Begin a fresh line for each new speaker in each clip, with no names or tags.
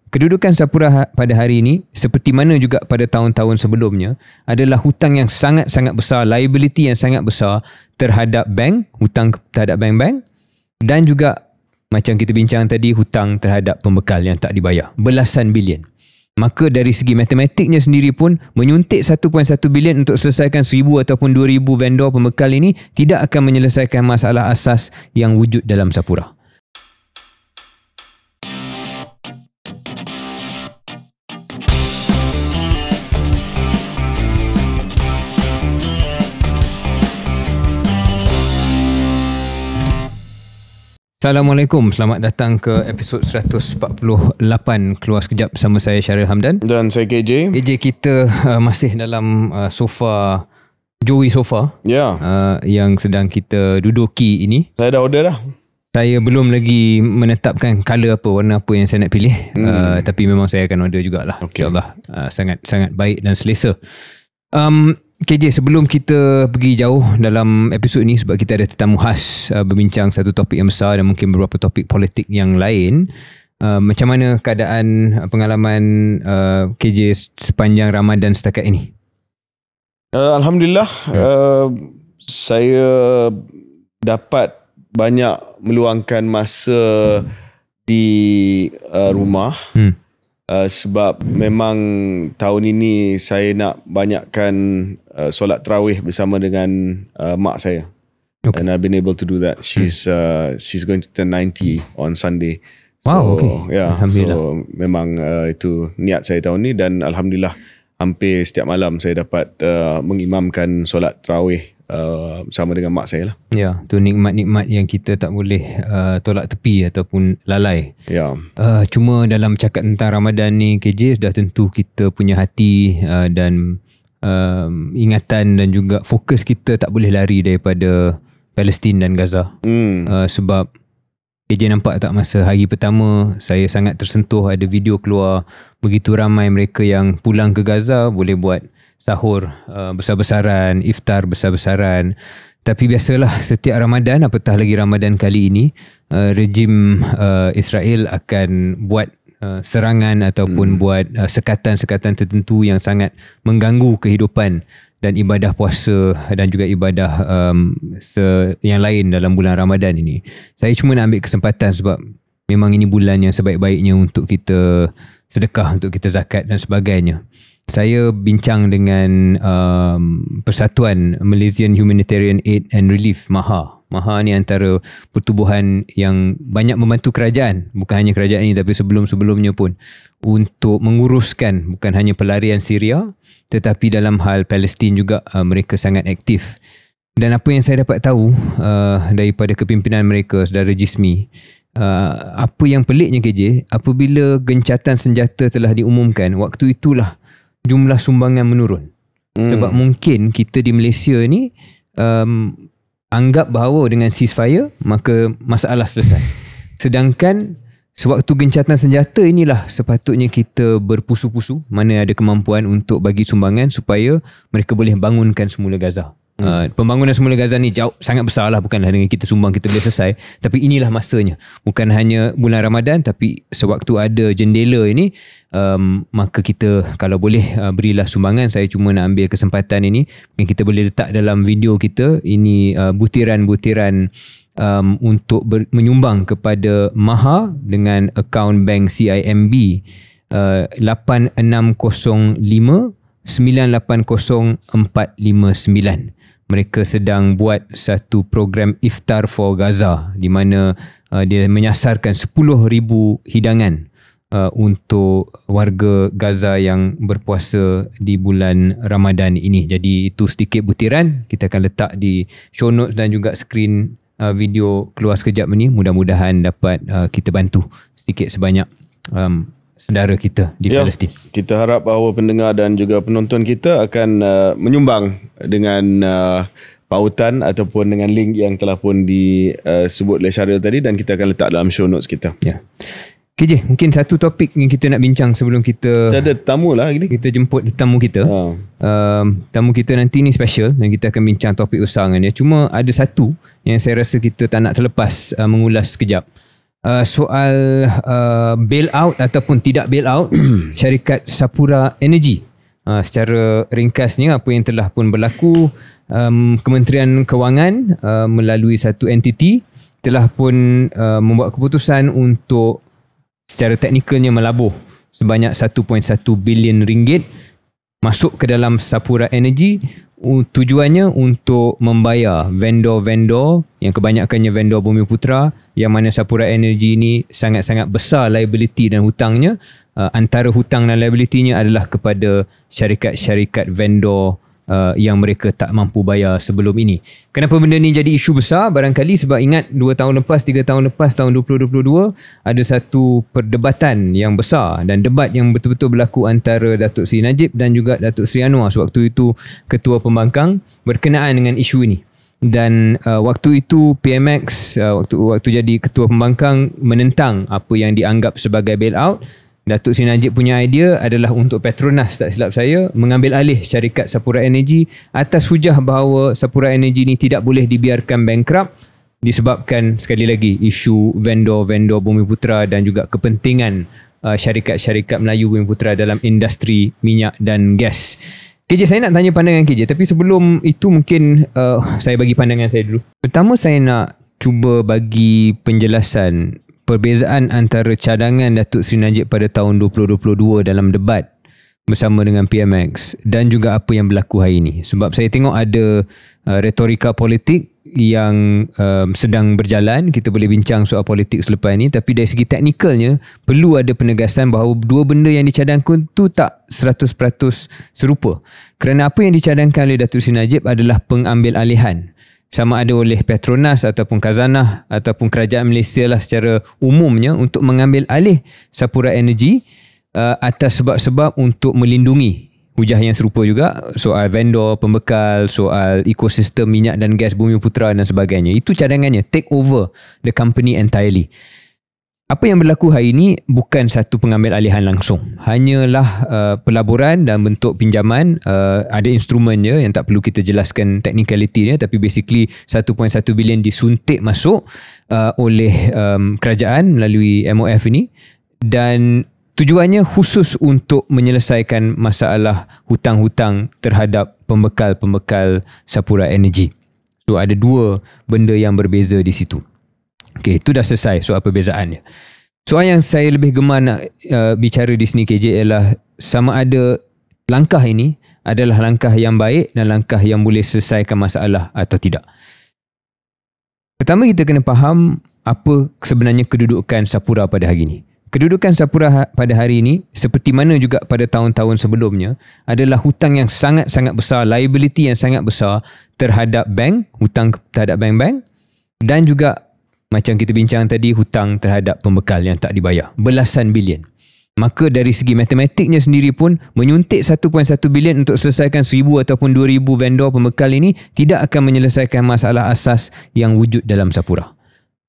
kedudukan Sapura pada hari ini seperti mana juga pada tahun-tahun sebelumnya adalah hutang yang sangat-sangat besar, liability yang sangat besar terhadap bank, hutang terhadap bank-bank, dan juga macam kita bincang tadi, hutang terhadap pembekal yang tak dibayar, belasan bilion. Maka dari segi matematiknya sendiri pun, menyuntik 1.1 bilion untuk selesaikan 1,000 ataupun 2,000 vendor pembekal ini tidak akan menyelesaikan masalah asas yang wujud dalam Sapura. Assalamualaikum, selamat datang ke episod 148 Keluar Sekejap bersama saya Syaril Hamdan.
Dan saya KJ.
KJ kita masih dalam sofa, Joey sofa, yang sedang kita duduki ini.
Saya dah order dah.
Saya belum lagi menetapkan colour apa, warna apa yang saya nak pilih. Tapi memang saya akan order jugalah.
Okay.
InsyaAllah sangat baik dan selesa. KJ, sebelum kita pergi jauh dalam episod ni, sebab kita ada tetamu khas berbincang satu topik yang besar dan mungkin beberapa topik politik yang lain, macam mana keadaan pengalaman KJ sepanjang Ramadan setakat ini?
Alhamdulillah, saya dapat banyak meluangkan masa di rumah. Sebab memang tahun ini saya nak banyakkan solat tarawih bersama dengan mak saya. Okay. And I've been able to do that. She's going to turn 90 on Sunday.
Wow, okay.
Yeah, so memang itu niat saya tahun ni, dan alhamdulillah hampir setiap malam saya dapat mengimamkan solat tarawih bersama dengan mak saya lah.
Ya, tu nikmat-nikmat yang kita tak boleh tolak tepi ataupun lalai.
Ya.
Cuma dalam cakap tentang Ramadan ni, KJ, sudah tentu kita punya hati dan ingatan dan juga fokus kita tak boleh lari daripada Palestin dan Gaza. Sebab KJ nampak tak, masa hari pertama saya sangat tersentuh, ada video keluar begitu ramai mereka yang pulang ke Gaza boleh buat sahur besar-besaran, iftar besar-besaran. Tapi biasalah setiap Ramadan, apatah lagi Ramadan kali ini, rejim Israel akan buat serangan ataupun buat sekatan-sekatan tertentu yang sangat mengganggu kehidupan dan ibadah puasa dan juga ibadah yang lain dalam bulan Ramadan ini. Saya cuma nak ambil kesempatan sebab memang ini bulan yang sebaik-baiknya untuk kita sedekah, untuk kita zakat dan sebagainya. Saya bincang dengan Persatuan Malaysian Humanitarian Aid and Relief, MAHA. MAHA ni antara pertubuhan yang banyak membantu kerajaan, bukan hanya kerajaan ini tapi sebelum-sebelumnya pun, untuk menguruskan bukan hanya pelarian Syria tetapi dalam hal Palestin juga mereka sangat aktif. Dan apa yang saya dapat tahu daripada kepimpinan mereka, Saudara Jismi, apa yang peliknya KJ, apabila gencatan senjata telah diumumkan, waktu itulah jumlah sumbangan menurun. Sebab mungkin kita di Malaysia ni anggap bahawa dengan ceasefire maka masalah selesai. Sedangkan sewaktu gencatan senjata inilah sepatutnya kita berpusu-pusu mana ada kemampuan untuk bagi sumbangan supaya mereka boleh bangunkan semula Gaza. Pembangunan semula Gaza ni sangat besar lah, bukanlah dengan kita sumbang kita boleh selesai, tapi inilah masanya, bukan hanya bulan Ramadan tapi sewaktu ada jendela ini, maka kita kalau boleh berilah sumbangan. Saya cuma nak ambil kesempatan ini, mungkin kita boleh letak dalam video kita ini butiran-butiran untuk menyumbang kepada MAHA dengan akaun bank CIMB 8605 980459. Mereka sedang buat satu program Iftar for Gaza di mana dia menyasarkan 10,000 hidangan untuk warga Gaza yang berpuasa di bulan Ramadan ini. Jadi itu sedikit butiran, kita akan letak di show notes dan juga skrin video Keluar Sekejap ni. Mudah-mudahan dapat kita bantu sedikit sebanyak saudara kita di Palestin.
Kita harap bahawa pendengar dan juga penonton kita akan menyumbang dengan pautan ataupun dengan link yang telah pun disebut oleh Syaril tadi, dan kita akan letak dalam show notes kita. Ya.
KJ, mungkin satu topik yang kita nak bincang sebelum kita
ada tamu lah hari ni.
Kita jemput tamu kita. Tamu kita nanti ni special dan kita akan bincang topik besar dengan dia. Cuma ada satu yang saya rasa kita tak nak terlepas mengulas sekejap. soal bailout ataupun tidak bailout syarikat Sapura Energy. Secara ringkasnya, apa yang telah pun berlaku, Kementerian Kewangan melalui satu entiti telah pun membuat keputusan untuk secara teknikalnya melabuh sebanyak 1.1 bilion ringgit masuk ke dalam Sapura Energy. Tujuannya untuk membayar vendor-vendor yang kebanyakannya vendor Bumiputera, yang mana Sapura Energy ini sangat-sangat besar liability dan hutangnya. Antara hutang dan liability-nya adalah kepada syarikat-syarikat vendor yang mereka tak mampu bayar sebelum ini. Kenapa benda ni jadi isu besar? Barangkali sebab ingat 2 tahun lepas, 3 tahun lepas, tahun 2022 ada satu perdebatan yang besar dan debat yang betul-betul berlaku antara Datuk Seri Najib dan juga Datuk Seri Anwar sewaktu itu Ketua Pembangkang berkenaan dengan isu ini. Dan waktu itu PMX waktu jadi Ketua Pembangkang menentang apa yang dianggap sebagai bailout. Datuk Seri Najib punya idea adalah untuk Petronas, tak silap saya, mengambil alih syarikat Sapura Energy atas hujah bahawa Sapura Energy ni tidak boleh dibiarkan bankrupt disebabkan sekali lagi isu vendor-vendor Bumiputera dan juga kepentingan syarikat-syarikat Melayu Bumiputera dalam industri minyak dan gas. KJ, saya nak tanya pandangan KJ, tapi sebelum itu mungkin saya bagi pandangan saya dulu. Pertama, saya nak cuba bagi penjelasan perbezaan antara cadangan Datuk Seri Najib pada tahun 2022 dalam debat bersama dengan PMX dan juga apa yang berlaku hari ini. Sebab saya tengok ada retorika politik yang sedang berjalan. Kita boleh bincang soal politik selepas ini, tapi dari segi teknikalnya perlu ada penegasan bahawa dua benda yang dicadangkan tu tak 100% serupa. Kerana apa yang dicadangkan oleh Datuk Seri Najib adalah pengambil alihan, sama ada oleh Petronas ataupun Khazanah ataupun kerajaan Malaysia lah secara umumnya, untuk mengambil alih Sapura Energy atas sebab-sebab untuk melindungi hujah yang serupa juga soal vendor, pembekal, soal ekosistem minyak dan gas Bumiputera dan sebagainya. Itu cadangannya, take over the company entirely. Apa yang berlaku hari ini bukan satu pengambil alihan langsung. Hanyalah pelaburan dan bentuk pinjaman. Ada instrumennya yang tak perlu kita jelaskan technicality-nya, tapi basically 1.1 bilion disuntik masuk oleh kerajaan melalui MOF ini, dan tujuannya khusus untuk menyelesaikan masalah hutang-hutang terhadap pembekal-pembekal Sapura Energy. So ada dua benda yang berbeza di situ. Okey, itu dah selesai soal perbezaannya. Soal yang saya lebih gemar nak bicara di sini KJ ialah sama ada langkah ini adalah langkah yang baik dan langkah yang boleh selesaikan masalah atau tidak. Pertama, kita kena faham apa sebenarnya kedudukan Sapura pada hari ini. Kedudukan Sapura pada hari ini, seperti mana juga pada tahun-tahun sebelumnya, adalah hutang yang sangat-sangat besar, liability yang sangat besar terhadap bank, hutang terhadap bank-bank, dan juga macam kita bincang tadi, hutang terhadap pembekal yang tak dibayar, belasan bilion. Maka dari segi matematiknya sendiri pun, menyuntik 1.1 bilion untuk selesaikan 1,000 ataupun 2,000 vendor pembekal ini tidak akan menyelesaikan masalah asas yang wujud dalam Sapura.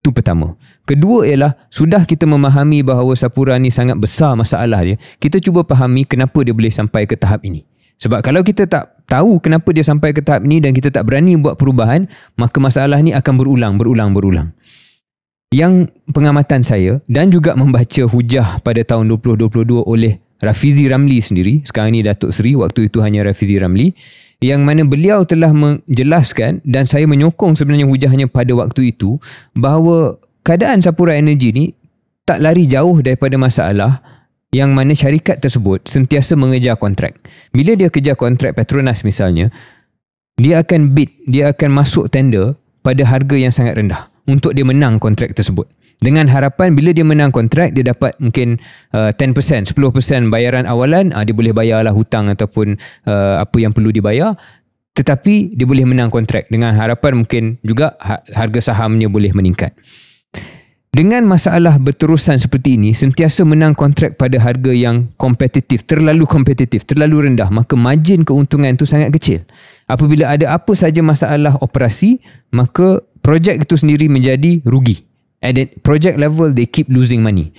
Itu pertama. Kedua ialah, sudah kita memahami bahawa Sapura ni sangat besar masalah dia, kita cuba fahami kenapa dia boleh sampai ke tahap ini. Sebab kalau kita tak tahu kenapa dia sampai ke tahap ini dan kita tak berani buat perubahan, maka masalah ni akan berulang. Yang pengamatan saya dan juga membaca hujah pada tahun 2022 oleh Rafizi Ramli sendiri, sekarang ni Datuk Seri, waktu itu hanya Rafizi Ramli, yang mana beliau telah menjelaskan, dan saya menyokong sebenarnya hujahnya pada waktu itu, bahawa keadaan Sapura Energy ni tak lari jauh daripada masalah yang mana syarikat tersebut sentiasa mengejar kontrak. Bila dia kejar kontrak Petronas misalnya, dia akan bid, dia akan masuk tender pada harga yang sangat rendah untuk dia menang kontrak tersebut. Dengan harapan bila dia menang kontrak, dia dapat mungkin 10%, 10% bayaran awalan, dia boleh bayarlah hutang ataupun apa yang perlu dibayar, tetapi dia boleh menang kontrak dengan harapan mungkin juga harga sahamnya boleh meningkat. Dengan masalah berterusan seperti ini, sentiasa menang kontrak pada harga yang kompetitif, terlalu rendah, maka margin keuntungan itu sangat kecil. Apabila ada apa saja masalah operasi, maka projek itu sendiri menjadi rugi. At the project level, they keep losing money.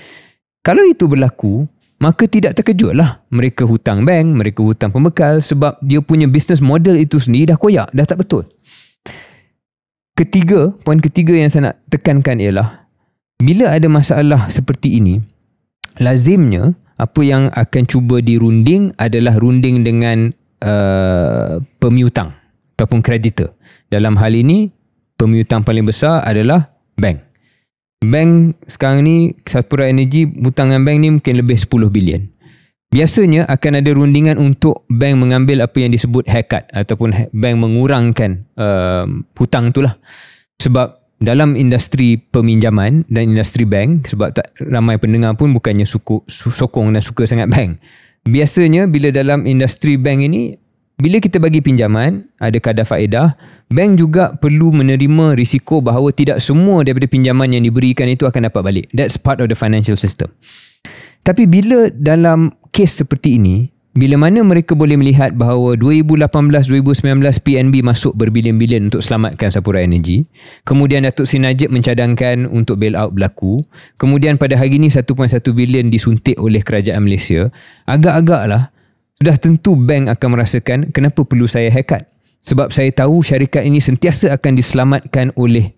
Kalau itu berlaku, maka tidak terkejutlah mereka hutang bank, mereka hutang pembekal, sebab dia punya business model itu sendiri dah koyak, dah tak betul. Poin ketiga yang saya nak tekankan ialah, bila ada masalah seperti ini, lazimnya apa yang akan cuba dirunding adalah runding dengan pemiutang ataupun kreditor. Dalam hal ini, pemiutang paling besar adalah bank. Bank sekarang ni, Sapura Energy hutang dengan bank ni mungkin lebih 10 bilion. Biasanya akan ada rundingan untuk bank mengambil apa yang disebut haircut ataupun bank mengurangkan hutang itulah. Sebab dalam industri peminjaman dan industri bank, sebab tak ramai pendengar pun bukannya sokong dan suka sangat bank. Biasanya bila dalam industri bank ini, bila kita bagi pinjaman, ada kadar faedah, bank juga perlu menerima risiko bahawa tidak semua daripada pinjaman yang diberikan itu akan dapat balik. That's part of the financial system. Tapi bila dalam kes seperti ini, bila mana mereka boleh melihat bahawa 2018-2019 PNB masuk berbilion-bilion untuk selamatkan Sapura Energy, kemudian Datuk Seri Najib mencadangkan untuk bail out berlaku, kemudian pada hari ini 1.1 bilion disuntik oleh kerajaan Malaysia, agak-agaklah sudah tentu bank akan merasakan kenapa perlu saya haircut. Sebab saya tahu syarikat ini sentiasa akan diselamatkan oleh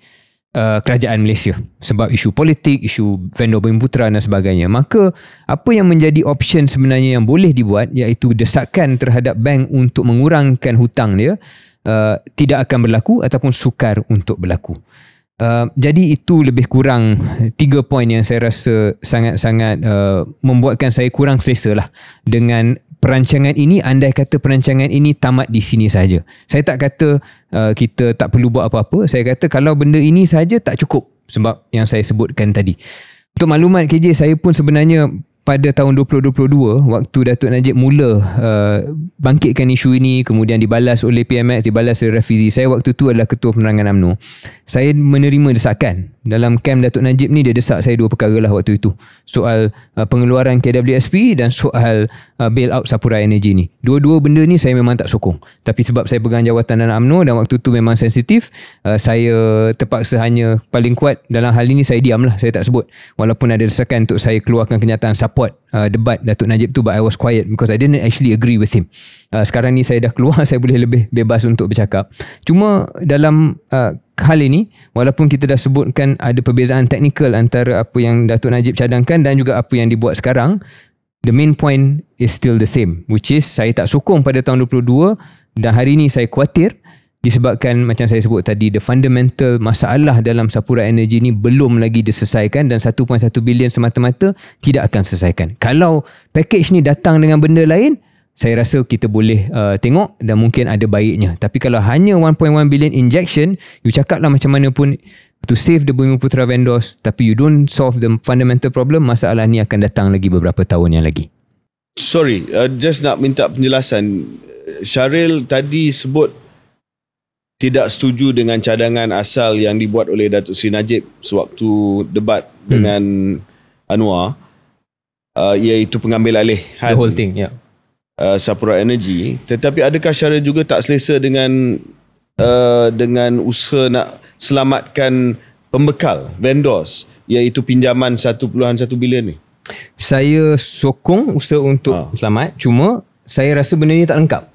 kerajaan Malaysia sebab isu politik, isu vendor bumi putera dan sebagainya. Maka apa yang menjadi option sebenarnya yang boleh dibuat iaitu desakan terhadap bank untuk mengurangkan hutang dia tidak akan berlaku ataupun sukar untuk berlaku. Jadi itu lebih kurang 3 poin yang saya rasa sangat-sangat membuatkan saya kurang selesa lah dengan perancangan ini. Andai kata perancangan ini tamat di sini saja, saya tak kata kita tak perlu buat apa-apa. Saya kata kalau benda ini saja tak cukup sebab yang saya sebutkan tadi. Untuk maklumat KJ, saya pun sebenarnya pada tahun 2022 waktu Datuk Najib mula bangkitkan isu ini, kemudian dibalas oleh PMX, dibalas oleh Rafizi, saya waktu tu adalah Ketua Penerangan UMNO. Saya menerima desakan dalam kem Datuk Najib ni. Dia desak saya 2 perkara lah waktu itu, soal pengeluaran KWSP dan soal bail out Sapura Energy ni. Dua-dua benda ni saya memang tak sokong, tapi sebab saya pegang jawatan dalam UMNO dan waktu tu memang sensitif, saya terpaksa hanya paling kuat dalam hal ini saya diam lah, saya tak sebut. Walaupun ada desakan untuk saya keluarkan kenyataan support debat Datuk Najib tu, but I was quiet because I didn't actually agree with him. Sekarang ni saya dah keluar, saya boleh lebih bebas untuk bercakap. Cuma dalam hal ini, walaupun kita dah sebutkan ada perbezaan teknikal antara apa yang Datuk Najib cadangkan dan juga apa yang dibuat sekarang, the main point is still the same, which is saya tak sokong pada tahun 2022 dan hari ini saya khawatir disebabkan macam saya sebut tadi, the fundamental masalah dalam Sapura Energy ni belum lagi diselesaikan dan 1.1 bilion semata-mata tidak akan selesaikan. Kalau package ni datang dengan benda lain, saya rasa kita boleh tengok dan mungkin ada baiknya. Tapi kalau hanya 1.1 billion injection, you cakaplah macam mana pun to save the Bumi Putra vendors, tapi you don't solve the fundamental problem, masalah ni akan datang lagi beberapa tahun yang lagi.
Sorry, just nak minta penjelasan. Syaril tadi sebut tidak setuju dengan cadangan asal yang dibuat oleh Datuk Seri Najib sewaktu debat dengan Anwar, iaitu pengambil alihan
the whole thing, yeah.
Sapura Energy. Tetapi adakah Syaril juga tak selesa dengan usaha nak selamatkan pembekal vendors, iaitu pinjaman 1.1 bilion ni?
Saya sokong usaha untuk selamat, cuma saya rasa benda ni tak lengkap.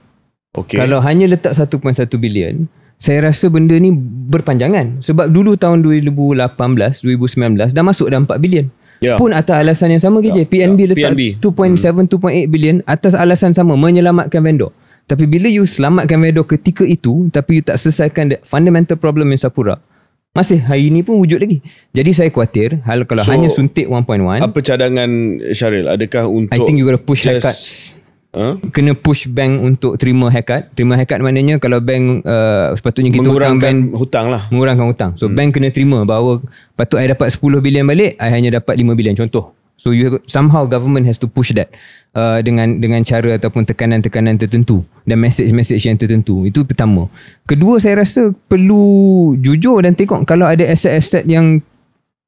Okay.
Kalau hanya letak 1.1 bilion, saya rasa benda ni berpanjangan. Sebab dulu tahun 2018, 2019 dah masuk dah 4 bilion. Pun atas alasan yang sama KJ. PNB letak 2.7, 2.8 bilion atas alasan sama, menyelamatkan vendor. Tapi bila you selamatkan vendor ketika itu, tapi you tak selesaikan the fundamental problem in Sapura, masih hari ini pun wujud lagi. Jadi saya khawatir kalau hanya suntik 1.1.
Apa cadangan Syaril? Adakah untuk
I think you gotta push haircuts. Kena push bank untuk terima haircut. Terima haircut maknanya kalau bank sepatutnya kita
hutang lah.
Mengurangkan hutang. So bank kena terima bahawa patut I dapat 10 bilion balik, I hanya dapat 5 bilion contoh. So somehow government has to push that dengan cara ataupun tekanan-tekanan tertentu dan message yang tertentu. Itu pertama. Kedua, saya rasa perlu jujur dan tengok kalau ada aset-aset yang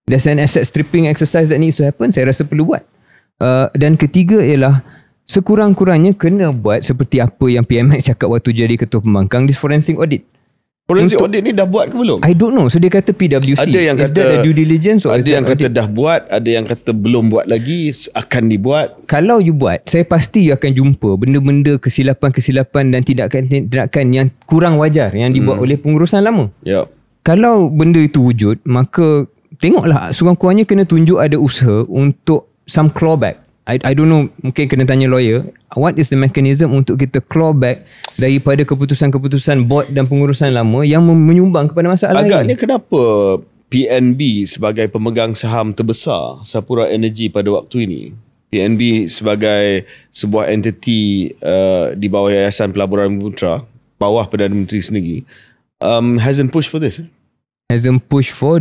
there's an asset stripping exercise that needs to happen, saya rasa perlu buat. Dan ketiga ialah sekurang-kurangnya kena buat seperti apa yang PMX cakap waktu jadi Ketua Pembangkang, this forensic audit.
Forensic audit ni dah buat ke belum?
I don't know. So dia kata PWC.
Ada yang kata
due diligence,
ada yang kata dah buat, ada yang kata belum buat lagi, akan dibuat.
Kalau you buat, saya pasti you akan jumpa benda-benda kesilapan-kesilapan dan tindakan yang kurang wajar yang dibuat oleh pengurusan lama.
Yep.
Kalau benda itu wujud, maka tengoklah sekurang-kurangnya kena tunjuk ada usaha untuk some clawback. I don't know, mungkin kena tanya lawyer, what is the mechanism untuk kita claw back daripada keputusan-keputusan board dan pengurusan lama yang menyumbang kepada masalah
Agaknya
ini.
kenapa PNB sebagai pemegang saham terbesar Sapura Energy pada waktu ini, PNB sebagai sebuah entiti di bawah Yayasan Pelaburan Putra, bawah Perdana Menteri sendiri, hasn't pushed for this.
Hasn't pushed for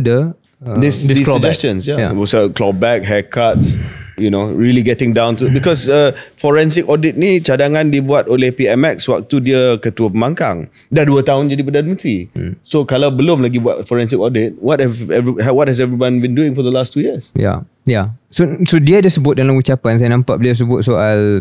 these
suggestions, So clawback, haircuts, really getting down to, because forensic audit ni cadangan dibuat oleh PMX waktu dia ketua pembangkang. Dah 2 tahun jadi Perdana Menteri. So kalau belum lagi buat forensic audit, what has everyone been doing for the last 2 years?
So dia ada sebut dalam ucapan, saya nampak beliau sebut soal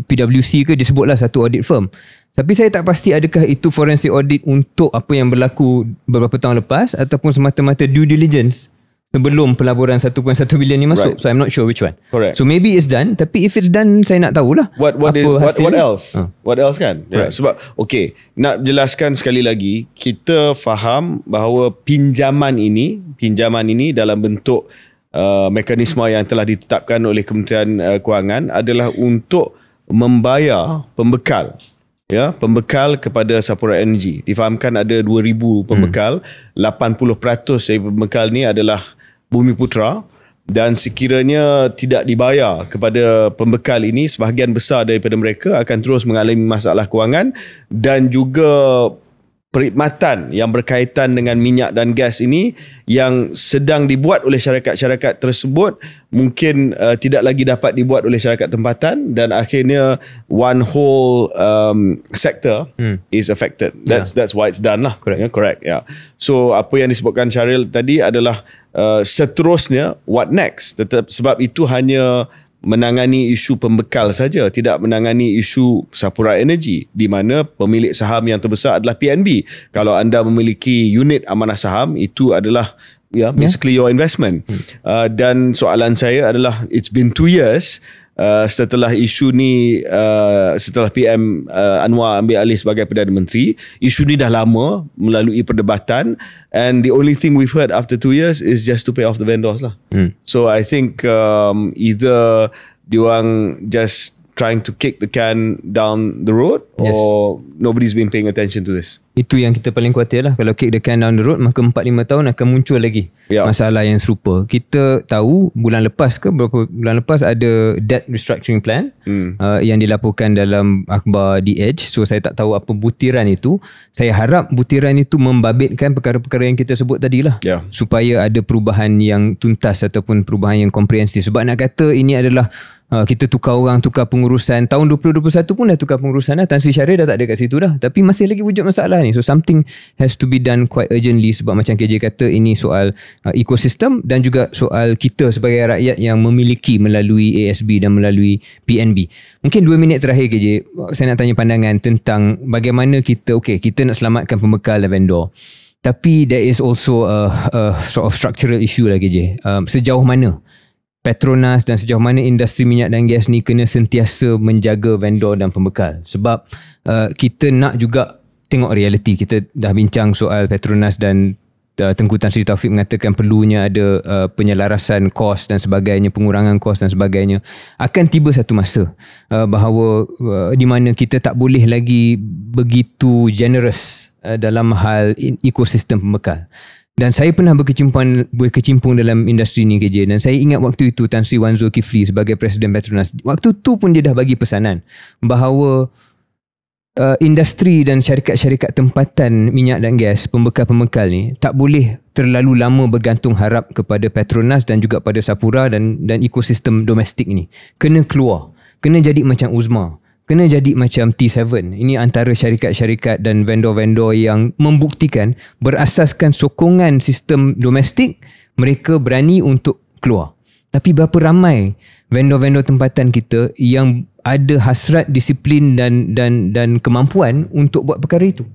PwC ke, dia sebutlah satu audit firm. Tapi saya tak pasti adakah itu forensic audit untuk apa yang berlaku beberapa tahun lepas ataupun semata-mata due diligence sebelum pelaburan 1.1 bilion ni masuk.
Right.
So I'm not sure which one.
Correct.
So maybe it's done, tapi if it's done saya nak tahulah
what else? What else kan?
Right.
Sebab nak jelaskan sekali lagi, kita faham bahawa pinjaman ini dalam bentuk mekanisme yang telah ditetapkan oleh Kementerian Kewangan adalah untuk membayar pembekal kepada Sapura Energy. Difahamkan ada 2,000 pembekal, 80% dari pembekal ni adalah Bumi Putra, dan sekiranya tidak dibayar kepada pembekal ini, sebahagian besar daripada mereka akan terus mengalami masalah kewangan, dan juga perkhidmatan yang berkaitan dengan minyak dan gas ini yang sedang dibuat oleh syarikat-syarikat tersebut mungkin tidak lagi dapat dibuat oleh syarikat tempatan, dan akhirnya one whole sector is affected. That's why it's done lah. Correct. So apa yang disebutkan Syaril tadi adalah seterusnya what next. Sebab itu hanya menangani isu pembekal saja, tidak menangani isu Sapura Energy, di mana pemilik saham yang terbesar adalah PNB. Kalau anda memiliki unit amanah saham, itu adalah basically your investment. Dan soalan saya adalah, it's been 2 years setelah isu ni, setelah PM Anwar ambil alih sebagai Perdana Menteri, isu ni dah lama melalui perdebatan, and the only thing we've heard after 2 years is just to pay off the vendors lah. So I think either diorang just trying to kick the can down the road, or nobody's been paying attention to this.
Itu yang kita paling khawatir lah. Kalau kick the can down the road, maka 4-5 tahun akan muncul lagi masalah yang serupa. Kita tahu beberapa bulan lepas ada debt restructuring plan yang dilaporkan dalam akhbar The Edge. So saya tak tahu apa butiran itu. Saya harap butiran itu membabitkan perkara-perkara yang kita sebut tadi lah, supaya ada perubahan yang tuntas ataupun perubahan yang komprehensif. Sebab nak kata ini adalah kita tukar pengurusan tahun 2021 pun dah tukar pengurusan dah. Tan Sri Syaril dah tak ada kat situ dah, tapi masih lagi wujud masalah ni. So something has to be done quite urgently, sebab macam KJ kata, ini soal ekosistem dan juga soal kita sebagai rakyat yang memiliki melalui ASB dan melalui PNB. Mungkin 2 minit terakhir KJ, saya nak tanya pandangan tentang bagaimana kita nak selamatkan pembekal dan vendor, tapi there is also a sort of structural issue lah KJ. Sejauh mana Petronas dan sejauh mana industri minyak dan gas ni kena sentiasa menjaga vendor dan pembekal? Sebab kita nak juga tengok realiti. Kita dah bincang soal Petronas dan Tengku Tan Sri Taufik mengatakan perlunya ada penyelarasan kos dan sebagainya, pengurangan kos dan sebagainya. Akan tiba satu masa bahawa di mana kita tak boleh lagi begitu generous dalam hal ekosistem pembekal. Dan saya pernah berkecimpung dalam industri ni KJ, dan saya ingat waktu itu Tan Sri Wan Zulkifli sebagai Presiden Petronas, waktu tu pun dia dah bagi pesanan bahawa industri dan syarikat-syarikat tempatan minyak dan gas, pembekal-pembekal ni tak boleh terlalu lama bergantung harap kepada Petronas dan juga pada Sapura dan ekosistem domestik ni. Kena keluar, kena jadi macam Uzma, kena jadi macam T7. Ini antara syarikat-syarikat dan vendor-vendor yang membuktikan berasaskan sokongan sistem domestik, mereka berani untuk keluar. Tapi berapa ramai vendor-vendor tempatan kita yang ada hasrat, disiplin dan kemampuan untuk buat perkara itu?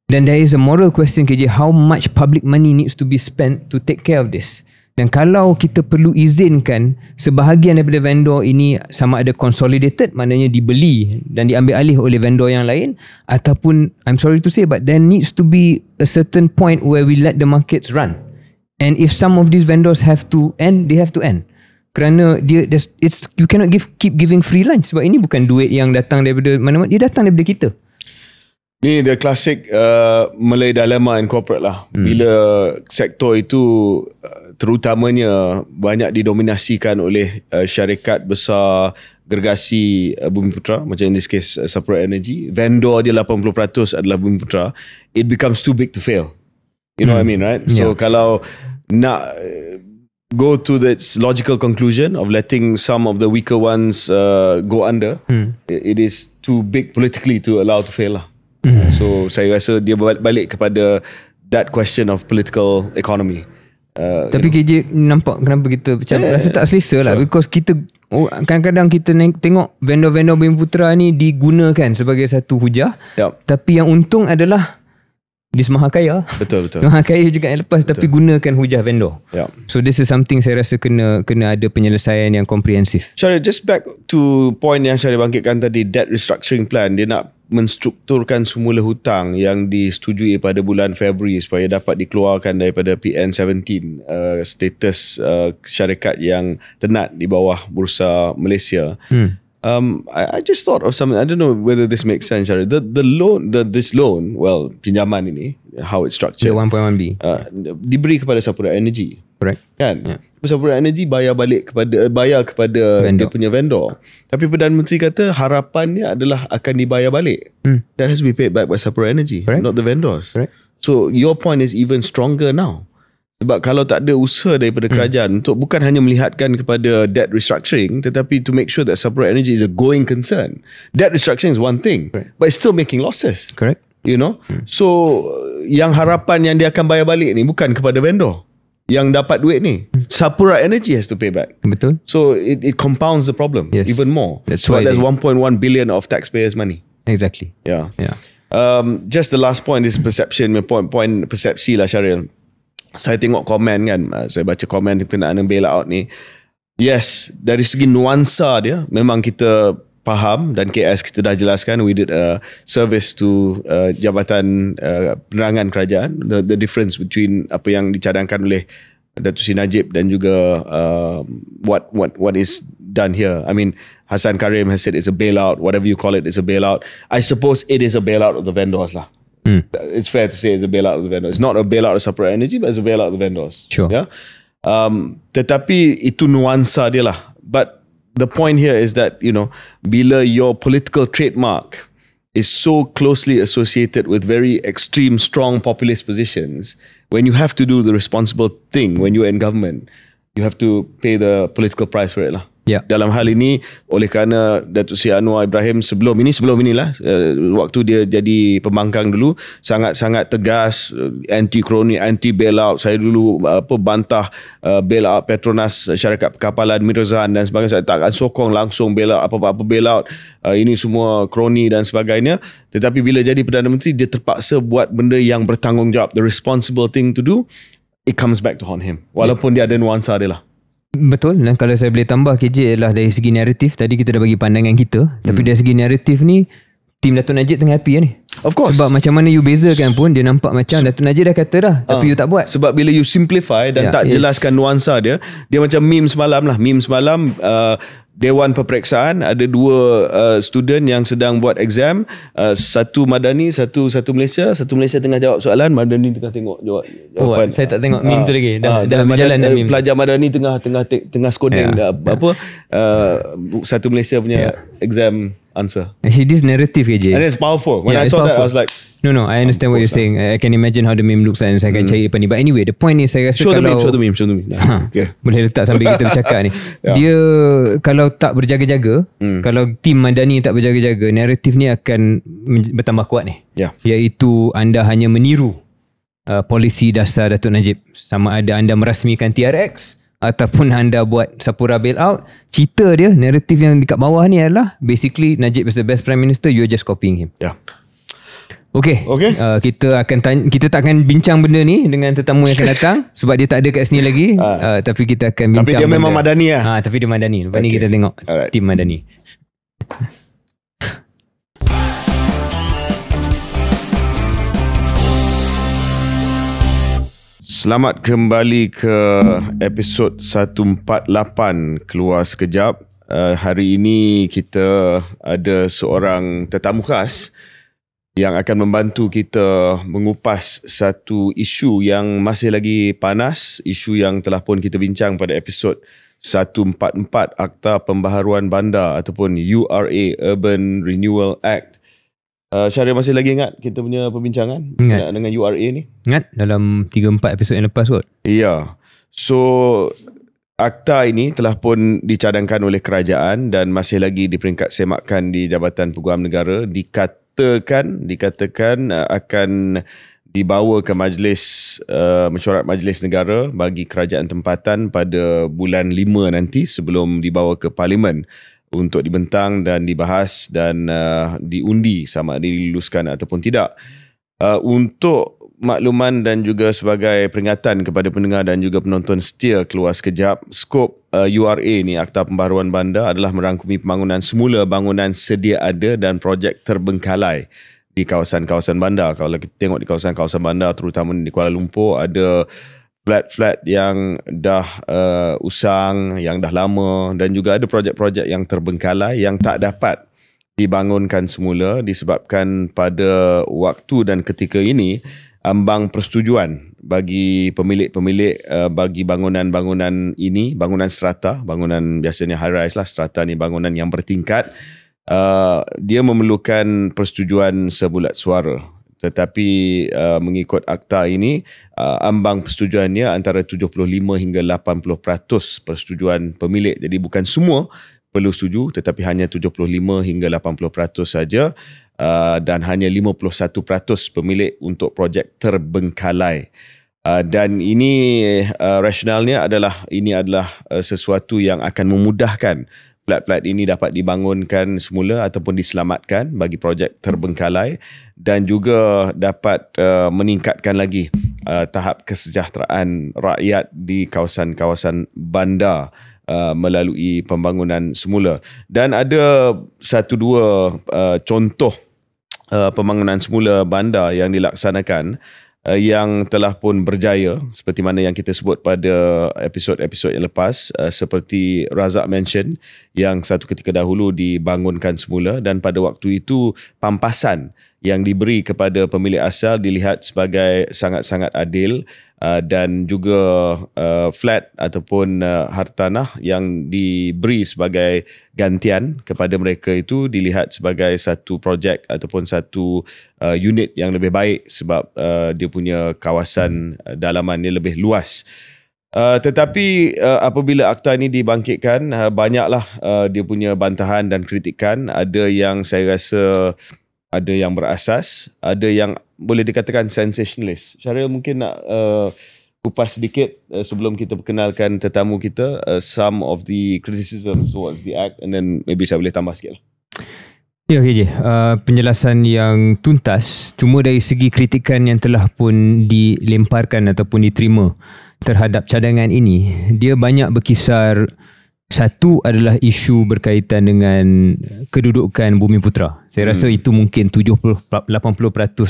Dan there is a moral question KJ, how much public money needs to be spent to take care of this? Dan kalau kita perlu izinkan sebahagian daripada vendor ini sama ada consolidated, maknanya dibeli dan diambil alih oleh vendor yang lain, ataupun I'm sorry to say but there needs to be a certain point where we let the markets run. And if some of these vendors have to end, they have to end. Kerana you cannot keep giving free lunch. Sebab ini bukan duit yang datang daripada mana-mana, dia datang daripada kita.
Ni the classic Malay dilemma in corporate lah. Bila sektor itu terutamanya banyak didominasikan oleh syarikat besar, gergasi Bumiputera, macam in this case Sapura Energy, vendor dia 80% adalah Bumiputera, it becomes too big to fail. You know what I mean, right? So kalau nak go to that logical conclusion of letting some of the weaker ones go under, it is too big politically to allow to fail lah. So saya rasa dia balik kepada that question of political economy.
Tapi KJ nampak kenapa kita macam rasa tak selesa lah, because kita kadang-kadang kita tengok vendor-vendor Bumiputera ni digunakan sebagai satu hujah, tapi yang untung adalah dia semaha kaya. Betul. Semaha kaya juga yang lepas, tapi gunakan hujah vendor. So this is something saya rasa kena ada penyelesaian yang komprehensif.
Syaril, just back to point yang Syaril bangkitkan tadi, debt restructuring plan. Dia nak menstrukturkan semula hutang yang disetujui pada bulan Februari supaya dapat dikeluarkan daripada PN17, status syarikat yang tenat di bawah Bursa Malaysia. I just thought of something. I don't know whether this makes sense, Syaril. This loan, well, pinjaman ini, how it's structured,
the 1.1B,
diberi kepada Sapura Energy.
Correct.
Kan? Sapura Energy bayar kepada dia punya vendor. Tapi Perdana Menteri kata harapannya adalah akan dibayar balik. That has to be paid back by Sapura Energy, not the vendors. So your point is even stronger now. Sebab kalau tak ada usaha daripada kerajaan untuk bukan hanya melihatkan kepada debt restructuring, tetapi to make sure that Sapura Energy is a going concern. Debt restructuring is one thing, but it's still making losses.
Correct.
You know? So yang harapan yang dia akan bayar balik ni bukan kepada vendor yang dapat duit ni. Sapura Energy has to pay back.
Betul.
So it compounds the problem even more.
That's why
there's 1.1 billion of taxpayers' money.
Exactly.
Yeah. Just the last point is perception. Point persepsi lah, Syaril. Saya tengok komen kan, saya baca komen berkenaan bailout ni. Yes, dari segi nuansa dia memang kita faham, dan KS kita dah jelaskan, we did a service to Jabatan Penerangan Kerajaan, the difference between apa yang dicadangkan oleh Datuk Seri Najib dan juga what is done here. I mean, Hassan Karim has said it's a bailout, whatever you call it, it's a bailout. I suppose it is a bailout of the vendors lah. It's fair to say it's a bailout of the vendors. It's not a bailout of Sapura Energy, but it's a bailout of the vendors.
Sure.
Yeah. Tetapi itu nuansa dia lah. But the point here is that, you know, bila your political trademark is so closely associated with very extreme, strong populist positions, when you have to do the responsible thing when you're in government, you have to pay the political price for it lah. Dalam hal ini, oleh kerana Datuk Seri Anwar Ibrahim sebelum inilah, waktu dia jadi pembangkang dulu, sangat-sangat tegas, anti-kroni, anti-bailout. Saya dulu bantah bailout Petronas, syarikat perkapalan Mirzan dan sebagainya. Saya tak akan sokong langsung bailout, apa-apa bailout, ini semua kroni dan sebagainya. Tetapi bila jadi Perdana Menteri, dia terpaksa buat benda yang bertanggungjawab. The responsible thing to do, it comes back to haunt him. Walaupun dia ada nuansa dia lah.
Betul. Dan kalau saya boleh tambah KJ adalah dari segi naratif, tadi kita dah bagi pandangan kita, tapi dari segi naratif ni tim Datuk Najib tengah happy ni.
Of course.
Sebab macam mana you bezakan pun, dia nampak macam Datuk Najib dah kata dah, tapi you tak buat.
Sebab bila you simplify dan tak jelaskan nuansa dia macam meme semalam lah. Meme semalam, Dewan Peperiksaan ada dua student yang sedang buat exam, satu Madani, satu Malaysia. Satu Malaysia tengah jawab soalan, Madani tengah tengok jawapan.
Saya tak tengok meme tu lagi. Dah berjalan dah meme.
Pelajar Madani tengah skoding satu Malaysia punya exam answer.
Actually this narrative KJ,
and it's powerful. When I saw that, I was like,
No, I understand what you're saying. I can imagine how the meme looks like, and saya akan cari depan ni. But anyway, the point is saya rasa
show the meme. Okay.
Boleh letak sambil kita bercakap ni. Dia kalau tak berjaga-jaga, kalau tim Madani tak berjaga-jaga, naratif ni akan bertambah kuat ni. Iaitu anda hanya meniru polisi dasar Datuk Najib. Sama ada anda merasmikan TRX ataupun anda buat Sapura bailout, cerita dia, naratif yang dekat bawah ni adalah basically Najib is the best prime minister, you're just copying him. Okay. Kita tak akan bincang benda ni dengan tetamu yang akan datang sebab dia tak ada kat sini lagi. Tapi kita akan bincang.
Tapi dia memang Madani lah.
Tapi dia Madani. Lepas ni kita tengok tim Madani.
Selamat kembali ke episod 148 Keluar Sekejap. Hari ini kita ada seorang tetamu khas yang akan membantu kita mengupas satu isu yang masih lagi panas, isu yang telah pun kita bincang pada episod 144 Akta Pembaharuan Bandar ataupun URA, Urban Renewal Act. Syahrir masih lagi ingat kita punya perbincangan dengan URA ni?
Ingat dalam 3-4 episod yang lepas kot.
Ya. So akta ini telah pun dicadangkan oleh kerajaan dan masih lagi di peringkat semakan di Jabatan Peguam Negara. Dikatakan akan dibawa ke majlis mesyuarat Majlis Negara bagi kerajaan tempatan pada bulan 5 nanti sebelum dibawa ke Parlimen untuk dibentang dan dibahas dan diundi sama ada diluluskan ataupun tidak. Untuk makluman dan juga sebagai peringatan kepada pendengar dan juga penonton setia Keluar Sekejap, skop URA ni, Akta Pembaharuan Bandar, adalah merangkumi pembangunan semula, bangunan sedia ada dan projek terbengkalai di kawasan-kawasan bandar. Kalau kita tengok di kawasan-kawasan bandar, terutama di Kuala Lumpur, ada flat-flat yang dah usang, yang dah lama, dan juga ada projek-projek yang terbengkalai yang tak dapat dibangunkan semula disebabkan pada waktu dan ketika ini ambang persetujuan bagi pemilik-pemilik bagi bangunan-bangunan ini, bangunan strata, bangunan biasanya high rise lah, strata ni bangunan yang bertingkat, dia memerlukan persetujuan sebulat suara. Tetapi mengikut akta ini, ambang persetujuannya antara 75 hingga 80% persetujuan pemilik. Jadi bukan semua perlu setuju, tetapi hanya 75 hingga 80% saja, dan hanya 51% pemilik untuk projek terbengkalai. Dan ini rasionalnya adalah ini adalah sesuatu yang akan memudahkan flat-flat ini dapat dibangunkan semula ataupun diselamatkan bagi projek terbengkalai dan juga dapat meningkatkan lagi tahap kesejahteraan rakyat di kawasan-kawasan bandar melalui pembangunan semula. Dan ada 1-2 contoh pembangunan semula bandar yang dilaksanakan yang telah pun berjaya, seperti mana yang kita sebut pada episod-episod yang lepas, seperti Razak mention yang satu ketika dahulu dibangunkan semula dan pada waktu itu pampasan yang diberi kepada pemilik asal dilihat sebagai sangat-sangat adil, dan juga flat ataupun hartanah yang diberi sebagai gantian kepada mereka itu dilihat sebagai satu projek ataupun satu unit yang lebih baik sebab dia punya kawasan dalaman dia lebih luas. Tetapi apabila akta ini dibangkitkan, banyaklah dia punya bantahan dan kritikan. Ada yang saya rasa ada yang berasas, ada yang boleh dikatakan sensationalist. Syahrir mungkin nak kupas sedikit sebelum kita perkenalkan tetamu kita, some of the criticisms towards the act, and then maybe saya boleh tambah sikit lah.
Ya, KJ. Penjelasan yang tuntas. Cuma dari segi kritikan yang telah pun dilemparkan ataupun diterima terhadap cadangan ini, dia banyak berkisar. Satu adalah isu berkaitan dengan kedudukan Bumiputera. Saya rasa itu mungkin 70-80%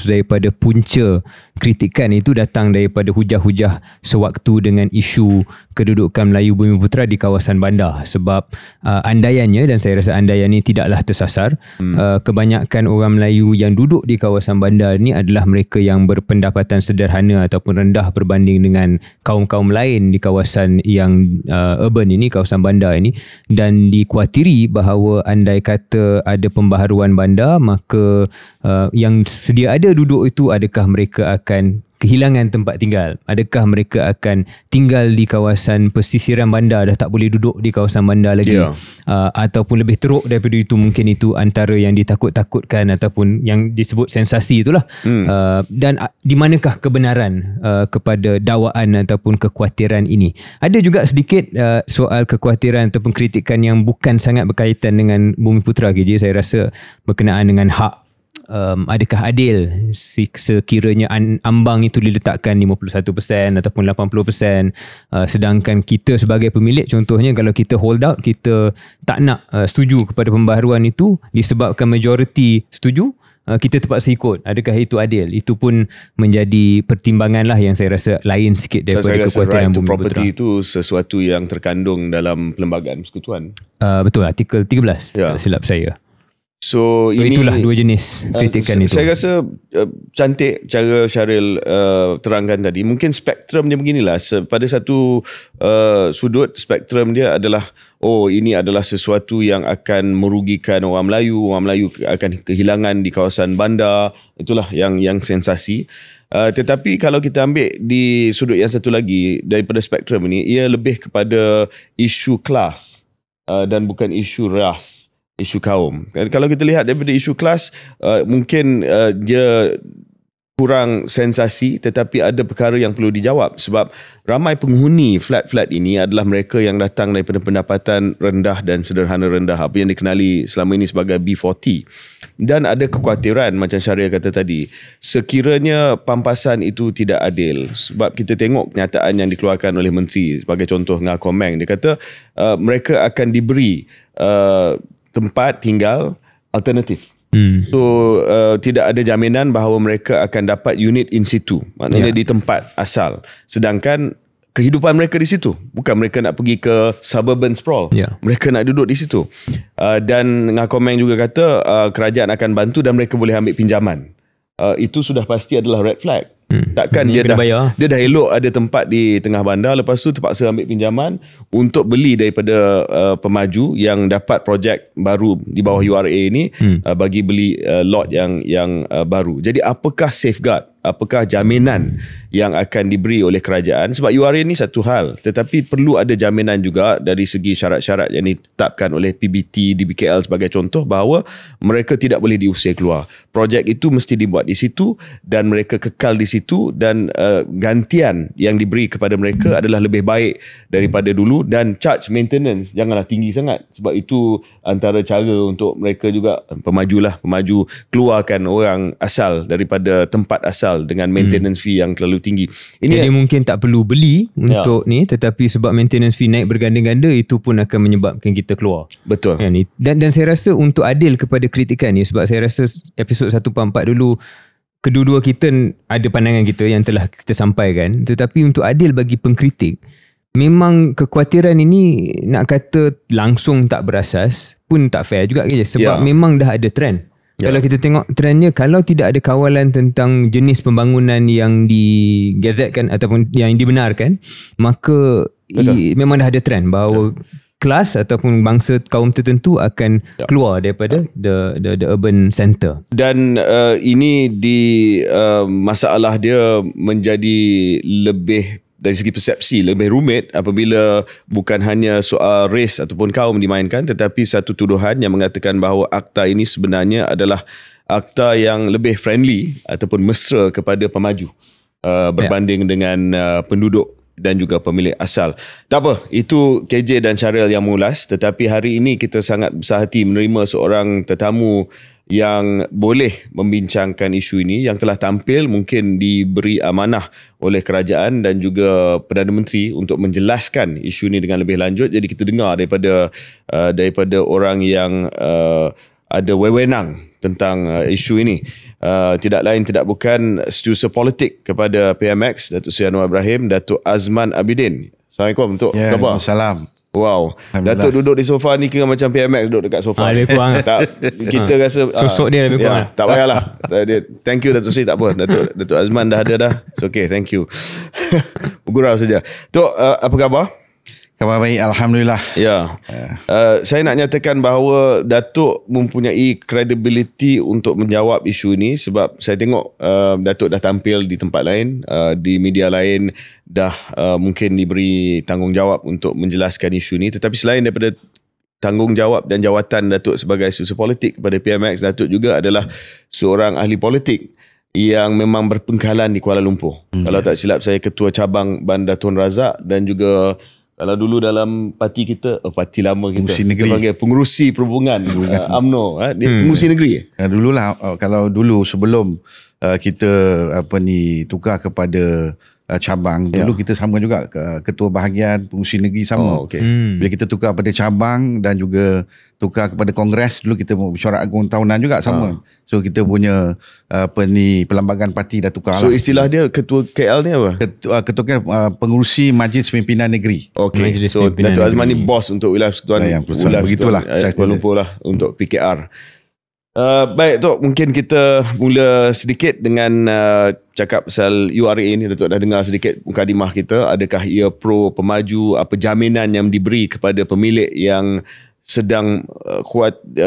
daripada punca kritikan itu datang daripada hujah-hujah sewaktu dengan isu kedudukan Melayu Bumiputera di kawasan bandar. Sebab andaiannya, dan saya rasa andaian ini tidaklah tersasar, kebanyakan orang Melayu yang duduk di kawasan bandar ni adalah mereka yang berpendapatan sederhana ataupun rendah berbanding dengan kaum-kaum lain di kawasan yang urban ini, kawasan bandar ini, dan dikuatiri bahawa andai kata ada pembaharuan bandar, maka yang sedia ada duduk itu, adakah mereka akan kehilangan tempat tinggal? Adakah mereka akan tinggal di kawasan pesisiran bandar, dah tak boleh duduk di kawasan bandar lagi? Ataupun lebih teruk daripada itu, mungkin itu antara yang ditakut-takutkan ataupun yang disebut sensasi itulah. Dan di manakah kebenaran kepada dakwaan ataupun kekhawatiran ini? Ada juga sedikit soal kekhawatiran ataupun kritikan yang bukan sangat berkaitan dengan Bumiputera, KJ. Saya rasa berkenaan dengan hak. Adakah adil sekiranya ambang itu diletakkan 51% ataupun 80%, sedangkan kita sebagai pemilik, contohnya kalau kita hold out, kita tak nak setuju kepada pembaharuan itu disebabkan majoriti setuju, kita terpaksa ikut. Adakah itu adil? Itu pun menjadi pertimbangan lah yang saya rasa lain sikit daripada
saya rasa
kekuatan
right to
Bumi
property
Putra.
itu sesuatu yang terkandung dalam Perlembagaan Persekutuan.
Betul, artikel 13
Ya.
tak silap saya.
So ini
Itulah dua jenis kritikan itu.
Saya rasa cantik cara Syaril terangkan tadi. Mungkin spektrum dia beginilah. Pada satu sudut, spektrum dia adalah ini adalah sesuatu yang akan merugikan orang Melayu. Orang Melayu akan kehilangan di kawasan bandar. Itulah yang sensasi. Tetapi kalau kita ambil di sudut yang satu lagi daripada spektrum ini, ia lebih kepada isu kelas dan bukan isu ras, isu kaum. Kalau kita lihat daripada isu kelas, mungkin dia kurang sensasi, tetapi ada perkara yang perlu dijawab sebab ramai penghuni flat-flat ini adalah mereka yang datang daripada pendapatan rendah dan sederhana rendah, apa yang dikenali selama ini sebagai B40. Dan ada kekhawatiran macam Syaril kata tadi, sekiranya pampasan itu tidak adil, sebab kita tengok kenyataan yang dikeluarkan oleh menteri, sebagai contoh Ngah Komeng, dia kata mereka akan diberi tempat tinggal alternatif. So tidak ada jaminan bahawa mereka akan dapat unit in situ, maknanya di tempat asal, sedangkan kehidupan mereka di situ, bukan mereka nak pergi ke suburban sprawl, mereka nak duduk di situ. Dan Ngah Komeng juga kata kerajaan akan bantu dan mereka boleh ambil pinjaman. Itu sudah pasti adalah red flag. Takkan dia dah elok ada tempat di tengah bandar, lepas tu terpaksa ambil pinjaman untuk beli daripada pemaju yang dapat projek baru di bawah URA ini, bagi beli lot yang baru. Jadi apakah safeguard, apakah jaminan yang akan diberi oleh kerajaan? Sebab URA ni satu hal, tetapi perlu ada jaminan juga dari segi syarat-syarat yang ditetapkan oleh PBT, DBKL sebagai contoh, bahawa mereka tidak boleh diusir keluar. Projek itu mesti dibuat di situ dan mereka kekal di situ, dan gantian yang diberi kepada mereka adalah lebih baik daripada dulu, dan charge maintenance janganlah tinggi sangat, sebab itu antara cara untuk mereka juga pemaju keluarkan orang asal daripada tempat asal dengan maintenance fee yang terlalu tinggi.
Jadi mungkin tak perlu beli untuk ni, tetapi sebab maintenance fee naik berganda-ganda, itu pun akan menyebabkan kita keluar.
Betul.
Dan saya rasa untuk adil kepada kritikan ni, sebab saya rasa episod 1.4 dulu kedua-dua kita ada pandangan kita yang telah kita sampaikan, tetapi untuk adil bagi pengkritik, memang kekhawatiran ini nak kata langsung tak berasas pun tak fair juga je, sebab memang dah ada trend. Kalau kita tengok trendnya, kalau tidak ada kawalan tentang jenis pembangunan yang digazetkan ataupun yang dibenarkan, maka memang dah ada trend bahawa kelas ataupun bangsa kaum tertentu akan keluar daripada the urban center.
Dan ini masalah dia menjadi lebih dari segi persepsi lebih rumit apabila bukan hanya soal ras ataupun kaum dimainkan, tetapi satu tuduhan yang mengatakan bahawa akta ini sebenarnya adalah akta yang lebih friendly ataupun mesra kepada pemaju berbanding dengan penduduk dan juga pemilik asal. Tak apa, itu KJ dan Syaril yang mengulas, tetapi hari ini kita sangat besar hati menerima seorang tetamu yang boleh membincangkan isu ini, yang telah tampil, mungkin diberi amanah oleh kerajaan dan juga Perdana Menteri untuk menjelaskan isu ini dengan lebih lanjut. Jadi kita dengar daripada orang yang ada wewenang tentang isu ini. Tidak lain tidak bukan Setiausaha Politik kepada PMX, Datuk Seri Anwar Ibrahim, Datuk Azman Abidin. Assalamualaikum Datuk. Khabar?
Waalaikumsalam.
Wow, Datuk duduk di sofa ni kira macam PMX duduk dekat sofa.
Lebih kurang.
Kita rasa
sosok dia lebih kurang.
Tak payahlah. Thank you Datuk Seri, tak apa. Datuk Azman dah ada dah. It's okay, thank you. Bergurau saja. Tok, apa khabar?
Khabar baik, alhamdulillah.
Ya. Saya nak nyatakan bahawa Datuk mempunyai credibility untuk menjawab isu ini, sebab saya tengok Datuk dah tampil di tempat lain, di media lain, dah mungkin diberi tanggungjawab untuk menjelaskan isu ini. Tetapi selain daripada tanggungjawab dan jawatan Datuk sebagai Setiausaha Politik kepada PMX, Datuk juga adalah seorang ahli politik yang memang berpengkalan di Kuala Lumpur. Kalau tak silap saya, ketua cabang Bandar Tun Razak, dan juga kalau dulu dalam parti kita, parti lama kita, kita panggil pengurusi perhubungan UMNO, pengurusi negeri.
Dululah, kalau dulu sebelum kita tukar kepada cabang. Dulu kita sama juga ketua bahagian pengurusi negeri sama. Bila kita tukar pada cabang dan juga tukar kepada kongres, dulu kita mesyuarat agung tahunan juga sama. So kita punya perlembagaan parti dah tukar.
So istilah dia ketua KL ni apa?
Ketua KL pengurusi Majlis Pimpinan Negeri.
Majlis so Datuk Azman ni bos untuk wilayah persekutuan.
Begitulah
Kuala Lumpur lah untuk PKR. Baik Tok, mungkin kita mula sedikit dengan cakap pasal URA ni. Datuk dah dengar sedikit mukadimah kita. Adakah ia pro pemaju, apa jaminan yang diberi kepada pemilik yang sedang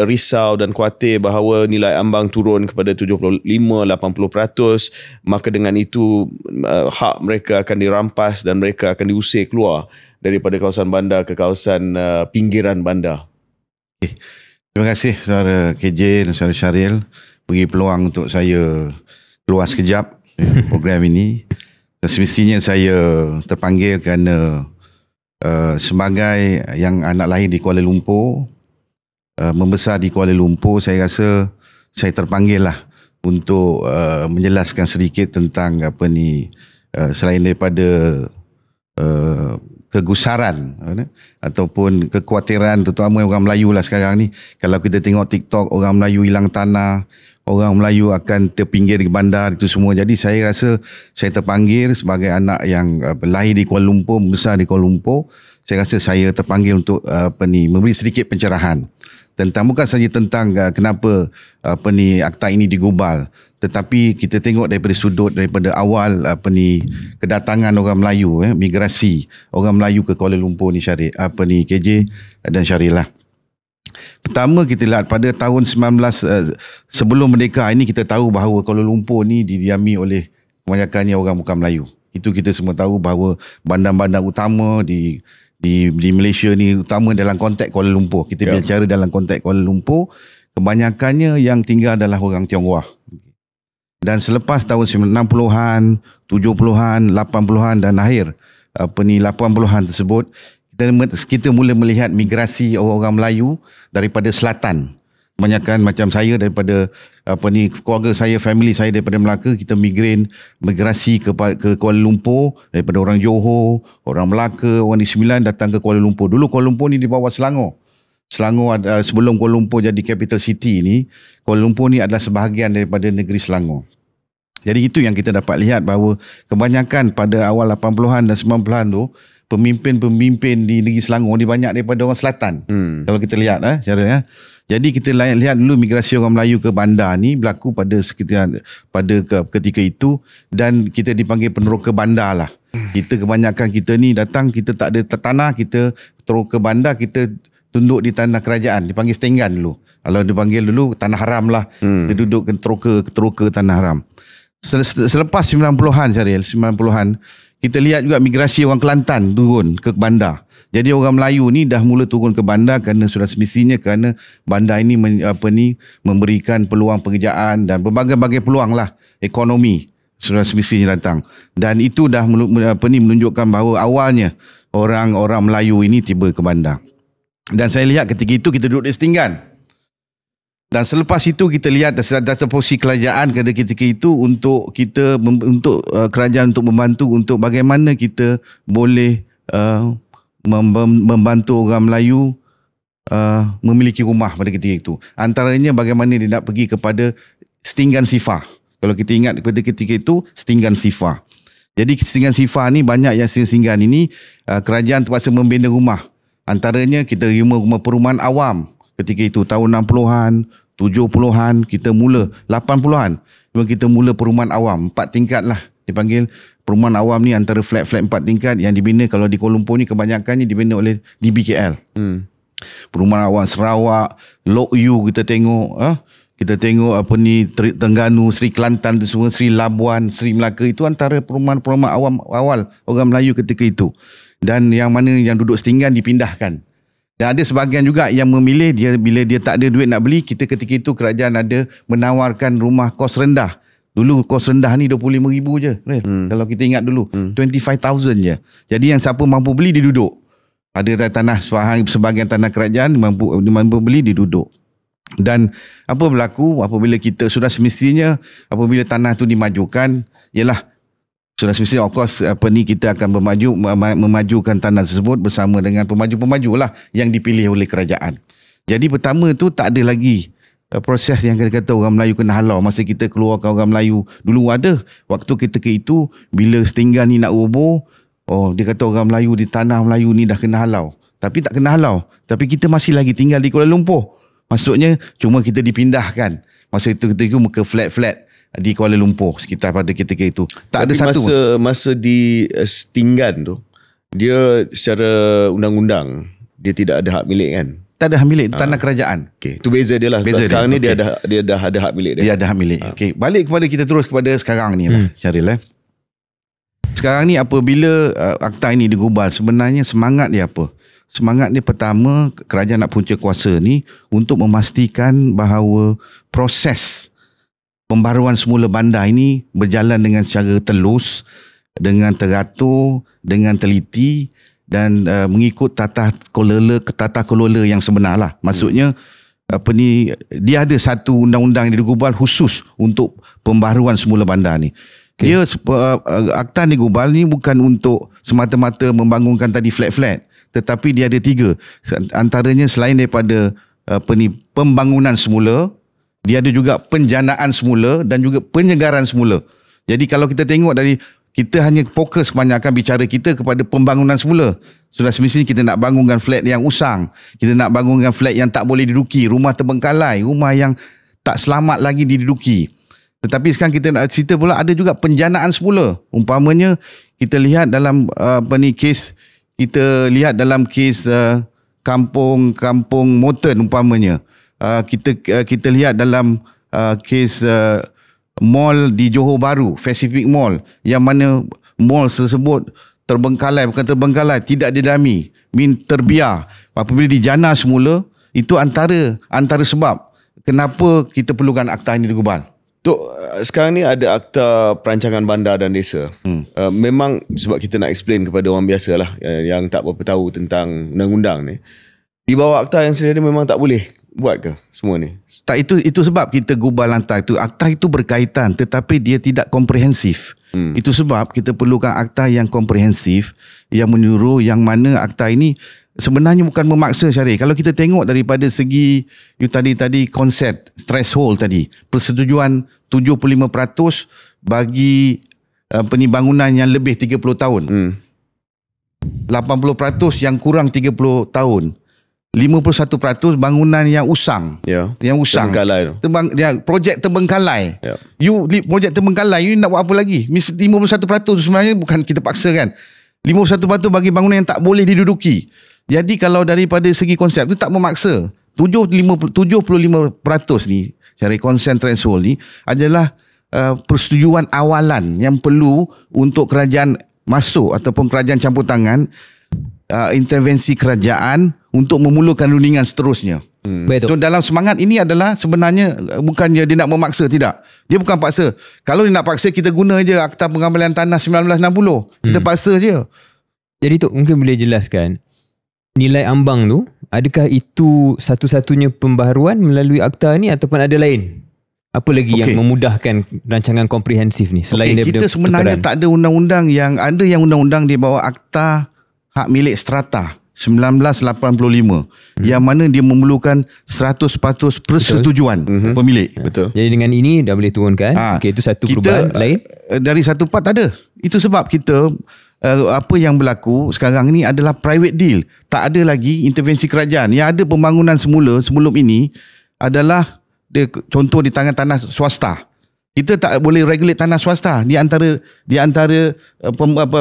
risau dan khawatir bahawa nilai ambang turun kepada 75-80%, maka dengan itu hak mereka akan dirampas dan mereka akan diusir keluar daripada kawasan bandar ke kawasan pinggiran bandar.
Terima kasih saudara KJ dan saudara Syaril beri peluang untuk saya keluar sekejap program ini. Semestinya saya terpanggil kerana sebagai yang anak lahir di Kuala Lumpur, membesar di Kuala Lumpur, saya rasa saya terpanggil lah untuk menjelaskan sedikit tentang selain daripada kegusaran ataupun kekhawatiran terutama orang Melayu lah sekarang ni. Kalau kita tengok TikTok, orang Melayu hilang tanah, orang Melayu akan terpinggir di bandar, itu semua. Jadi saya rasa saya terpanggil sebagai anak yang lahir di Kuala Lumpur, besar di Kuala Lumpur. Saya rasa saya terpanggil untuk memberi sedikit pencerahan tentang, bukan saja tentang kenapa akta ini digubal, tetapi kita tengok daripada sudut daripada awal kedatangan orang Melayu, migrasi orang Melayu ke Kuala Lumpur ni, KJ dan Syaril lah. Pertama kita lihat pada tahun sebelum merdeka ini, kita tahu bahawa Kuala Lumpur ni didiami oleh kebanyakannya orang bukan Melayu. Itu kita semua tahu bahawa bandar-bandar utama di Malaysia ni, utama dalam konteks Kuala Lumpur. Kita bicara dalam konteks Kuala Lumpur, kebanyakannya yang tinggal adalah orang Tionghoa. Dan selepas tahun 60-an, 70-an, 80-an dan akhir 80-an tersebut, kita mula melihat migrasi orang-orang Melayu daripada selatan. Kebanyakan macam saya daripada keluarga saya, family saya daripada Melaka, kita migrasi ke Kuala Lumpur daripada orang Johor, orang Melaka, orang di Sembilan datang ke Kuala Lumpur. Dulu Kuala Lumpur ni di bawah Selangor. Selangor sebelum Kuala Lumpur jadi capital city ni, Kuala Lumpur ni adalah sebahagian daripada negeri Selangor. Jadi itu yang kita dapat lihat bahawa kebanyakan pada awal 80-an dan 90-an tu, pemimpin-pemimpin di negeri Selangor ni banyak daripada orang selatan. Kalau kita lihat cara. Jadi kita lihat dulu migrasi orang Melayu ke bandar ni berlaku pada ketika itu, dan kita dipanggil peneroka bandar lah. Kita kebanyakan kita ni datang, kita tak ada tanah, kita terus ke bandar, kita tunduk di tanah kerajaan, dipanggil Stenggan dulu. Kalau dipanggil dulu tanah haram lah. Kita duduk teroka tanah haram. Selepas 90-an Syaril, 90-an, kita lihat juga migrasi orang Kelantan turun ke bandar. Jadi orang Melayu ni dah mula turun ke bandar kerana sudah semestinya, kerana bandar ini memberikan peluang pekerjaan dan berbagai-bagai peluang lah ekonomi sudah semestinya datang. Dan itu dah menunjukkan bahawa awalnya orang-orang Melayu ini tiba ke bandar. Dan saya lihat ketika itu kita duduk di Setinggan. Dan selepas itu kita lihat data posisi kerajaan pada ketika itu untuk kerajaan untuk membantu untuk bagaimana kita boleh membantu orang Melayu memiliki rumah pada ketika itu. Antaranya bagaimana dia nak pergi kepada Setinggan Sifar. Kalau kita ingat pada ketika itu, Setinggan Sifar. Jadi Setinggan Sifar ni banyak yang Setinggan ini kerajaan terpaksa membina rumah. Antaranya kita rumah perumahan awam ketika itu tahun 60-an, 70-an, kita mula 80-an. Kita mula perumahan awam 4 tingkat lah dipanggil. Perumahan awam ni antara flat-flat 4 tingkat yang dibina, kalau di Kuala Lumpur ni kebanyakannya dibina oleh DBKL. Perumahan awam Sarawak, Lok Yu kita tengok, kita tengok Terengganu, Sri Kelantan tu semua, Sri Labuan, Sri Melaka, itu antara perumahan-perumahan awam awal orang Melayu ketika itu. Dan yang mana yang duduk Setinggan dipindahkan. Dan ada sebahagian juga yang memilih bila dia tak ada duit nak beli, kita ketika itu kerajaan ada menawarkan rumah kos rendah. Dulu kos rendah ni 25,000 je. Kalau kita ingat dulu, 25,000 je. Jadi yang siapa mampu beli dia duduk. Ada tanah sebahagian tanah kerajaan mampu beli dia duduk. Dan apa berlaku apabila kita sudah semestinya apabila tanah tu dimajukan ialah Sudah semestinya of course kita akan memajukan tanah tersebut bersama dengan pemaju-pemaju lah yang dipilih oleh kerajaan. Jadi pertama tu tak ada lagi proses yang kata orang Melayu kena halau. Masa kita keluarkan orang Melayu dulu ada, waktu ketika itu bila setinggan ni nak roboh, dia kata orang Melayu di tanah Melayu ni dah kena halau. Tapi tak kena halau, tapi kita masih lagi tinggal di Kuala Lumpur. Maksudnya cuma kita dipindahkan masa itu ke flat-flat di Kuala Lumpur sekitar pada ketika itu. Tak
tapi
ada satu.
Masa di Setinggan tu, dia secara undang-undang dia tidak ada hak milik kan?
Tak ada hak milik, tanah kerajaan.
Okey, itu beza dia lah. Sekarang ni dia dah ada hak milik dia.
Dia ada hak milik. Okey, balik kepada kita terus kepada sekarang ni lah, Syaril. Sekarang ni apabila akta ini digubal, sebenarnya semangat dia apa? Semangat dia pertama, kerajaan nak punca kuasa ni untuk memastikan bahawa proses pembaruan semula bandar ini berjalan dengan secara telus, dengan teratur, dengan teliti dan mengikut tata kelola yang sebenar lah. Maksudnya dia ada satu undang-undang yang digubal khusus untuk pembaruan semula bandar ni. Okay. Dia akta digubal ni bukan untuk semata-mata membangunkan tadi flat-flat, tetapi dia ada 3. Antaranya selain daripada pembangunan semula, dia ada juga penjanaan semula dan juga penyegaran semula. Jadi kalau kita tengok kita hanya fokus kebanyakan bicara kita kepada pembangunan semula. Sudah semestinya kita nak bangunkan flat yang usang. Kita nak bangunkan flat yang tak boleh diduduki. Rumah terbengkalai. Rumah yang tak selamat lagi diduduki. Tetapi sekarang kita nak cerita pula ada juga penjanaan semula. Umpamanya kita lihat dalam kes Kampung Moten umpamanya. Kita lihat dalam kes mall di Johor Bahru, Pacific Mall, yang mana mall tersebut tidak didami, terbiar. Apabila dijana semula, itu antara sebab kenapa kita perlukan akta ini digubal.
Sekarang ni ada akta perancangan bandar dan desa. Memang sebab kita nak explain kepada orang biasa lah yang tak berapa tahu tentang undang-undang ni. Di bawah akta yang sedia memang tak boleh buat ke semua ni?
Tak, itu sebab kita gubal akta itu. Akta itu berkaitan tetapi dia tidak komprehensif. Itu sebab kita perlukan akta yang komprehensif, yang menyuruh, yang mana akta ini sebenarnya bukan memaksa, Syarif. Kalau kita tengok daripada segi tadi konsep threshold tadi, persetujuan 75% bagi bangunan yang lebih 30 tahun. 80% yang kurang 30 tahun. 51% bangunan yang usang. Yang usang.
Terbengkalai.
Projek terbengkalai. Projek terbengkalai, you nak buat apa lagi? 51% tu sebenarnya bukan kita paksa kan. 51% bagi bangunan yang tak boleh diduduki. Jadi kalau daripada segi konsep tu tak memaksa. 75% ni, cari consent threshold ni adalah persetujuan awalan yang perlu untuk kerajaan masuk ataupun kerajaan campur tangan, intervensi kerajaan untuk memulakan rundingan seterusnya. So, dalam semangat ini adalah sebenarnya bukan dia nak memaksa, tidak. Dia bukan paksa. Kalau dia nak paksa, kita guna je Akta Pengambilan Tanah 1960. Kita paksa je.
Jadi Tok mungkin boleh jelaskan nilai ambang tu, adakah itu satu-satunya pembaharuan melalui akta ni ataupun ada lain? Apa lagi yang memudahkan rancangan komprehensif ni selain daripada
kita sebenarnya tak ada undang-undang yang ada, yang undang-undang di bawah Akta Hak Milik Strata 1985 yang mana dia memerlukan 100% persetujuan pemilik.
Betul.
Jadi dengan ini dah boleh turunkan. Okey, itu satu perubahan lain. Dari
satu part tak ada. Itu sebab kita apa yang berlaku sekarang ni adalah private deal. Tak ada lagi intervensi kerajaan. Yang ada pembangunan sebelum ini adalah contoh di tangan tanah swasta. Kita tak boleh regulate tanah swasta di antara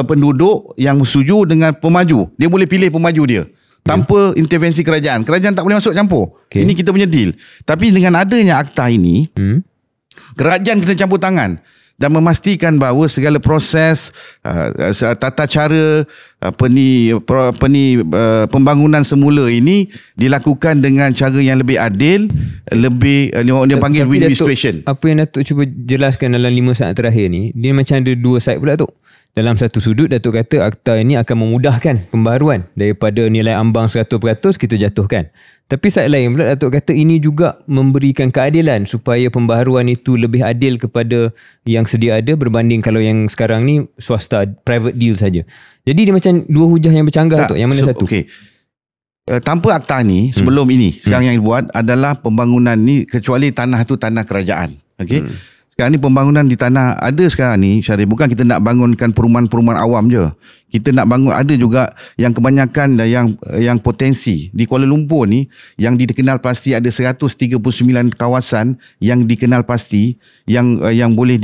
penduduk yang setuju dengan pemaju. Dia boleh pilih pemaju dia tanpa intervensi kerajaan. Kerajaan tak boleh masuk campur. Ini kita punya deal. Tapi dengan adanya akta ini, kerajaan kena campur tangan dan memastikan bahawa segala proses tata cara pembangunan semula ini dilakukan dengan cara yang lebih adil, lebih dia panggil win-win situation.
Apa yang Datuk cuba jelaskan dalam 5 saat terakhir ni, dia macam ada dua side pula tu. Dalam satu sudut Datuk kata akta ini akan memudahkan pembaharuan, daripada nilai ambang 100% kita jatuhkan. Tapi side lain pula Datuk kata ini juga memberikan keadilan supaya pembaharuan itu lebih adil kepada yang sedia ada berbanding kalau yang sekarang ni swasta, private deal saja. Jadi dia macam dua hujah yang bercanggah tu. Yang mana satu?
Okay. Tanpa akta ni sebelum ini sekarang yang dibuat adalah pembangunan ni kecuali tanah tu tanah kerajaan. Okay. Sekarang ni pembangunan di tanah ada sekarang ni Syarif, bukan kita nak bangunkan perumahan-perumahan awam je. Kita nak bangun ada juga yang kebanyakan yang potensi. Di Kuala Lumpur ni yang dikenal pasti ada 139 kawasan yang dikenal pasti yang boleh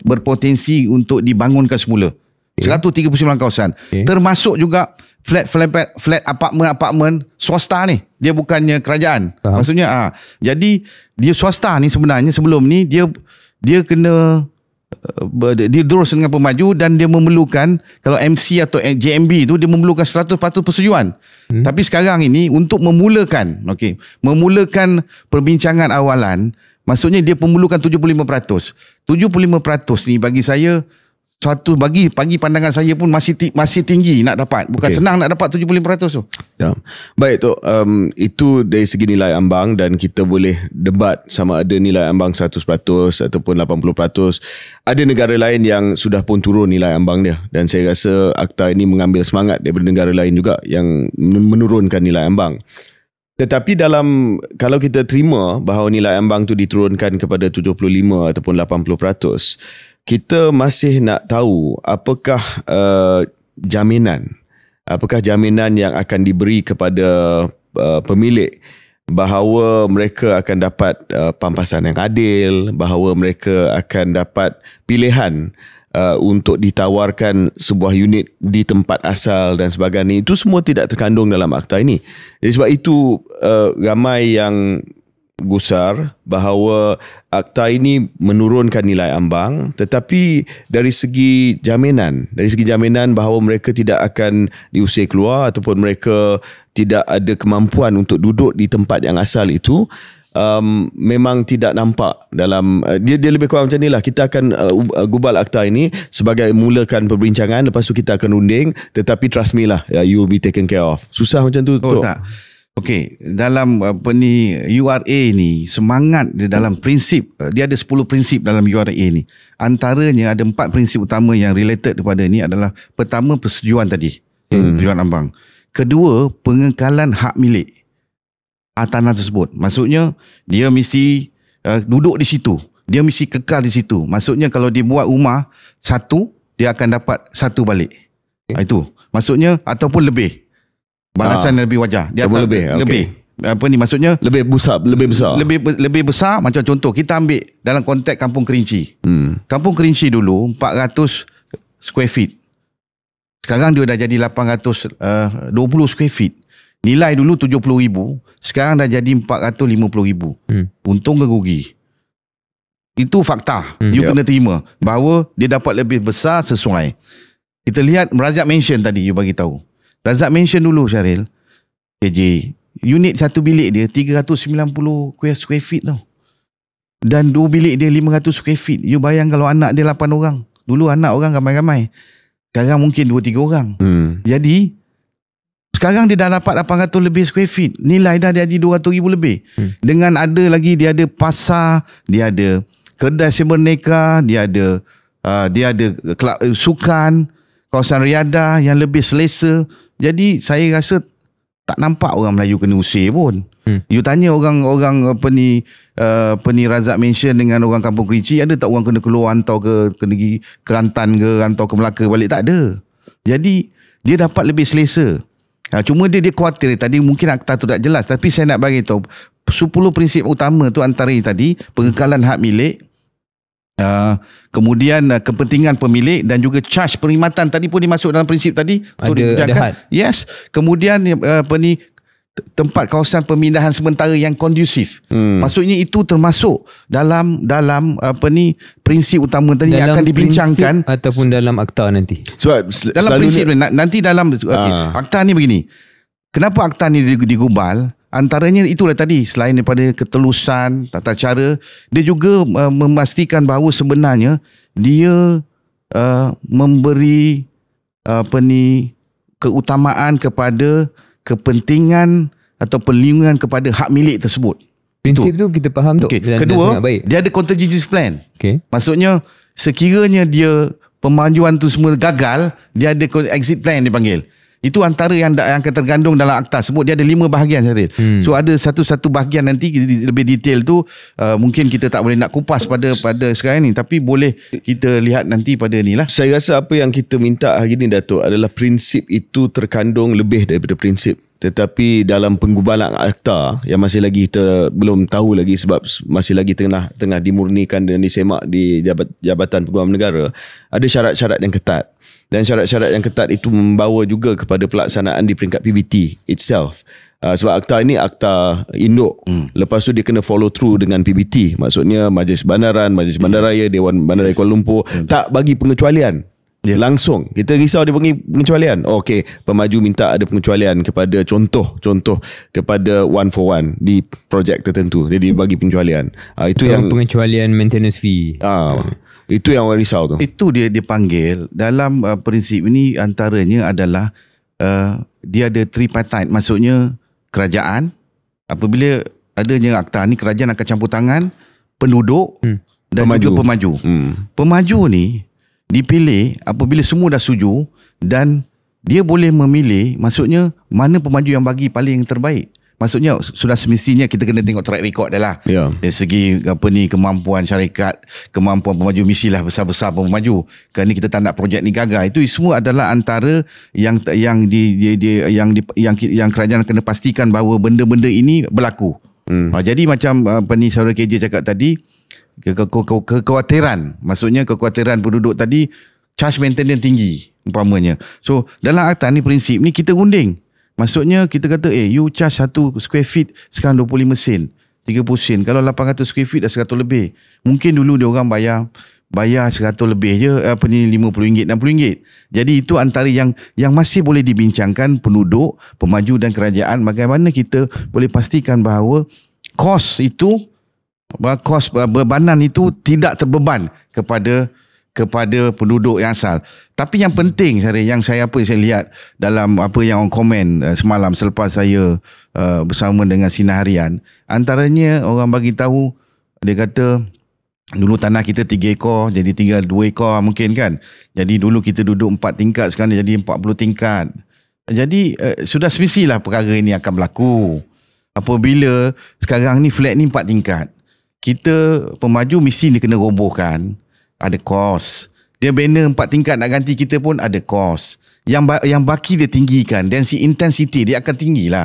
berpotensi untuk dibangunkan semula. 139 kawasan. Termasuk juga flat apartment swasta ni. Dia bukannya kerajaan. Faham. Maksudnya jadi dia swasta ni sebenarnya sebelum ni dia kena dia terus dengan pemaju dan dia memerlukan kalau MC atau JMB tu dia memerlukan 100% persetujuan. Tapi sekarang ini untuk memulakan perbincangan awalan, maksudnya dia memerlukan 75%. 75% ni bagi saya bagi pandangan saya pun masih tinggi nak dapat. Bukan senang nak dapat 75% tu.
Ya. Baik tu, itu dari segi nilai ambang dan kita boleh debat sama ada nilai ambang 100% ataupun 80%. Ada negara lain yang sudah pun turun nilai ambang dia dan saya rasa akta ini mengambil semangat daripada negara lain juga yang menurunkan nilai ambang. Tetapi kalau kita terima bahawa nilai ambang tu diturunkan kepada 75 ataupun 80%, kita masih nak tahu apakah jaminan yang akan diberi kepada pemilik bahawa mereka akan dapat pampasan yang adil, bahawa mereka akan dapat pilihan untuk ditawarkan sebuah unit di tempat asal dan sebagainya. Itu semua tidak terkandung dalam akta ini. Jadi sebab itu ramai yang gusar bahawa akta ini menurunkan nilai ambang, tetapi dari segi jaminan bahawa mereka tidak akan diusir keluar ataupun mereka tidak ada kemampuan untuk duduk di tempat yang asal itu, memang tidak nampak dalam dia lebih kurang macam inilah. Kita akan gubal akta ini sebagai mulakan perbincangan, lepas tu kita akan runding, tetapi trust me lah, you will be taken care of. Susah macam tu.
Tak. Okey, dalam URA ni semangat dia dalam prinsip, dia ada 10 prinsip dalam URA ni. Antaranya ada 4 prinsip utama yang related kepada ni adalah pertama persetujuan tadi, persetujuan ambang. Kedua, pengekalan hak milik tanah tersebut. Maksudnya dia mesti duduk di situ. Dia mesti kekal di situ. Maksudnya kalau dia buat rumah satu, dia akan dapat satu balik. Itu. Maksudnya ataupun lebih. Balasan lebih wajar. Dia lebih. Maksudnya lebih besar. Lebih besar, macam contoh kita ambil dalam konteks Kampung Kerinci. Kampung Kerinci dulu 400 square feet. Sekarang dia dah jadi 820 square feet. Nilai dulu 70,000, sekarang dah jadi 450,000. Untung ke rugi? Itu fakta. You kena terima bahawa dia dapat lebih besar sesuai. Kita lihat Razak mention tadi, you bagi tahu. Razak mention dulu Syaril, KJ, unit satu bilik dia 390 square feet tau. Dan 2 bilik dia 500 square feet. You bayang kalau anak dia 8 orang. Dulu anak orang ramai-ramai. Sekarang mungkin 2-3 orang. Jadi sekarang dia dah dapat 800 lebih square feet. Nilai dah jadi 200,000 lebih. Dengan ada lagi, dia ada pasar, dia ada kedai Merdeka, dia ada sukan, kawasan riadah yang lebih selesa. Jadi saya rasa tak nampak orang Melayu kena usir pun. You tanya orang Razak mention dengan orang Kampung Kerinci, ada tak orang kena keluar hantar ke negeri Kelantan ke, hantar ke Melaka balik? Tak ada. Jadi dia dapat lebih selesa. Cuma dia khawatir tadi mungkin akta tu tak jelas, tapi saya nak bagi tahu 10 prinsip utama tu antara tadi pengekalan hak milik, kemudian kepentingan pemilik dan juga charge perkhidmatan tadi pun dimasuk dalam prinsip tadi.
Ada had.
Yes. Kemudian tempat kawasan pemindahan sementara yang kondusif. Maksudnya itu termasuk dalam prinsip utama tadi yang akan dibincangkan
ataupun dalam akta nanti.
Sebab dalam prinsip nanti dalam akta ni begini. Kenapa akta ni digubal? Antaranya itulah tadi, selain daripada ketelusan, tata cara, dia juga memastikan bahawa sebenarnya dia memberi keutamaan kepada kepentingan atau perlindungan kepada hak milik tersebut.
Prinsip tu kita faham tu.
Okay. Kedua, dia ada contingency plan.
Okay.
Maksudnya sekiranya dia pemajuan tu semua gagal, dia ada exit plan dipanggil. Itu antara yang akan tergandung dalam akta sebut. Dia ada 5 bahagian Syaril. So ada satu-satu bahagian nanti lebih detail tu mungkin kita tak boleh nak kupas pada sekarang ni, tapi boleh kita lihat nanti pada ni lah.
Saya rasa apa yang kita minta hari ni Datuk adalah prinsip itu terkandung lebih daripada prinsip. Tetapi dalam penggubalan akta yang masih lagi kita belum tahu lagi sebab masih lagi tengah dimurnikan dan disemak di Jabatan Peguam Negara, ada syarat-syarat yang ketat. Dan syarat-syarat yang ketat itu membawa juga kepada pelaksanaan di peringkat PBT itself. Sebab akta ini akta induk. Lepas tu dia kena follow through dengan PBT. Maksudnya Majlis Bandaran, Majlis Bandaraya, Dewan Bandaraya Kuala Lumpur tak bagi pengecualian. Langsung kita risau dia bagi pengecualian. Okey, pemaju minta ada pengecualian kepada contoh kepada 1 for 1 di projek tertentu. Jadi bagi pengecualian. Itu yang
pengecualian maintenance fee.
Itu yang orang risau tu.
Itu dia dipanggil dalam prinsip ini, antaranya adalah dia ada tripartite. Maksudnya kerajaan, apabila adanya akta ni, kerajaan akan campur tangan, penduduk dan juga pemaju. Pemaju ni dipilih apabila semua dah setuju dan dia boleh memilih, maksudnya mana pemaju yang bagi paling terbaik. Maksudnya sudah semestinya kita kena tengok track record dia lah. Dari segi kemampuan syarikat, kemampuan pemaju, misilah besar-besar pemaju. Kerana kita tak nak projek ni gagal. Itu semua adalah antara yang kerajaan kena pastikan bahawa benda-benda ini berlaku. Jadi macam saudara KJ cakap tadi, kekhawatiran, maksudnya kekhawatiran penduduk tadi, charge maintenance tinggi umpamanya. So dalam akta ni, prinsip ni kita runding. Maksudnya kita kata you charge 1 square feet sekarang 25 sen, 30 sen. Kalau 800 square feet dah 100 lebih. Mungkin dulu dia orang bayar 100 lebih je, RM50, RM60. Jadi itu antara yang masih boleh dibincangkan penduduk, pemaju dan kerajaan, bagaimana kita boleh pastikan bahawa kos bebanan itu tidak terbeban kepada penduduk yang asal. Tapi yang penting yang saya lihat dalam apa yang orang komen semalam selepas saya bersama dengan Sinar Harian, antaranya orang bagi tahu, dia kata dulu tanah kita 3 ekor jadi tinggal 2 ekor mungkin kan. Jadi dulu kita duduk 4 tingkat, sekarang jadi 40 tingkat. Jadi sudah semestilah perkara ini akan berlaku. Apabila sekarang ni flat ni 4 tingkat, kita pemaju mesti dia kena robohkan, ada kos. Dia banner 4 tingkat nak ganti kita pun ada kos. Yang baki dia tinggikan, intensity dia akan tinggilah.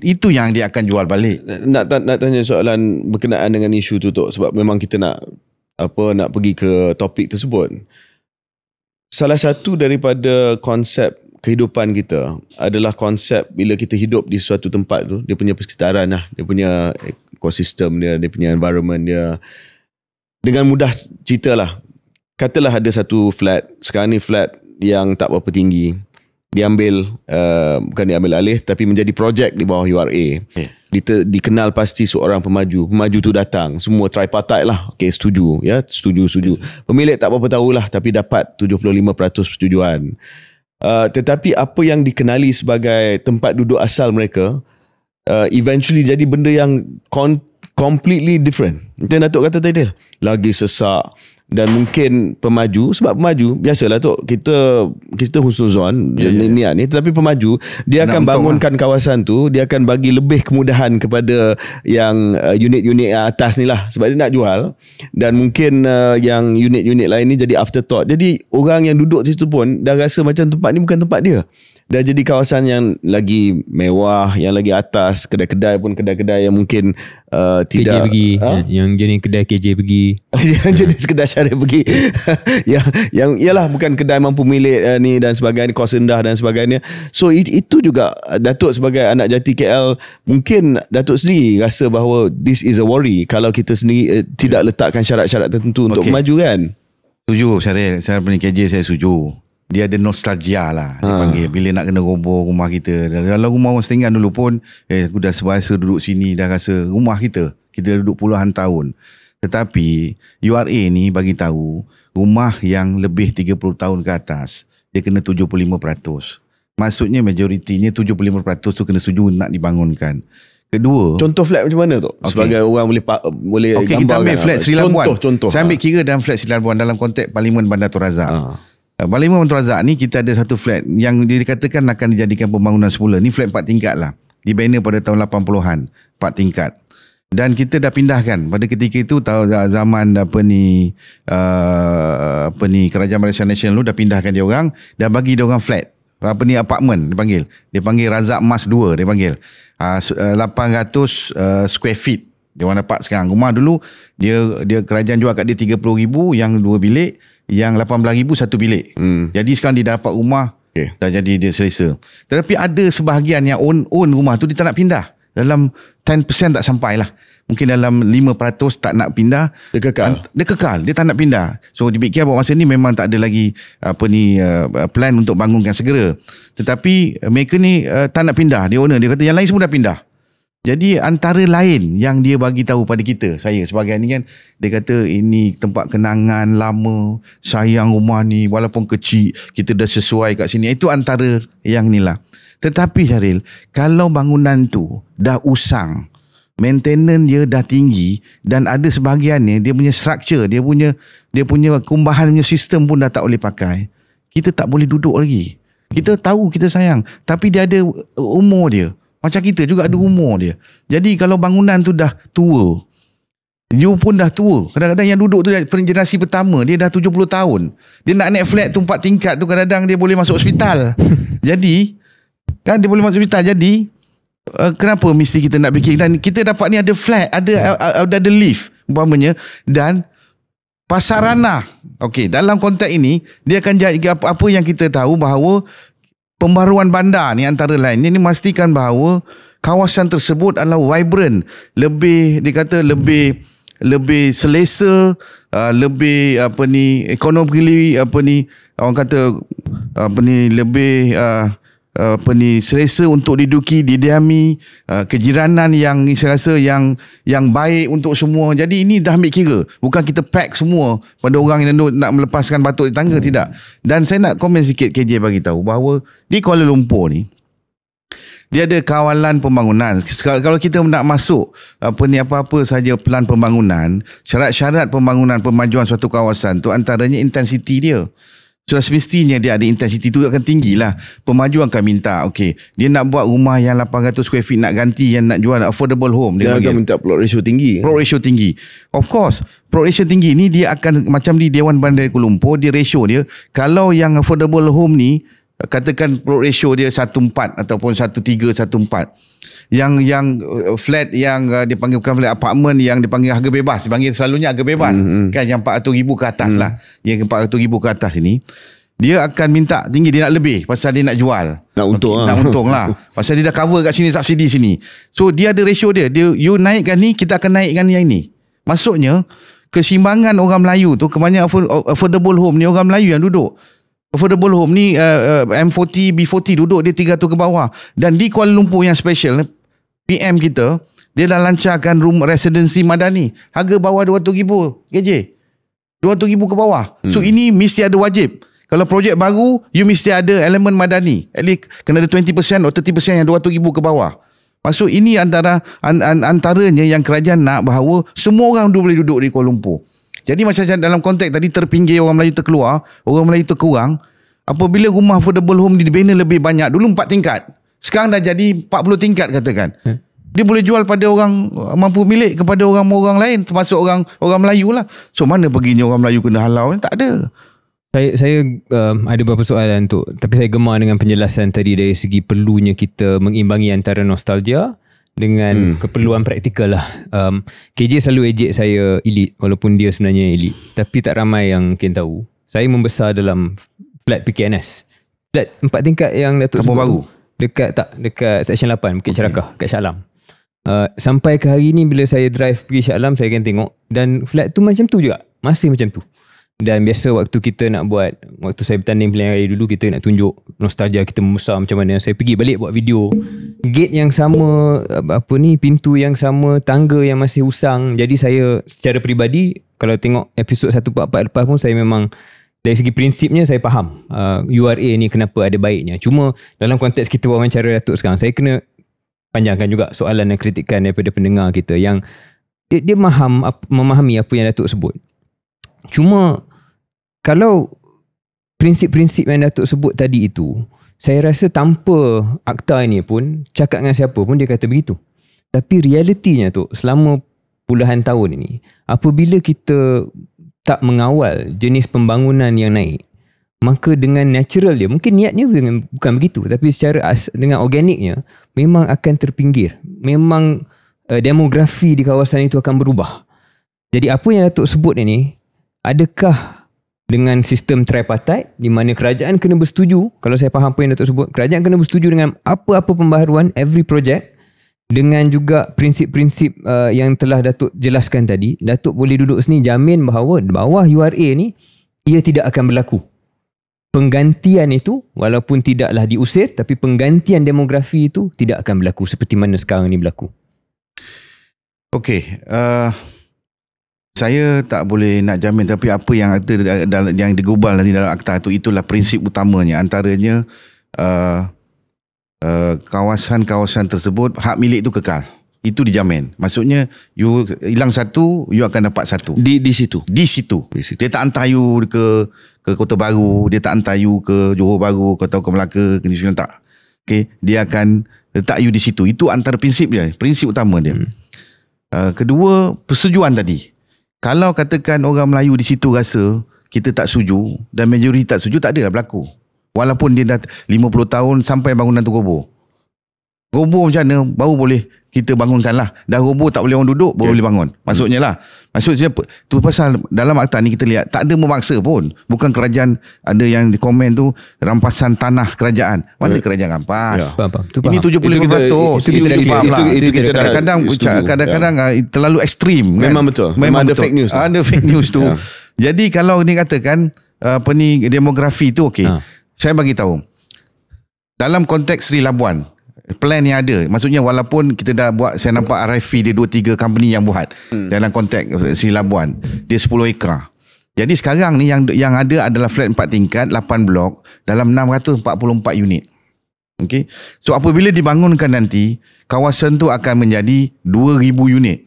Itu yang dia akan jual balik.
Nak tanya soalan berkenaan dengan isu tu Tok, sebab memang kita nak pergi ke topik tersebut. Salah satu daripada konsep kehidupan kita adalah konsep bila kita hidup di suatu tempat tu, dia punya persekitaran lah, dia punya ekosistem dia punya environment dia. Dengan mudah ceritalah, katalah ada satu flat, sekarang ni flat yang tak berapa tinggi, diambil bukan diambil alih tapi menjadi projek di bawah URA. Dikenal pasti seorang pemaju tu datang, semua tripartite lah, setuju. Pemilik tak berapa tahulah tapi dapat 75% persetujuan. Tetapi apa yang dikenali sebagai tempat duduk asal mereka eventually jadi benda yang completely different. Macam Datuk kata tadi, lagi sesak. Dan mungkin pemaju, sebab pemaju biasalah Tok, kita husnuzon niat ni, tetapi pemaju dia akan bangunkan kawasan tu, dia akan bagi lebih kemudahan kepada yang unit-unit atas ni lah, sebab dia nak jual. Dan mungkin yang unit-unit lain ni jadi afterthought. Jadi orang yang duduk di situ pun dah rasa macam tempat ni bukan tempat dia. Dah jadi kawasan yang lagi mewah, yang lagi atas. Kedai-kedai pun kedai-kedai yang mungkin tidak
KJ pergi, yang jenis kedai KJ pergi,
yang jenis kedai syariah pergi, yang ialah bukan kedai mampu milik ni dan sebagainya, kos rendah dan sebagainya. So itu juga Datuk sebagai anak jati KL, mungkin Datuk sendiri rasa bahawa this is a worry kalau kita sendiri tidak letakkan syarat-syarat tertentu untuk maju kan.
Setuju Syaril, saya punya KJ saya setuju. Dia ada nostalgia lah, dia panggil, bila nak kena roboh rumah kita. Dalam rumah orang Setinggan dulu pun aku dah sebiasa duduk sini, dah rasa rumah kita duduk puluhan tahun. Tetapi URA ni bagi tahu rumah yang lebih 30 tahun ke atas dia kena 75%. Maksudnya majoritinya 75% tu kena setuju nak dibangunkan. Kedua,
contoh flat macam mana tu? Sebagai orang boleh
okey, kita ambil flat Sri Labuan.
Contoh.
Saya ambil kira dalam flat Sri Labuan dalam konteks Parlimen Bandar Tun Razak. Parlimen Bandar Tun Razak ni kita ada satu flat yang dikatakan akan dijadikan pembangunan semula. Ni flat 4 tingkat lah. Dibina pada tahun 80-an, 4 tingkat. Dan kita dah pindahkan pada ketika itu zaman Kerajaan Malaysia Nasional dah pindahkan dia orang, dah bagi dia orang flat. Apartment dia panggil Razak Mas 2 dia panggil. 800 square feet dia orang dapat sekarang. Rumah dulu dia kerajaan jual kat dia 30,000 yang 2 bilik, yang 18,000 1 bilik. Jadi sekarang dia dapat rumah dah jadi dia selesa. Tetapi ada sebahagian yang own rumah tu dia tak nak pindah. Dalam 10% tak sampai lah. Mungkin dalam 5% tak nak pindah. Dia kekal. Dia tak nak pindah. So dipikir bahawa masa ni memang tak ada lagi plan untuk bangunkan segera. Tetapi mereka ni tak nak pindah. Dia owner, dia kata yang lain semua dah pindah. Jadi antara lain yang dia bagi tahu pada kita, saya sebagai ni kan, dia kata ini tempat kenangan lama, sayang rumah ni walaupun kecil, kita dah sesuai kat sini. Itu antara yang ni lah. Tetapi Syaril, kalau bangunan tu dah usang, maintenance dia dah tinggi, dan ada sebahagiannya dia punya structure, dia punya kumbahan punya sistem pun dah tak boleh pakai, kita tak boleh duduk lagi. Kita tahu kita sayang, tapi dia ada umur dia. Macam kita juga ada umur dia. Jadi kalau bangunan tu dah tua, you pun dah tua. Kadang-kadang yang duduk tu generasi pertama, dia dah 70 tahun. Dia nak naik flat tu 4 tingkat tu, kadang-kadang dia boleh masuk hospital. Jadi kan dia boleh masuk hospital. Jadi kenapa mesti kita nak fikir? Dan kita dapat ni ada flat, ada lift umpamanya, dan pasarana. Okey, dalam konteks ini dia akan jadi apa yang kita tahu bahawa pembaruan bandar ni antara lain ini memastikan bahawa kawasan tersebut adalah vibrant, lebih dikata lebih selesa, lebih economically orang kata lebih selesa untuk diduduki, didiami, kejiranan yang saya rasa yang baik untuk semua. Jadi ini dah ambil kira, bukan kita pack semua pada orang yang nak melepaskan batuk di tangga, tidak. Dan saya nak komen sikit, KJ bagi tahu bahawa di Kuala Lumpur ni dia ada kawalan pembangunan. Kalau kita nak masuk apa-apa saja plan pembangunan, syarat-syarat pembangunan pemajuan suatu kawasan tu antaranya intensiti dia. Sudah semestinya dia ada intensiti tu akan tinggi lah. Pemaju akan minta, okey, dia nak buat rumah yang 800 square feet, nak ganti, yang nak jual affordable home, dia
akan minta plot ratio tinggi.
Of course, plot ratio tinggi ni dia akan macam di Dewan Bandar Kuala Lumpur, dia ratio dia, kalau yang affordable home ni katakan plot ratio dia 1:4 ataupun 1:3, 1:4. Yang flat yang dipanggil bukan flat, apartment yang dipanggil harga bebas, dipanggil selalunya harga bebas, kan, yang 400,000 ke atas lah. Yang 400,000 ke atas ini dia akan minta tinggi, dia nak lebih pasal dia nak jual, nak untung lah pasal dia dah cover kat sini, subsidi sini. So dia ada ratio dia, you naikkan ni, kita akan naikkan yang ini. Maksudnya keseimbangan orang Melayu tu, kebanyakan affordable home ni orang Melayu yang duduk. Affordable home ni M40, B40 duduk dia 300 ke bawah. Dan di Kuala Lumpur yang special, PM kita dia dah lancarkan room residency madani, harga bawah 200,000 KJ, 200,000 ke bawah. So ini mesti ada wajib. Kalau projek baru, you mesti ada elemen madani, at least kena ada 20% atau 30% yang 200,000 ke bawah. Maksud ini antaranya yang kerajaan nak bahawa semua orang boleh duduk di Kuala Lumpur. Jadi macam dalam konteks tadi, terpinggir orang Melayu terkeluar, orang Melayu terkurang. Apabila rumah affordable home dibina lebih banyak, dulu 4 tingkat, sekarang dah jadi 40 tingkat katakan. Dia boleh jual pada orang mampu milik kepada orang lain, termasuk orang Melayu lah. So mana perginya orang Melayu kena halau? Tak ada.
Saya ada beberapa soalan tu, tapi saya gemar dengan penjelasan tadi dari segi perlunya kita mengimbangi antara nostalgia dengan keperluan praktikal lah. KJ selalu ejek saya elit, walaupun dia sebenarnya elit, tapi tak ramai yang mungkin tahu. Saya membesar dalam flat PKNS, flat 4 tingkat yang Datuk sebut baru, dekat Seksyen 8 Bukit Cerakah kat Shah Alam. Sampai ke hari ni bila saya drive pergi Shah Alam, saya akan tengok, dan flat tu macam tu juga, masih macam tu. Dan biasa waktu kita nak buat, waktu saya bertanding pilihan raya dulu, kita nak tunjuk nostalgia kita membesar macam mana. Saya pergi balik buat video, gate yang sama, pintu yang sama, tangga yang masih usang. Jadi saya secara peribadi, kalau tengok episod 144 lepas pun, saya memang dari segi prinsipnya saya faham URA ni kenapa ada baiknya. Cuma dalam konteks kita wawancara Datuk sekarang, saya kena panjangkan juga soalan dan kritikan daripada pendengar kita yang dia memahami apa yang Datuk sebut. Cuma kalau prinsip-prinsip yang Datuk sebut tadi itu, saya rasa tanpa akta ini pun, cakap dengan siapa pun dia kata begitu. Tapi realitinya tu, selama puluhan tahun ini, apabila kita tak mengawal jenis pembangunan yang naik, maka dengan natural dia, mungkin niatnya bukan begitu, tapi secara dengan organiknya memang akan terpinggir. Memang demografi di kawasan itu akan berubah. Jadi apa yang Datuk sebut ini, adakah dengan sistem tripartite di mana kerajaan kena bersetuju, kalau saya faham apa yang Datuk sebut, kerajaan kena bersetuju dengan apa-apa pembaharuan every project, dengan juga prinsip-prinsip yang telah Datuk jelaskan tadi, Datuk boleh duduk sini jamin bahawa bawah URA ni ia tidak akan berlaku. Penggantian itu walaupun tidaklah diusir, tapi penggantian demografi itu tidak akan berlaku seperti mana sekarang ni berlaku.
Okey, saya tak boleh nak jamin, tapi apa yang ada yang digubal di dalam akta itu, itulah prinsip utamanya. Antaranya kawasan-kawasan tersebut hak milik itu kekal. Itu dijamin. Maksudnya you hilang satu, you akan dapat satu.
Di situ.
Dia tak hantar you ke Kota Baru, dia tak hantar you ke Johor Bahru, atau ke Melaka, ke New Zealand, tak. Okay, dia akan letak you di situ. Itu antara prinsip dia, prinsip utama dia. Kedua, persetujuan tadi. Kalau katakan orang Melayu di situ rasa kita tak setuju dan majoriti tak setuju, tak adalah berlaku. Walaupun dia dah 50 tahun sampai bangunan tu roboh. Roboh macam mana baru boleh kita bangunkan lah. Dah roboh tak boleh orang duduk, baru boleh bangun. Maksudnya lah. Maksudnya tu pasal dalam akta ni kita lihat tak ada memaksa pun. Bukan kerajaan, ada yang di komen tu rampasan tanah kerajaan. Mana kerajaan rampas?
Faham.
Ini 75%.
Itu
Kadang-kadang terlalu ekstrim.
Memang betul. Memang ada fake news.
Ada fake news tu. Jadi kalau ni katakan demografi tu okey. Saya bagi tahu. Dalam konteks Sri Labuan, plan yang ada, maksudnya walaupun kita dah buat, saya nampak RFP dia 2-3 company yang buat dalam konteks Sri Labuan, dia 10 ekar. Jadi sekarang ni yang ada adalah flat 4 tingkat, 8 blok dalam 644 unit. Okay. So apabila dibangunkan nanti, kawasan tu akan menjadi 2,000 unit.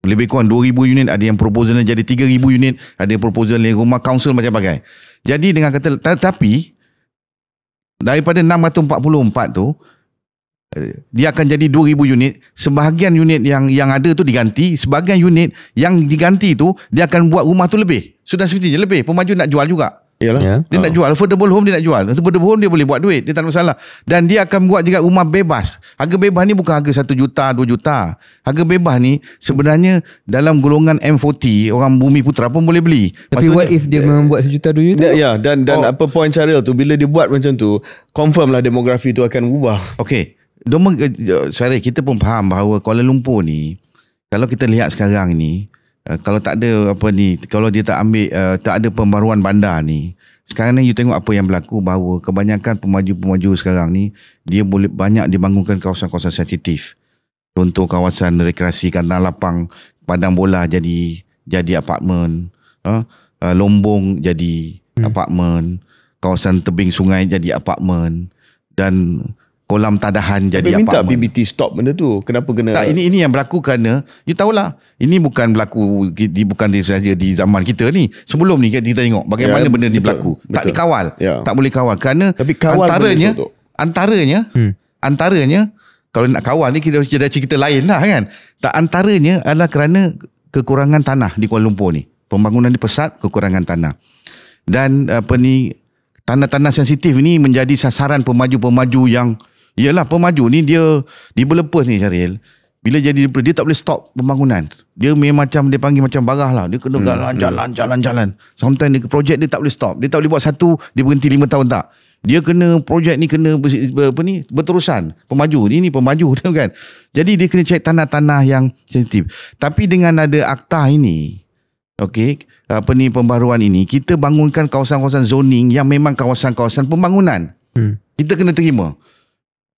Lebih kurang 2,000 unit. Ada yang proposalnya jadi 3,000 unit, ada yang proposal rumah council macam bagai. Jadi dengan kata, tapi daripada 644 tu, dia akan jadi 2,000 unit. Sebahagian unit yang ada tu diganti, sebahagian unit yang diganti tu dia akan buat rumah tu lebih. Sudah seperti je lebih. Pemaju nak jual juga.
Yalah.
Dia nak jual affordable home, dia nak jual. Affordable home dia boleh buat duit, dia tak ada masalah. Dan dia akan buat juga rumah bebas. Harga bebas ni bukan harga 1 juta, 2 juta. Harga bebas ni sebenarnya dalam golongan M40, orang Bumi Putra pun boleh beli.
Tapi maksudnya, what if dia membuat 1 juta, 2 juta?
Ya, dan apa point Syaril tu, bila dia buat macam tu, confirm lah demografi tu akan berubah.
Okey. Syaril, kita pun faham bahawa Kuala Lumpur ni, kalau kita lihat sekarang ni, kalau tak ada kalau dia tak ambil tak ada pembaruan bandar ni, sekarang ni you tengok apa yang berlaku, bahawa kebanyakan pemaju-pemaju sekarang ni dia boleh banyak dibangunkan kawasan-kawasan sensitif. Contoh kawasan rekreasi, kandang lapang, padang bola jadi apartmen, Lombong jadi apartmen, kawasan tebing sungai jadi apartmen, dan kolam tadahan jadi
minta
apartmen.
PBT stop benda tu. Kenapa kena?
Tak, ini yang berlaku kerana you tahulah, ini bukan berlaku bukan saja di zaman kita ni. Sebelum ni kita tengok bagaimana benda ni berlaku. Tak dikawal. Tak boleh kawal kerana
tapi kawal
antaranya kalau nak kawal ni kita ada cerita lain lah kan. Tak, antaranya adalah kerana kekurangan tanah di Kuala Lumpur ni. Pembangunan di pesat, kekurangan tanah. Dan tanah-tanah sensitif ni menjadi sasaran pemaju-pemaju yang, ialah pemaju ni dia berlepas ni Syaril. Bila jadi dia tak boleh stop pembangunan. Dia memang macam dia panggil macam barah lah. Dia kena jalan. Sometimes projek dia tak boleh stop. Dia tak boleh buat satu, dia berhenti 5 tahun tak. Dia kena projek ni kena berterusan. Pemaju ni pemaju kan. Jadi dia kena cari tanah-tanah yang sensitif. Tapi dengan ada akta ini, okey, pembaruan ini, kita bangunkan kawasan-kawasan zoning yang memang kawasan-kawasan pembangunan. Kita kena terima.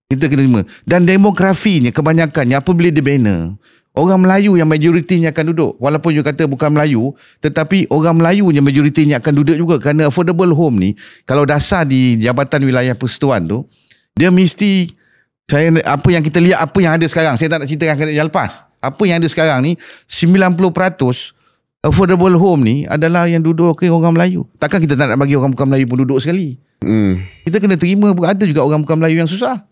Kita kena terima. Dan demografinya kebanyakannya apabila dia bina, orang Melayu yang majoritinya akan duduk. Walaupun you kata bukan Melayu, tetapi orang Melayu yang majoritinya akan duduk juga. Kerana affordable home ni, kalau dasar di Jabatan Wilayah Persekutuan tu, dia mesti, apa yang kita lihat, apa yang ada sekarang, saya tak nak ceritakan yang lepas. Apa yang ada sekarang ni, 90% affordable home ni adalah yang duduk orang Melayu. Takkan kita tak nak bagi orang bukan Melayu pun duduk sekali. Kita kena terima ada juga orang bukan Melayu yang susah.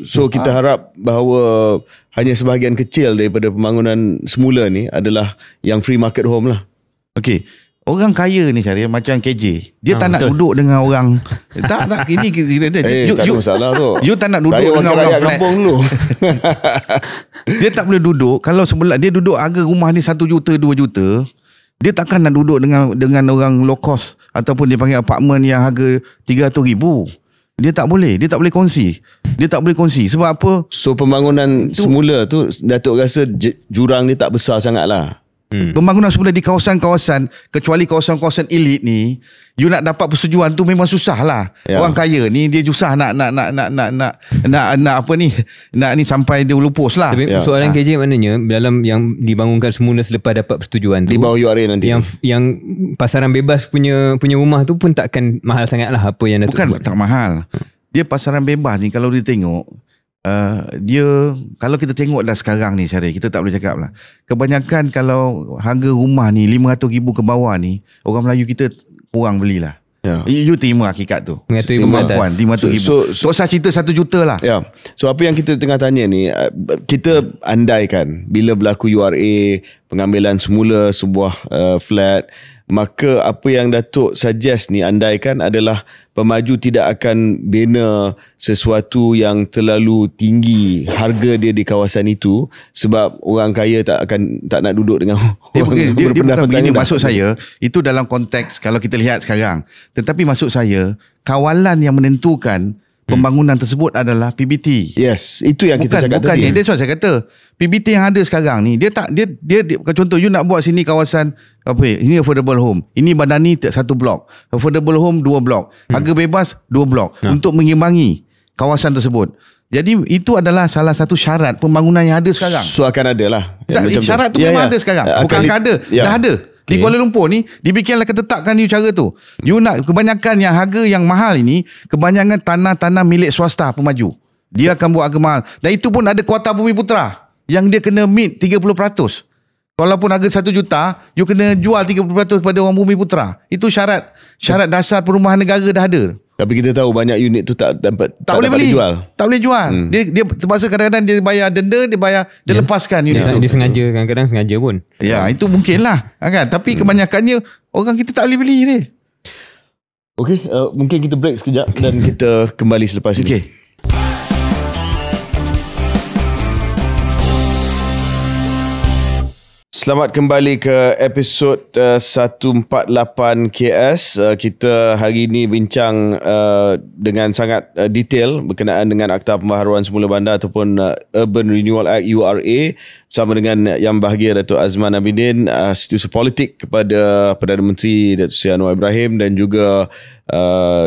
So kita harap bahawa hanya sebahagian kecil daripada pembangunan semula ni adalah yang free market home lah.
Okey. Orang kaya ni Syaril macam KJ. Dia tak nak duduk dengan orang tak ini
tak ada masalah tu.
You tak nak duduk dengan orang flat. Dia tak boleh duduk kalau sebelah dia duduk harga rumah ni 1 juta 2 juta. Dia takkan nak duduk dengan orang low cost ataupun dia panggil apartmen yang harga 300,000. Dia tak boleh kongsi. Sebab apa?
So pembangunan semula tu Datuk rasa jurang dia tak besar sangat lah.
Pembangunan semula di kawasan-kawasan, kecuali kawasan-kawasan elit ni, you nak dapat persetujuan tu memang susah lah. Orang kaya ni dia susah nak apa ni, nak ni sampai dia lupus lah.
Tapi soalan KJ maknanya dalam yang dibangunkan semula selepas dapat persetujuan tu,
di bawah URA nanti
yang pasaran bebas punya rumah tu pun takkan mahal sangat lah apa yang Datuk
bukan
buat.
Tak mahal. Dia pasaran bebas ni kalau dia tengok, dia kalau kita tengok dah sekarang ni Syaril, kita tak boleh cakap lah. Kebanyakan kalau harga rumah ni 500,000 ke bawah ni, orang Melayu kita kurang belilah. You terima hakikat tu. 500,000. So saya cerita 1 juta lah.
So apa yang kita tengah tanya ni, kita andaikan bila berlaku URA, pengambilan semula sebuah flat, maka apa yang Datuk suggest ni andaikan adalah pemaju tidak akan bina sesuatu yang terlalu tinggi harga dia di kawasan itu sebab orang kaya tak nak duduk dengan orang berpendapatan rendah.
Maksud saya itu dalam konteks kalau kita lihat sekarang. Tetapi maksud saya kawalan yang menentukan pembangunan tersebut adalah PBT.
Yes, itu yang kita cakap tadi.
That's what saya kata. PBT yang ada sekarang ni, dia contoh you nak buat sini kawasan ini affordable home. Ini Badani 1 blok. Affordable home 2 blok. Harga bebas 2 blok untuk mengimbangi kawasan tersebut. Jadi itu adalah salah satu syarat pembangunan yang ada sekarang.
So akan ada lah.
Syarat tu memang ada sekarang. Bukan ada. Dah ada. Di Kuala Lumpur ni dibikinlah ketetapkan ni cara tu. You nak kebanyakan yang harga yang mahal ini, kebanyakan tanah-tanah milik swasta pemaju. Dia akan buat harga mahal. Dan itu pun ada kuota Bumi Putera yang dia kena meet 30%. Walaupun harga 1 juta, you kena jual 30% kepada orang Bumi Putera. Itu syarat dasar perumahan negara dah ada.
Tapi kita tahu banyak unit tu tak
boleh beli, jual. Tak boleh jual. Dia terpaksa kadang-kadang dia bayar denda, dia lepaskan unit tu.
Dia sengaja, kadang-kadang sengaja pun.
Ya, itu mungkin lah kan. Tapi kebanyakannya orang kita tak boleh beli ni.
Okey, mungkin kita break sekejap dan kita kembali selepas ini. Selamat kembali ke episod 148 KS. Kita hari ini bincang dengan sangat detail berkenaan dengan Akta Pembaharuan Semula Bandar ataupun Urban Renewal Act URA bersama dengan Yang Bahagia Datuk Azman Abidin, Setiausaha Politik kepada Perdana Menteri Datuk Seri Anwar Ibrahim dan juga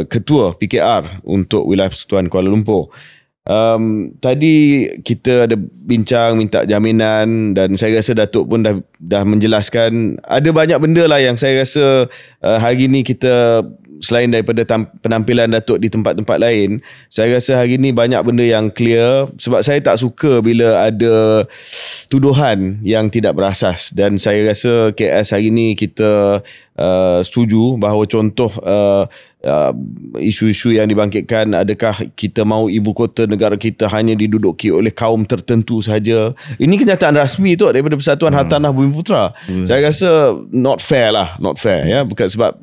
Ketua PKR untuk Wilayah Persekutuan Kuala Lumpur. Tadi kita ada bincang minta jaminan dan saya rasa Datuk pun dah menjelaskan ada banyak benda lah yang saya rasa hari ni kita selain daripada penampilan Datuk di tempat-tempat lain, saya rasa hari ni banyak benda yang clear sebab saya tak suka bila ada tuduhan yang tidak berasas dan saya rasa KS hari ni kita setuju bahawa contoh isu-isu yang dibangkitkan, adakah kita mahu ibu kota negara kita hanya diduduki oleh kaum tertentu sahaja. Ini kenyataan rasmi tu daripada Persatuan Hartanah Bumi Putera. Saya rasa not fair ya, bukan sebab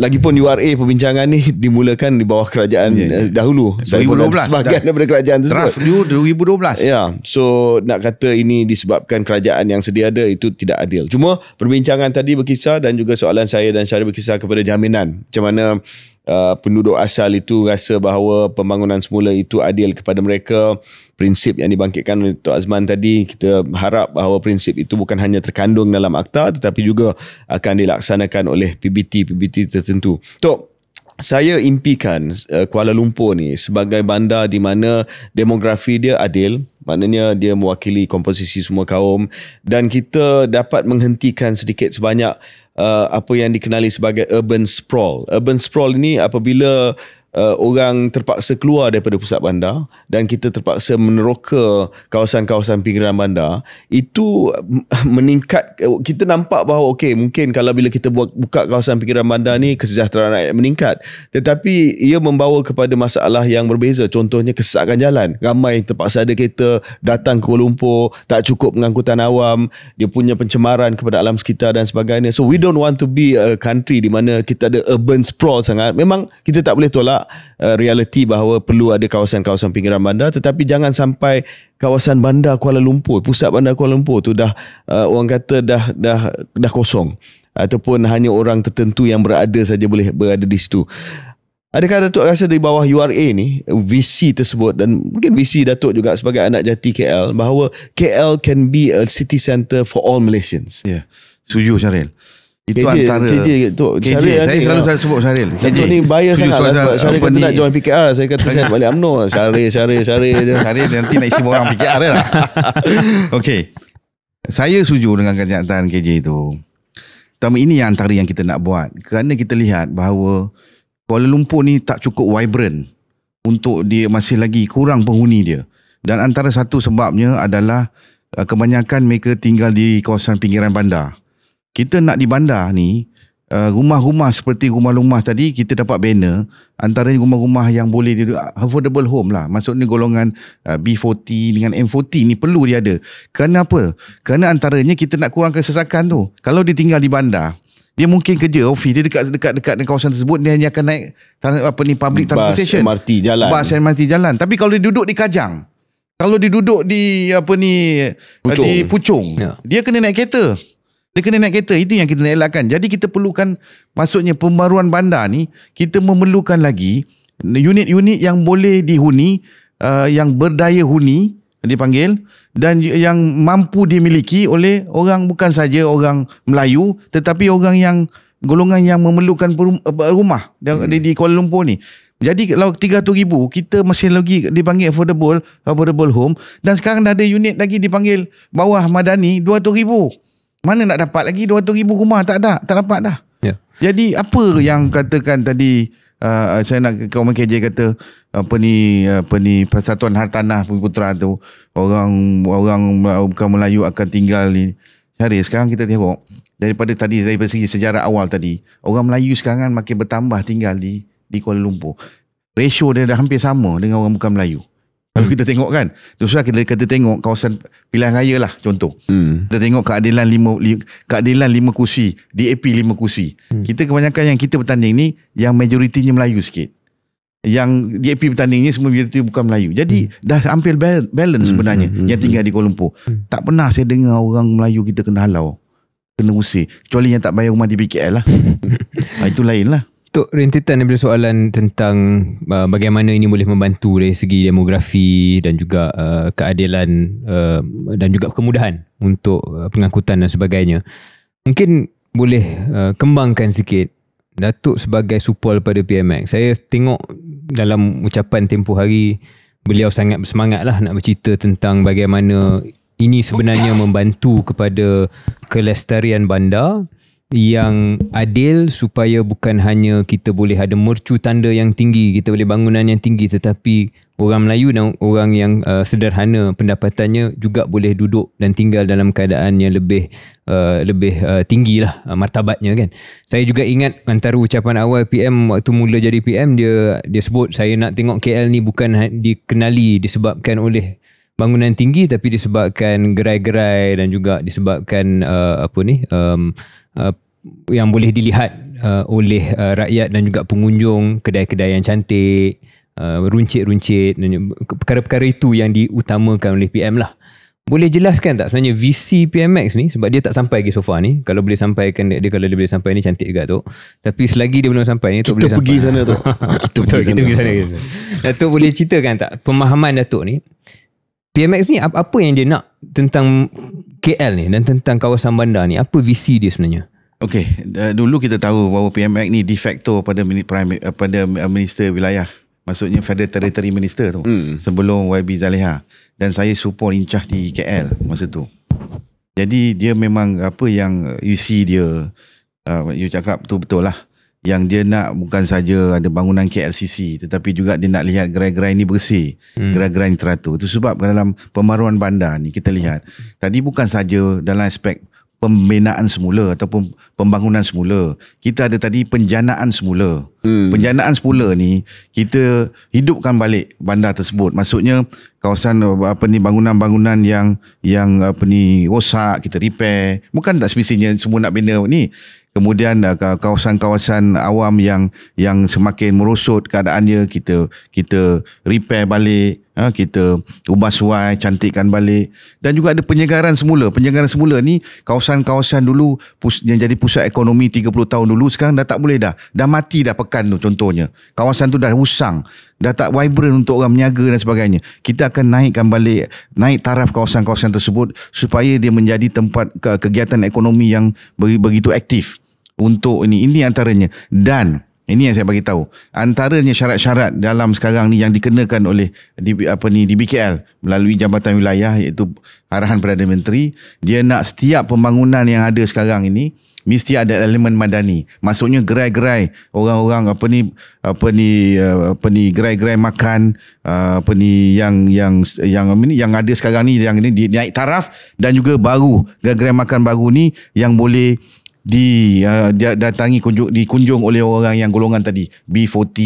lagipun URA perbincangan ni dimulakan di bawah kerajaan dahulu.
2012
sebahagian daripada kerajaan tersebut.
Draft 2012.
Ya, so nak kata ini disebabkan kerajaan yang sedia ada itu tidak adil. Cuma perbincangan tadi berkisar dan juga soalan saya dan Syaril berkisar kepada jaminan. Macam mana penduduk asal itu rasa bahawa pembangunan semula itu adil kepada mereka. Prinsip yang dibangkitkan oleh Tok Azman tadi, kita harap bahawa prinsip itu bukan hanya terkandung dalam akta tetapi juga akan dilaksanakan oleh PBT tertentu. Tok, saya impikan Kuala Lumpur ni sebagai bandar di mana demografi dia adil, maknanya dia mewakili komposisi semua kaum, dan kita dapat menghentikan sedikit sebanyak apa yang dikenali sebagai urban sprawl. Urban sprawl ini apabila orang terpaksa keluar daripada pusat bandar dan kita terpaksa meneroka kawasan-kawasan pinggiran bandar, itu meningkat. Kita nampak bahawa okey, mungkin kalau bila kita buka kawasan pinggiran bandar ni kesejahteraan rakyat meningkat, tetapi ia membawa kepada masalah yang berbeza. Contohnya kesesakan jalan, ramai terpaksa ada kereta datang ke Kuala Lumpur, tak cukup pengangkutan awam, dia punya pencemaran kepada alam sekitar dan sebagainya. So we don't want to be a country di mana kita ada urban sprawl sangat. Memang kita tak boleh tolak realiti bahawa perlu ada kawasan-kawasan pinggiran bandar, tetapi jangan sampai kawasan bandar Kuala Lumpur, pusat bandar Kuala Lumpur tu dah orang kata dah kosong, ataupun hanya orang tertentu yang berada saja boleh berada di situ. Adakah Datuk rasa di bawah URA ni, visi tersebut, dan mungkin visi Datuk juga sebagai anak jati KL, bahawa KL can be a city centre for all Malaysians?
Ya, setuju Syaril. Itu
KJ,
antara
KJ,
saya selalu sebut Syaril.
Datuk ni bayar sangat lah. Syaril kata nak join PKR, saya kata saya balik UMNO. Syaril je.
Syaril nanti nak isi orang PKR lah. Okey, saya setuju dengan kenyataan KJ itu. Tapi ini yang antara yang kita nak buat, kerana kita lihat bahawa Kuala Lumpur ni tak cukup vibrant untuk dia, masih lagi kurang penghuni dia. Dan antara satu sebabnya adalah kebanyakan mereka tinggal di kawasan pinggiran bandar. Kita nak di bandar ni, rumah-rumah seperti rumah-rumah tadi, kita dapat banner, antaranya rumah-rumah yang boleh affordable home lah. Maksudnya golongan B40 dengan M40 ni perlu dia ada. Kerana apa? Kerana antaranya kita nak kurangkan kesesakan tu. Kalau dia tinggal di bandar, dia mungkin kerja office, dia dekat dengan kawasan tersebut, dia hanya akan naik public transportation,
bas, MRT jalan.
Bas MRT jalan. Tapi kalau dia duduk di Kajang, kalau dia duduk di
Puchong,
di Puchong, dia kena naik kereta. Itu yang kita nak elakkan. Jadi kita perlukan, maksudnya pembaruan bandar ni, kita memerlukan lagi unit-unit yang boleh dihuni, yang berdaya huni dipanggil, dan yang mampu dimiliki oleh orang, bukan saja orang Melayu, tetapi orang yang golongan yang memerlukan rumah di Kuala Lumpur ni. Jadi kalau 300,000, kita masih lagi dipanggil affordable home, dan sekarang dah ada unit lagi dipanggil bawah madani 200,000. Mana nak dapat lagi 200,000 rumah? Tak dapat dah. Yeah. Jadi apa yang katakan tadi, saya nak kawan KJ kata Persatuan Hartanah Putra tu, orang bukan Melayu akan tinggal ni. Syaril, sekarang kita tengok daripada segi sejarah awal tadi, orang Melayu sekarang makin bertambah tinggal di Kuala Lumpur. Ratio dia dah hampir sama dengan orang bukan Melayu. Kalau kita tengok kan, terus kita tengok kawasan pilihan raya lah contoh. Kita tengok keadilan 5 kursi, DAP 5 kursi. Kita kebanyakan yang kita bertanding ni, yang majoritinya Melayu sikit. Yang DAP bertanding ni semua majoriti bukan Melayu. Jadi dah hampir balance sebenarnya yang tinggal di Kuala Lumpur. Tak pernah saya dengar orang Melayu kita kena halau, kena usir. Kecuali yang tak bayar rumah di PKL lah. Itu lain lah.
Untuk rintitan daripada soalan tentang bagaimana ini boleh membantu dari segi demografi dan juga keadilan dan juga kemudahan untuk pengangkutan dan sebagainya, mungkin boleh kembangkan sikit Datuk sebagai supol pada PMX. Saya tengok dalam ucapan tempoh hari, beliau sangat bersemangat lah nak bercerita tentang bagaimana ini sebenarnya membantu kepada kelestarian bandar yang adil, supaya bukan hanya kita boleh ada mercu tanda yang tinggi, kita boleh bangunan yang tinggi, tetapi orang Melayu dan orang yang sederhana pendapatannya juga boleh duduk dan tinggal dalam keadaan yang lebih tinggilah martabatnya kan. Saya juga ingat antara ucapan awal PM waktu mula jadi PM, dia sebut, saya nak tengok KL ni bukan dikenali disebabkan oleh bangunan tinggi, tapi disebabkan gerai-gerai dan juga disebabkan yang boleh dilihat oleh rakyat dan juga pengunjung, kedai-kedai yang cantik, runcit-runcit, perkara-perkara itu yang diutamakan oleh PM lah. Boleh jelaskan tak sebenarnya visi PMX ni, sebab dia tak sampai lagi so far ni. Kalau boleh sampaikan dia, kalau dia boleh sampai ni cantik juga tu. Tapi selagi dia belum sampai ni, Datuk boleh
pergi
sampai.
Sana tu.
Kita pergi sana. Datuk boleh ceritakan tak pemahaman Datuk ni, PMX ni apa yang dia nak tentang KL ni dan tentang kawasan bandar ni? Apa visi dia sebenarnya?
Okey, dulu kita tahu bahawa PMX ni de facto pada minister wilayah. Maksudnya Federal Territory Minister tu. Sebelum YB Zaliha. Dan saya support in charge di KL masa tu. Jadi dia memang apa yang you see dia, you cakap tu betul lah. Yang dia nak bukan saja ada bangunan KLCC, tetapi juga dia nak lihat gerai-gerai ni bersih, gerai-gerai ni teratur. Itu sebab dalam pembaruan bandar ni kita lihat, tadi bukan saja dalam aspek pembinaan semula ataupun pembangunan semula. Kita ada tadi penjanaan semula. Penjanaan semula ni kita hidupkan balik bandar tersebut. Maksudnya kawasan bangunan-bangunan yang rosak kita repair. Bukan tak semestinya semua nak bina ni. Kemudian kawasan-kawasan awam yang semakin merosot keadaannya kita repair balik, kita ubah suai, cantikkan balik. Dan juga ada penyegaran semula. Penyegaran semula ni kawasan-kawasan dulu yang jadi pusat ekonomi 30 tahun dulu sekarang dah tak boleh dah. Dah mati dah pekan tu contohnya. Kawasan tu dah usang, dah tak vibrant untuk orang meniaga dan sebagainya. Kita akan naikkan balik, naik taraf kawasan-kawasan tersebut supaya dia menjadi tempat kegiatan ekonomi yang begitu aktif. Untuk ini antaranya. Dan ini yang saya bagi tahu, antaranya syarat-syarat dalam sekarang ni yang dikenakan oleh di BKL melalui Jabatan Wilayah, iaitu arahan Perdana Menteri, dia nak setiap pembangunan yang ada sekarang ini mesti ada elemen madani. Maksudnya gerai-gerai orang-orang gerai-gerai makan yang ada sekarang ni, yang ini naik taraf, dan juga baru gerai-gerai makan baru ni yang boleh dikunjung oleh orang yang golongan tadi B40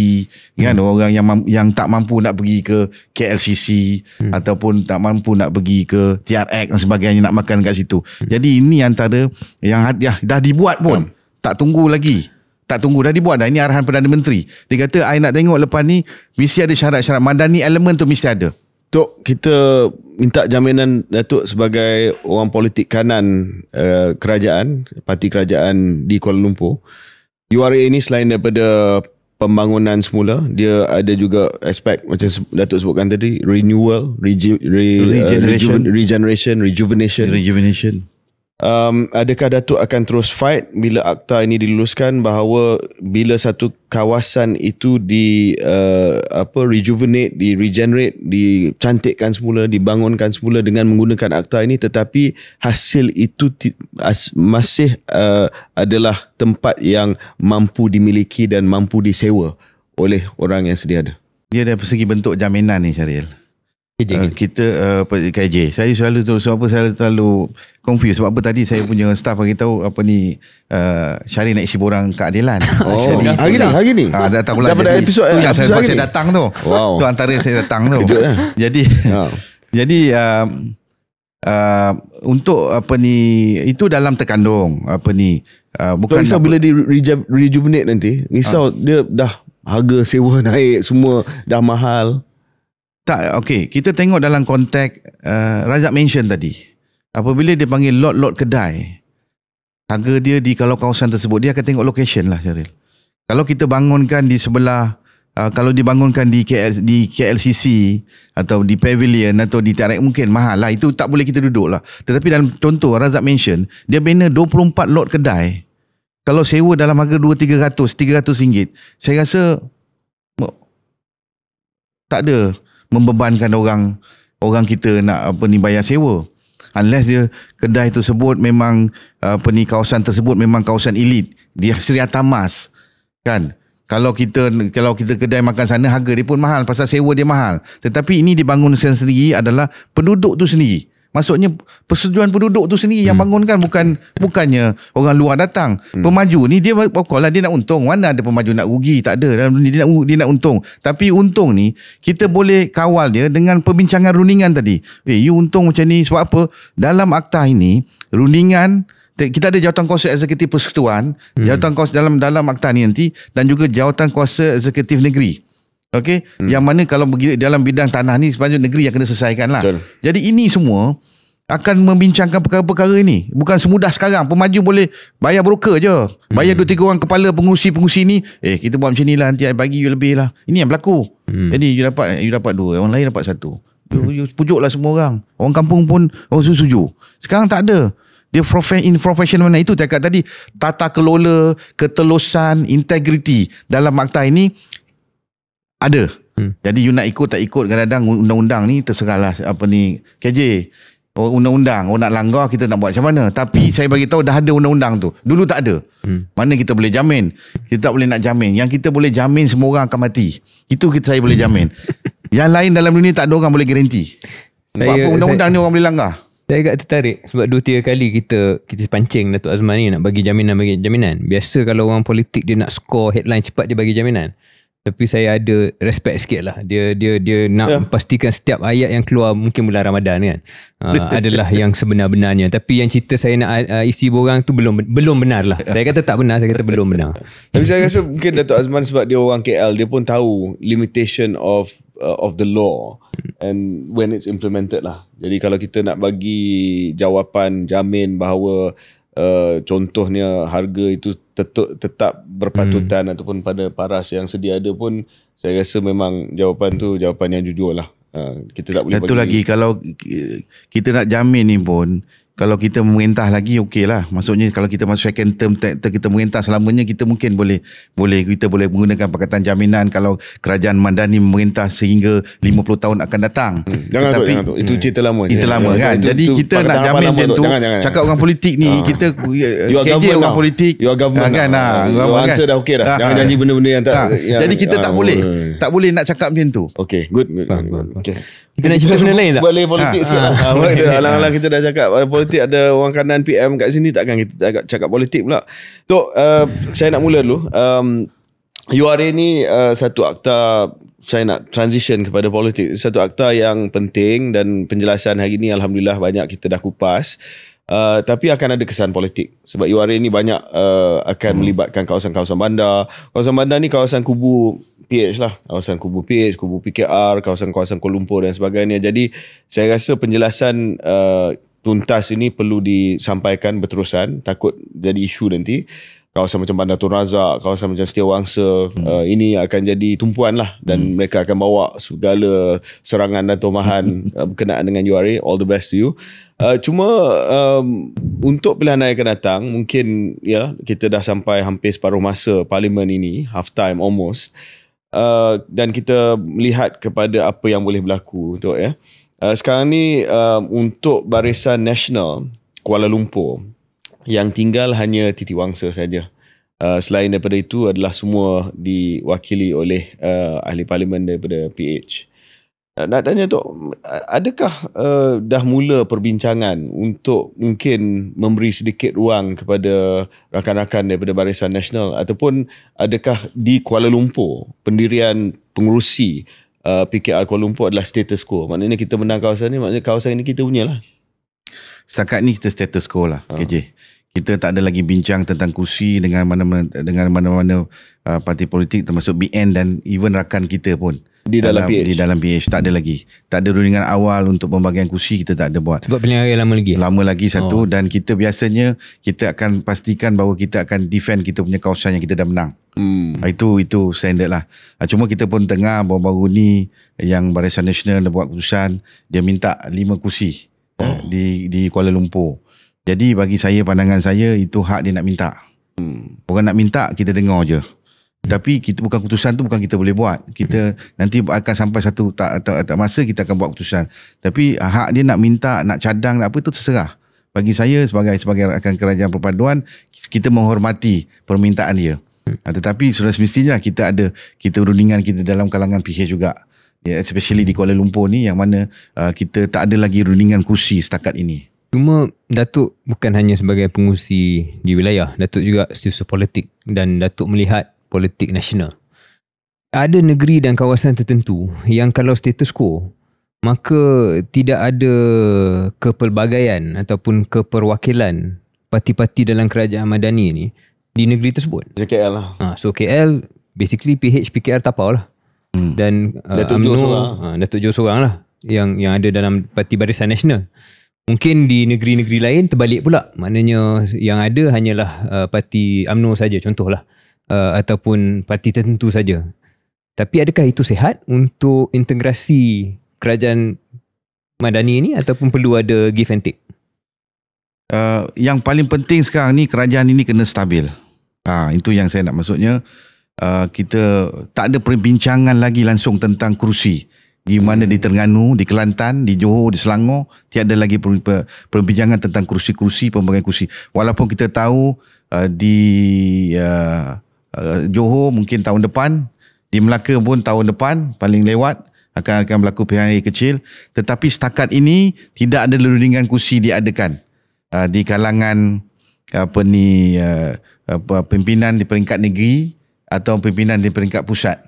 kan, orang yang tak mampu nak pergi ke KLCC ataupun tak mampu nak pergi ke TRX dan sebagainya nak makan kat situ. Jadi ini antara yang dah dibuat pun, tak tunggu lagi. Tak tunggu, dah dibuat dah. Ini arahan Perdana Menteri. Dia kata I nak tengok lepas ni mesti ada syarat-syarat madani, elemen tu mesti ada.
Tok, kita minta jaminan Datuk sebagai orang politik kanan kerajaan, parti kerajaan di Kuala Lumpur. URA ini selain daripada pembangunan semula, dia ada juga aspek macam Datuk sebutkan tadi, renewal, regeneration. Adakah Datuk akan terus fight bila akta ini diluluskan, bahawa bila satu kawasan itu rejuvenate, regenerate, dicantikkan semula, dibangunkan semula dengan menggunakan akta ini, tetapi hasil itu masih adalah tempat yang mampu dimiliki dan mampu disewa oleh orang yang sedia ada?
Dia dari segi bentuk jaminan ni, Syaril. Kita KJ. Saya selalu tu sebab apa saya terlalu confused, sebab apa tadi saya punya staff bagi tahu Syaril nak isi borang keadilan.
Hari ni.
Dah tahu lah.
Daripada episod
tu yang saya datang tu. Wow. Tu antara saya datang tu. Jadi untuk itu dalam terkandung bukan
risau bila di rejuvenate nanti. Risau dia dah harga sewa naik, semua dah mahal.
Tak, okey. Kita tengok dalam konteks Razak mention tadi. Apabila dia panggil lot-lot kedai, harga dia kalau kawasan tersebut, dia akan tengok location lah, Syaril. Kalau kita bangunkan di sebelah, kalau dibangunkan di KLCC atau di Pavilion atau di TRX, mungkin mahal lah. Itu tak boleh kita duduk lah. Tetapi dalam contoh Razak mention, dia bina 24 lot kedai. Kalau sewa dalam harga 200-300 ringgit, saya rasa tak ada membebankan orang kita nak bayar sewa, unless dia kedai tersebut memang kawasan tersebut memang kawasan elit, dia Sri Atamas kan. Kalau kita kedai makan sana, harga dia pun mahal pasal sewa dia mahal. Tetapi ini dibangun sendiri adalah penduduk tu sendiri. Maksudnya persetujuan penduduk tu sendiri yang bangunkan, bukannya orang luar datang. Pemaju ni dia pokoklah dia nak untung. Mana ada pemaju nak rugi? Tak ada. Dia nak untung. Tapi untung ni kita boleh kawal dia dengan perbincangan rundingan tadi. You untung macam ni sebab apa? Dalam akta ini rundingan, kita ada jawatankuasa eksekutif persekutuan, jawatankuasa dalam akta ni nanti, dan juga jawatankuasa eksekutif negeri. Okey, yang mana kalau dalam bidang tanah ni sebenarnya negeri yang kena selesaikan lah. Betul. Jadi ini semua akan membincangkan perkara-perkara ini. Bukan semudah sekarang. Pemaju boleh bayar broker je. Bayar 2-3 orang kepala pengurusi ni. Kita buat macam ni lah, nanti I bagi you lebih lah. Ini yang berlaku. Jadi you dapat 2, orang lain dapat 1. You pujuk lah semua orang. Orang kampung pun setuju. Sekarang tak ada. Dia professional mana itu cakap tadi, tata kelola, ketelusan, integriti dalam makta ini ada. Jadi you nak ikut tak ikut, kadang-kadang undang-undang ni terserahlah apa ni KJ. Undang-undang, nak langgar kita nak buat macam mana. Tapi saya bagi tahu dah ada undang-undang tu. Dulu tak ada. Mana kita boleh jamin? Kita tak boleh nak jamin. Yang kita boleh jamin semua orang akan mati. Itu saya boleh jamin. Yang lain dalam dunia tak ada orang boleh garanti. Sebab apa undang-undang ni orang boleh langgar.
Saya agak tertarik sebab 2-3 kali kita pancing Datuk Azman ni nak bagi jaminan. Biasa kalau orang politik dia nak score headline cepat dia bagi jaminan. Tapi saya ada respect sikit lah. Dia nak pastikan setiap ayat yang keluar mungkin bulan Ramadan kan adalah yang sebenar-benarnya. Tapi yang cerita saya nak isi borang tu belum benar lah. Saya kata tak benar, saya kata belum benar.
Tapi saya rasa mungkin Datuk Azman sebab dia orang KL, dia pun tahu limitation of the law and when it's implemented lah. Jadi kalau kita nak bagi jawapan jamin bahawa contohnya harga itu tetap berpatutan ataupun pada paras yang sedia ada pun, saya rasa memang jawapan tu jawapan yang jujur lah. Kita tak boleh
bagi. Lagi kalau kita nak jamin ni pun, kalau kita memerintah lagi okey lah. Maksudnya kalau kita masuk second term kita memerintah selamanya, kita mungkin boleh kita boleh menggunakan perkataan jaminan kalau kerajaan Madani memerintah sehingga 50 tahun akan datang.
Jangan tu. Itu cerita lama.
Cerita lama kan. Jadi kita nak jamin macam tu. Cakap orang politik ni, kita KJ orang politik.
You are government
kan.
Your answer dah okey dah. Jangan janji benda-benda yang tak.
Jadi kita tak boleh nak cakap macam tu.
Okay, good. Okay.
Kita nak cerita benda lain tak?
Buat lagi politik sikit lah. Alang-alang kita dah cakap politik, ada orang kanan PM kat sini, takkan kita cakap politik pula. Tok, saya nak mula dulu. URA ni satu akta, saya nak transition kepada politik. Satu akta yang penting dan penjelasan hari ni Alhamdulillah banyak kita dah kupas. Tapi akan ada kesan politik sebab URA ni banyak akan melibatkan kawasan-kawasan bandar. Kawasan bandar ni kawasan kubu PH lah, kawasan kubu PH, kubu PKR, kawasan-kawasan Kuala Lumpur dan sebagainya. Jadi saya rasa penjelasan tuntas ini perlu disampaikan berterusan, takut jadi isu nanti. Kawasan macam Bandar Tun Razak, kawasan macam Setiawangsa, ini akan jadi tumpuan lah, dan mereka akan bawa segala serangan dan tomahan berkenaan dengan URA. All the best to you. Cuma untuk pilihan raya akan datang, mungkin kita dah sampai hampir separuh masa parlimen ini, half time almost, dan kita melihat kepada apa yang boleh berlaku untuk sekarang ni untuk Barisan Nasional Kuala Lumpur yang tinggal hanya Titi Wangsa saja. Selain daripada itu adalah semua diwakili oleh ahli parlimen daripada PH. Nak tanya tu, adakah dah mula perbincangan untuk mungkin memberi sedikit ruang kepada rakan-rakan daripada Barisan Nasional, ataupun adakah di Kuala Lumpur pendirian pengurusi PKR Kuala Lumpur adalah status quo? Maknanya kita menang kawasan ni, maknanya kawasan ini kita punya lah.
Setakat ni kita status quo lah, KJ. Kita tak ada lagi bincang tentang kursi dengan mana-mana parti politik, termasuk BN dan even rakan kita pun
di dalam
PH tak ada lagi. Tak ada rundingan awal untuk pembagian kursi, kita tak ada buat.
Sebab pilihan raya lama lagi satu. Dan kita biasanya kita akan pastikan bahawa kita akan defend kita punya kawasan yang kita dah menang. Itu standard lah. Cuma kita pun tengah baru-baru ni yang Barisan Nasional dah buat keputusan, dia minta 5 kursi di Kuala Lumpur. Jadi bagi saya, pandangan saya, itu hak dia nak minta. Orang nak minta, kita dengar je. Tapi kita bukan keputusan tu bukan kita boleh buat. Kita nanti akan sampai satu tak masa kita akan buat keputusan. Tapi hak dia nak minta, nak cadang, nak apa, itu terserah. Bagi saya sebagai rakan kerajaan perpaduan, kita menghormati permintaan dia. Tetapi sudah semestinya kita rundingan kita dalam kalangan PH juga. Especially di Kuala Lumpur ni, yang mana kita tak ada lagi rundingan kursi setakat ini. Cuma Datuk bukan hanya sebagai pengurusi di wilayah, Datuk juga setiausaha politik dan Datuk melihat politik nasional. Ada negeri dan kawasan tertentu yang kalau status quo, maka tidak ada kepelbagaian ataupun keperwakilan parti-parti dalam kerajaan Madani ni di negeri tersebut.
KL lah.
So KL basically PH PKR tapau lah. Dan Datuk Jo seorang lah yang ada dalam parti Barisan Nasional. Mungkin di negeri-negeri lain terbalik pula. Maknanya yang ada hanyalah parti UMNO saja, contohlah. Ataupun parti tertentu saja. Tapi adakah itu sihat untuk integrasi kerajaan Madani ini, ataupun perlu ada give and take?
yang paling penting sekarang ni kerajaan ini kena stabil. Itu yang saya nak maksudnya. Kita tak ada perbincangan lagi langsung tentang kerusi. Di mana di Terengganu, di Kelantan, di Johor, di Selangor, tiada lagi perbincangan tentang kerusi-kerusi, pembagian kerusi. Walaupun kita tahu di Johor mungkin tahun depan, di Melaka pun tahun depan paling lewat akan berlaku pilihan kecil, tetapi setakat ini tidak ada rundingan kerusi diadakan di kalangan pimpinan di peringkat negeri atau pimpinan di peringkat pusat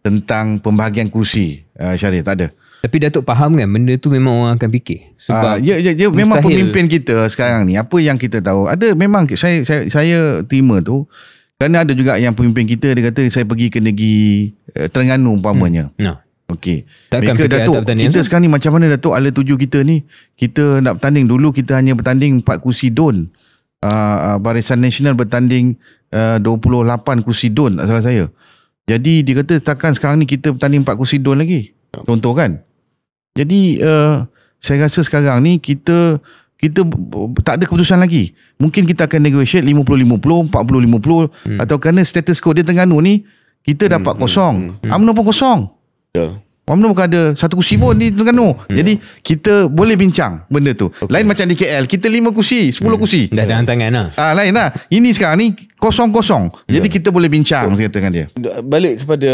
tentang pembahagian kerusi. Syarif, tak ada.
Tapi Datuk faham kan benda tu memang orang akan fikir. Sebab
memang pemimpin kita sekarang ni, apa yang kita tahu, ada memang saya terima tu, kerana ada juga yang pemimpin kita dia kata saya pergi ke negeri Terengganu umpamanya. Okey. Mereka Datuk, kita sekarang ni macam mana Datuk ala tuju kita ni, kita nak bertanding, dulu kita hanya bertanding 4 kursi DUN. Barisan Nasional bertanding 28 kursi DUN, tak salah saya. Jadi dia kata takkan sekarang ni kita bertanding 4 kursi DUN lagi. Contoh kan. Jadi saya rasa sekarang ni kita tak ada keputusan lagi. Mungkin kita akan negotiate 50-50, 40-50 atau kerana status quo dia Terengganu ni kita dapat kosong. UMNO pun kosong. UMNO bukan ada satu kursi pun di Terengganu. Jadi kita boleh bincang benda tu. Lain macam di KL, kita 5 kursi, 10 kursi.
Dah ada hantangan lah.
Lain lah. Ini sekarang ni kosong-kosong. Jadi kita boleh bincang, saya kata dengan dia.
Balik kepada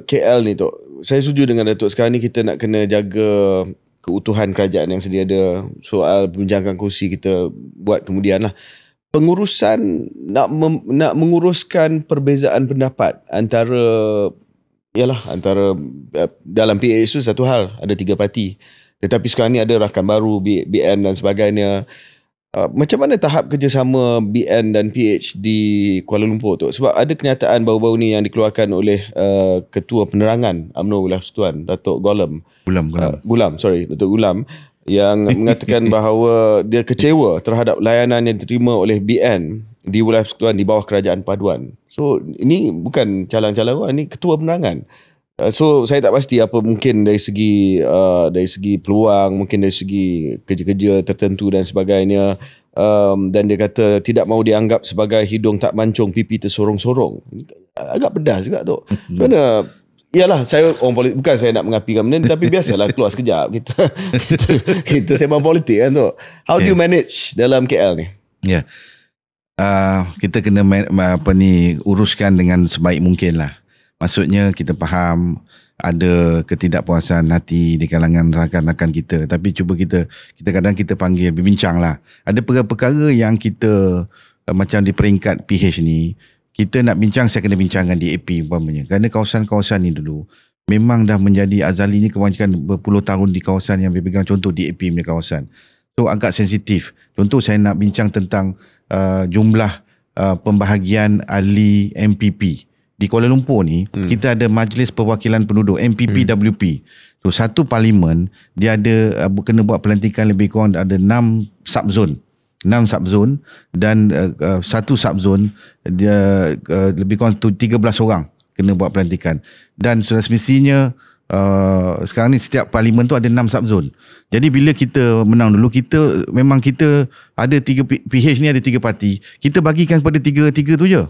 KL ni Tok. Saya setuju dengan Datuk. Sekarang ni kita nak kena jaga keutuhan kerajaan yang sedia ada. Soal pembincangan kursi kita buat kemudian lah. Pengurusan nak menguruskan perbezaan pendapat antara dalam PH tu satu hal, ada 3 parti. Tetapi sekarang ni ada rakan baru, BN dan sebagainya. Macam mana tahap kerjasama BN dan PH di Kuala Lumpur tu? Sebab ada kenyataan baru-baru ni yang dikeluarkan oleh Ketua Penerangan UMNO Wilayah Persekutuan, Datuk Gulam, Datuk Gulam, yang mengatakan bahawa dia kecewa terhadap layanan yang diterima oleh BN di Wilayah Persekutuan di bawah Kerajaan Paduan. So ini bukan calang-calang, ini Ketua Penerangan. So saya tak pasti apa mungkin dari segi peluang, mungkin dari segi kerja-kerja tertentu dan sebagainya. Dan dia kata tidak mahu dianggap sebagai hidung tak mancung, pipi tersorong-sorong. Agak pedas juga tu. Kerana yalah, saya orang politik, bukan saya nak mengapikan benda ni, tapi biasalah keluar sekejap kita sembang politik kan tu. How do you manage dalam KL ni?
Ya. Kita kena uruskan dengan sebaik mungkin lah. Maksudnya kita faham ada ketidakpuasan hati di kalangan rakan-rakan kita, tapi cuba kita kadang kita panggil berbincang lah. Ada perkara-perkara yang kita macam di peringkat PH ni, kita nak bincang, saya kena bincang dengan DAP umpamanya. Kerana kawasan-kawasan ni dulu memang dah menjadi azali ni, kebanyakan berpuluh tahun di kawasan yang berpegang, contoh DAP punya kawasan. So agak sensitif. Contoh saya nak bincang tentang jumlah pembahagian ahli MPP. Di Kuala Lumpur ni, kita ada Majlis Perwakilan Penduduk, MPP-WP. So satu parlimen, dia ada kena buat pelantikan lebih kurang ada 6 subzone. 6 subzone dan satu subzone dia lebih kurang 13 orang kena buat pelantikan. Dan sudah semestinya sekarang ni setiap parlimen tu ada 6 subzone. Jadi bila kita menang dulu, kita ada 3 PH ni, ada 3 parti. Kita bagikan kepada 3 tu je.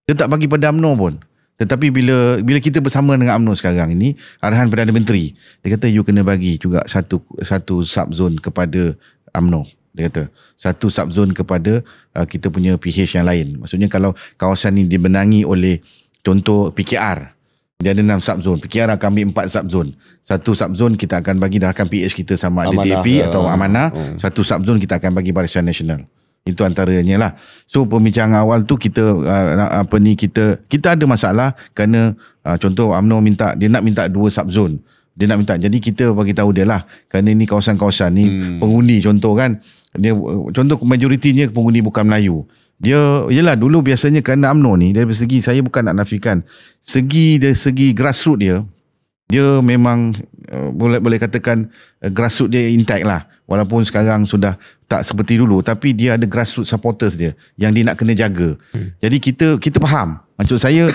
Dia tak bagi pada UMNO pun. Tetapi bila kita bersama dengan UMNO sekarang ini, arahan Perdana Menteri, dia kata you kena bagi juga satu subzone kepada UMNO. Dia kata satu subzone kepada kita punya PH yang lain. Maksudnya kalau kawasan ini dibenangi oleh contoh PKR, dia ada 6 subzone, PKR akan ambil 4 subzone. Satu subzone kita akan bagi rakan PH kita sama ada DAP atau Amanah. Satu subzone kita akan bagi Barisan Nasional. Itu antaranya lah. So pembincangan awal tu kita ada masalah kerana contoh UMNO dia nak minta 2 subzone. Dia nak minta. Jadi kita bagi tahu dia lah, kerana ni kawasan-kawasan ni pengundi contoh kan. Dia contoh majoritinya pengundi bukan Melayu. Dia yalah dulu biasanya kerana UMNO ni dari segi, saya bukan nak nafikan, dari segi grassroots dia memang boleh katakan grassroots dia intact lah. Walaupun sekarang sudah tak seperti dulu, tapi dia ada grassroots supporters dia yang dia nak kena jaga. Jadi kita faham. Maksud saya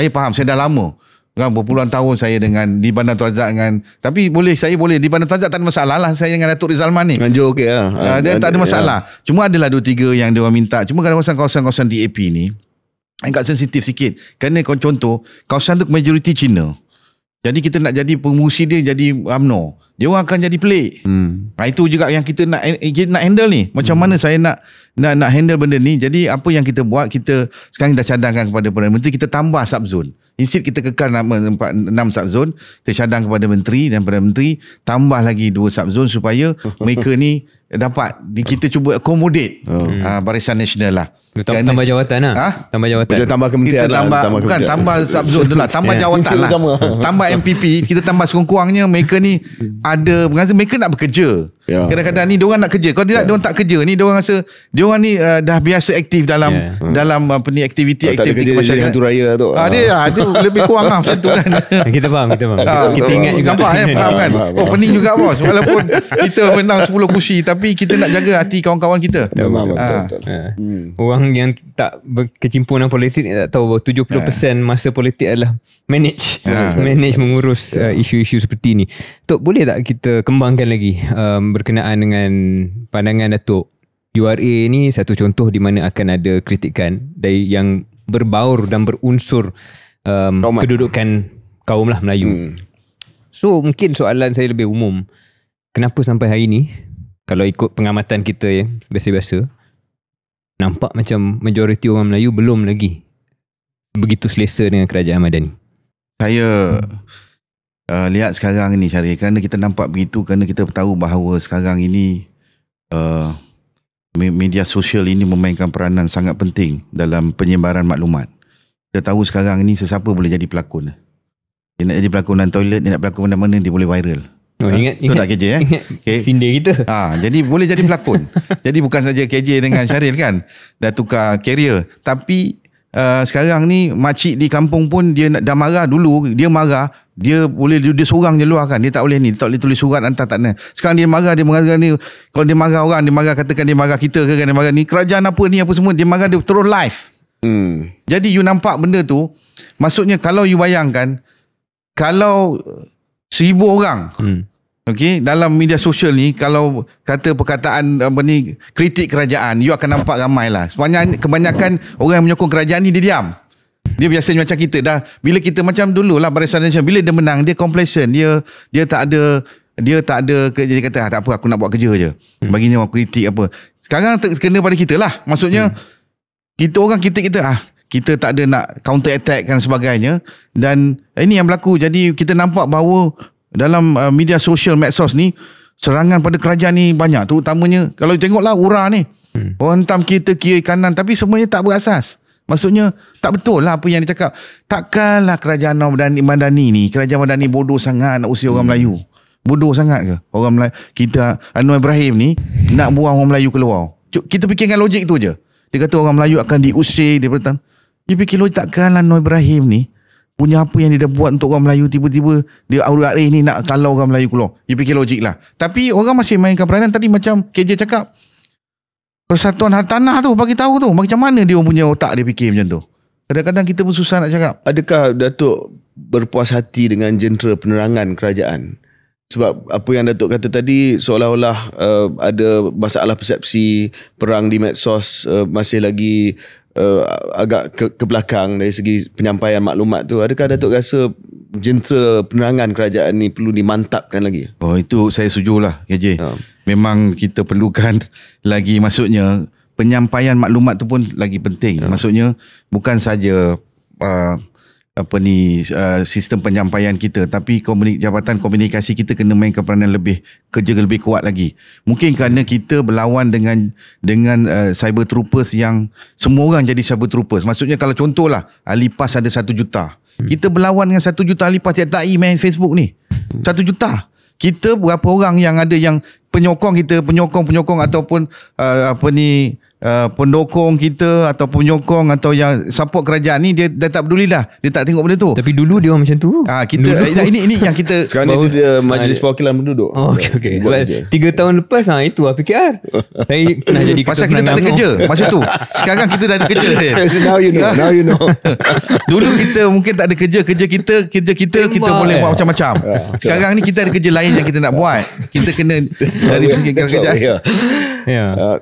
faham, saya dah lama Kan berpuluhan tahun saya dengan di Bandar Tun Razak dengan, tapi saya boleh di Bandar Tun Razak tak ada masalah lah saya dengan Datuk Rizal Man ni.
Nganjur okey lah.
Dia tak ada masalah. Cuma adalah 2-3 yang dia orang minta. Cuma kawasan-kawasan DAP ni agak sensitif sikit. Kerana contoh kawasan tu majoriti Cina. Jadi kita nak jadi pengurusi dia jadi UMNO. Dia orang akan jadi pelik. Itu juga yang kita nak handle ni. Macam mana saya nak handle benda ni. Jadi apa yang kita buat, kita sekarang dah cadangkan kepada Perdana Menteri, kita tambah subzone. Instead kita kekal 6 subzone, kita cadang kepada Menteri dan Perdana Menteri tambah lagi 2 subzone supaya mereka ni dapat kita cuba accommodate Barisan Nasional lah.
Tambah jawatan lah. Tambah jawatan.
Macam tambah kementerian
kita
lah.
Tambah subzone tu lah. Tambah jawatan lah. Tambah MPP. Kita tambah sekurang-kurangnya mereka ni ada, mereka nak bekerja. Kadang-kadang ni diorang nak kerja. Kalau diorang tak kerja ni, diorang rasa diorang ni dah biasa aktif dalam apa ni aktiviti
masyarakat. Hantu raya tu.
Dia lebih kurang lah macam tu kan.
Kita faham. Kita ingat juga.
Nampak faham kan. Pening juga bos. Walaupun kita menang 10 kursi, tapi kita nak jaga hati kawan-kawan kita.
Betul.
Orang yang tak berkecimpung dalam politik tak tahu bahawa 70% masa politik adalah manage mengurus isu-isu seperti ni. Tok, boleh tak kita kembangkan lagi berkenaan dengan pandangan Datuk? URA ni satu contoh di mana akan ada kritikan dari yang berbaur dan berunsur kedudukan kaum lah Melayu. So mungkin soalan saya lebih umum, kenapa sampai hari ni kalau ikut pengamatan kita ya biasa-biasa, nampak macam majoriti orang Melayu belum lagi begitu selesa dengan kerajaan Madani? Saya
lihat sekarang ni Syaril, kerana kita nampak begitu, kerana kita tahu bahawa sekarang ini media sosial ini memainkan peranan sangat penting dalam penyebaran maklumat. Kita tahu sekarang ni sesiapa boleh jadi pelakon. Dia nak jadi pelakon dalam toilet, dia nak pelakon mana-mana, dia boleh viral.
Ingat
tak KJ
okay. Sindir kita.
Jadi boleh jadi pelakon. Jadi bukan saja KJ dengan Syaril kan dah tukar career, tapi sekarang ni makcik di kampung pun dia dah marah. Dulu dia marah, dia boleh dia seorang je luar kan, dia tak boleh ni, tak boleh tulis surat hantar, tak ada. Sekarang dia marah ni, kalau dia marah orang, dia marah, katakan dia marah kita ke kan, dia marah ni kerajaan apa ni apa semua, dia marah, dia terus live. Jadi you nampak benda tu, maksudnya kalau you bayangkan kalau 1000 orang okey dalam media sosial ni, kalau kata perkataan apa ni kritik kerajaan, you akan nampak ramai lah. Kebanyakan orang yang menyokong kerajaan ni dia diam. Dia biasanya macam kita dah, bila kita macam dulu lah Barisan Nasional, bila dia menang dia complacent, dia tak ada dia kata tak apa, aku nak buat kerja je. Bagi ni orang kritik apa. Sekarang kena pada kita lah. Maksudnya kita orang kita kita tak ada nak counter attack dan sebagainya, dan ini yang berlaku. Jadi kita nampak bahawa dalam media sosial medsos ni serangan pada kerajaan ni banyak, terutamanya kalau tengoklah URA ni orang hentam kita kiri kanan, tapi semuanya tak berasas. Maksudnya tak betul lah apa yang dia cakap. Takkanlah kerajaan Madani ni, kerajaan Madani bodoh sangat nak usir orang Melayu. Bodoh sangat ke orang Melayu? Kita Anwar Ibrahim ni nak buang orang Melayu keluar. Kita fikirkan logik tu je. Dia kata orang Melayu akan diusir, dia bertang. Dia fikir logik, takkanlah Anwar Ibrahim ni punya apa yang dia dah buat untuk orang Melayu, tiba-tiba dia aurah ni nak kalau orang Melayu keluar. Dia fikir logik lah. Tapi orang masih mainkan peranan. Tadi macam KJ cakap, Persatuan Hartanah tu bagi tahu tu macam mana dia punya otak dia fikir macam tu. Kadang-kadang kita pun susah nak cakap.
Adakah Datuk berpuas hati dengan jentera penerangan kerajaan? Sebab apa yang Datuk kata tadi, seolah-olah ada masalah persepsi perang di medsos masih lagi agak ke belakang dari segi penyampaian maklumat tu. Adakah Datuk rasa jentera penerangan kerajaan ni perlu dimantapkan lagi?
Oh, itu saya setujulah KJ. Memang kita perlukan lagi, maksudnya penyampaian maklumat tu pun lagi penting. Maksudnya bukan saja sistem penyampaian kita, tapi Jabatan Komunikasi kita kena mainkan peranan kerja lebih kuat lagi. Mungkin kerana kita berlawan dengan cyber troopers yang semua orang jadi cyber troopers. Maksudnya kalau contohlah Alipas ada 1 juta. Kita berlawan dengan 1 juta Alipas tiap tak main Facebook ni. 1 juta. Kita berapa orang yang ada yang penyokong kita, penyokong ataupun pendukung kita atau penyokong atau yang support kerajaan ni dia dah tak peduli dah. Dia tak tengok benda tu.
Tapi dulu dia orang macam tu.
Kita ini yang kita
Sekarang ni dia Majlis Perwakilan Penduduk.
Okey. Sebab 3 tahun lepas itu lah PKR. Saya pernah jadi ketua
pasal kita tak ada kerja masa tu. Sekarang kita dah ada kerja dia.
So now you know.
Dulu kita mungkin tak ada kerja kita boleh buat macam-macam. Sekarang ni kita ada kerja lain yang kita nak buat. Kita kena dari segi kerjaan.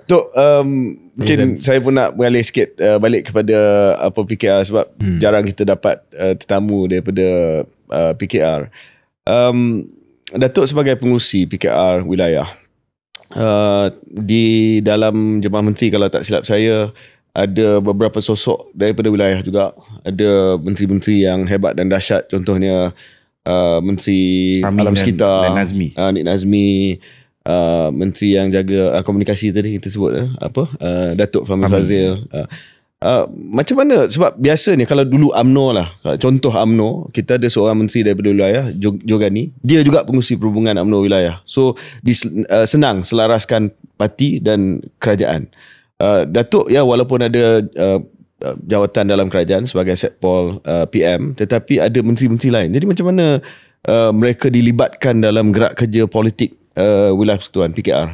Tok, mungkin saya pun nak beralih sikit balik kepada PKR sebab jarang kita dapat tetamu daripada PKR. Datuk sebagai pengurusi PKR wilayah, di dalam Jemaah Menteri kalau tak silap saya ada beberapa sosok daripada wilayah juga. Ada menteri-menteri yang hebat dan dahsyat, contohnya Menteri Alam Sekitar Nik Nazmi, menteri yang jaga komunikasi tadi kita sebut Datuk Fahmi Fazil. Macam mana, sebab biasa ni kalau dulu UMNO lah, contoh UMNO, kita ada seorang menteri daripada wilayah Jogani, dia juga pengurusi perhubungan UMNO wilayah, so senang selaraskan parti dan kerajaan. Datuk walaupun ada jawatan dalam kerajaan sebagai Setpol PM, tetapi ada menteri-menteri lain. Jadi macam mana mereka dilibatkan dalam gerak kerja politik wilayah persekutuan PKR?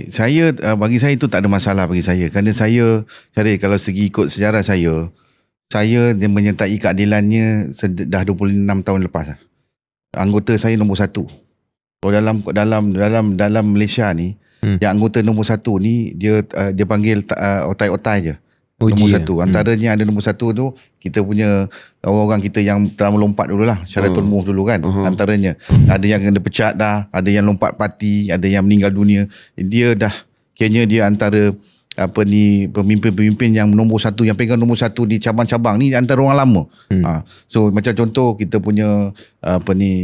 Saya bagi saya itu tak ada masalah bagi saya. Kerana saya kalau segi ikut sejarah saya menyertai keadilannya dah 26 tahun lepas. Anggota saya nombor 1. Kalau dalam Malaysia ni, yang anggota nombor 1 ni dia panggil otai-otai je. Nombor 1. Antaranya ada nombor 1 tu kita punya orang-orang kita yang telah melompat dulu lah, Syaratul Muh dulu kan. Antaranya ada yang kena pecat dah, ada yang lompat parti, ada yang meninggal dunia. Dia dah kayaknya dia antara pemimpin-pemimpin yang nombor 1, yang pegang nombor 1 di cabang-cabang ni antara orang lama. So macam contoh kita punya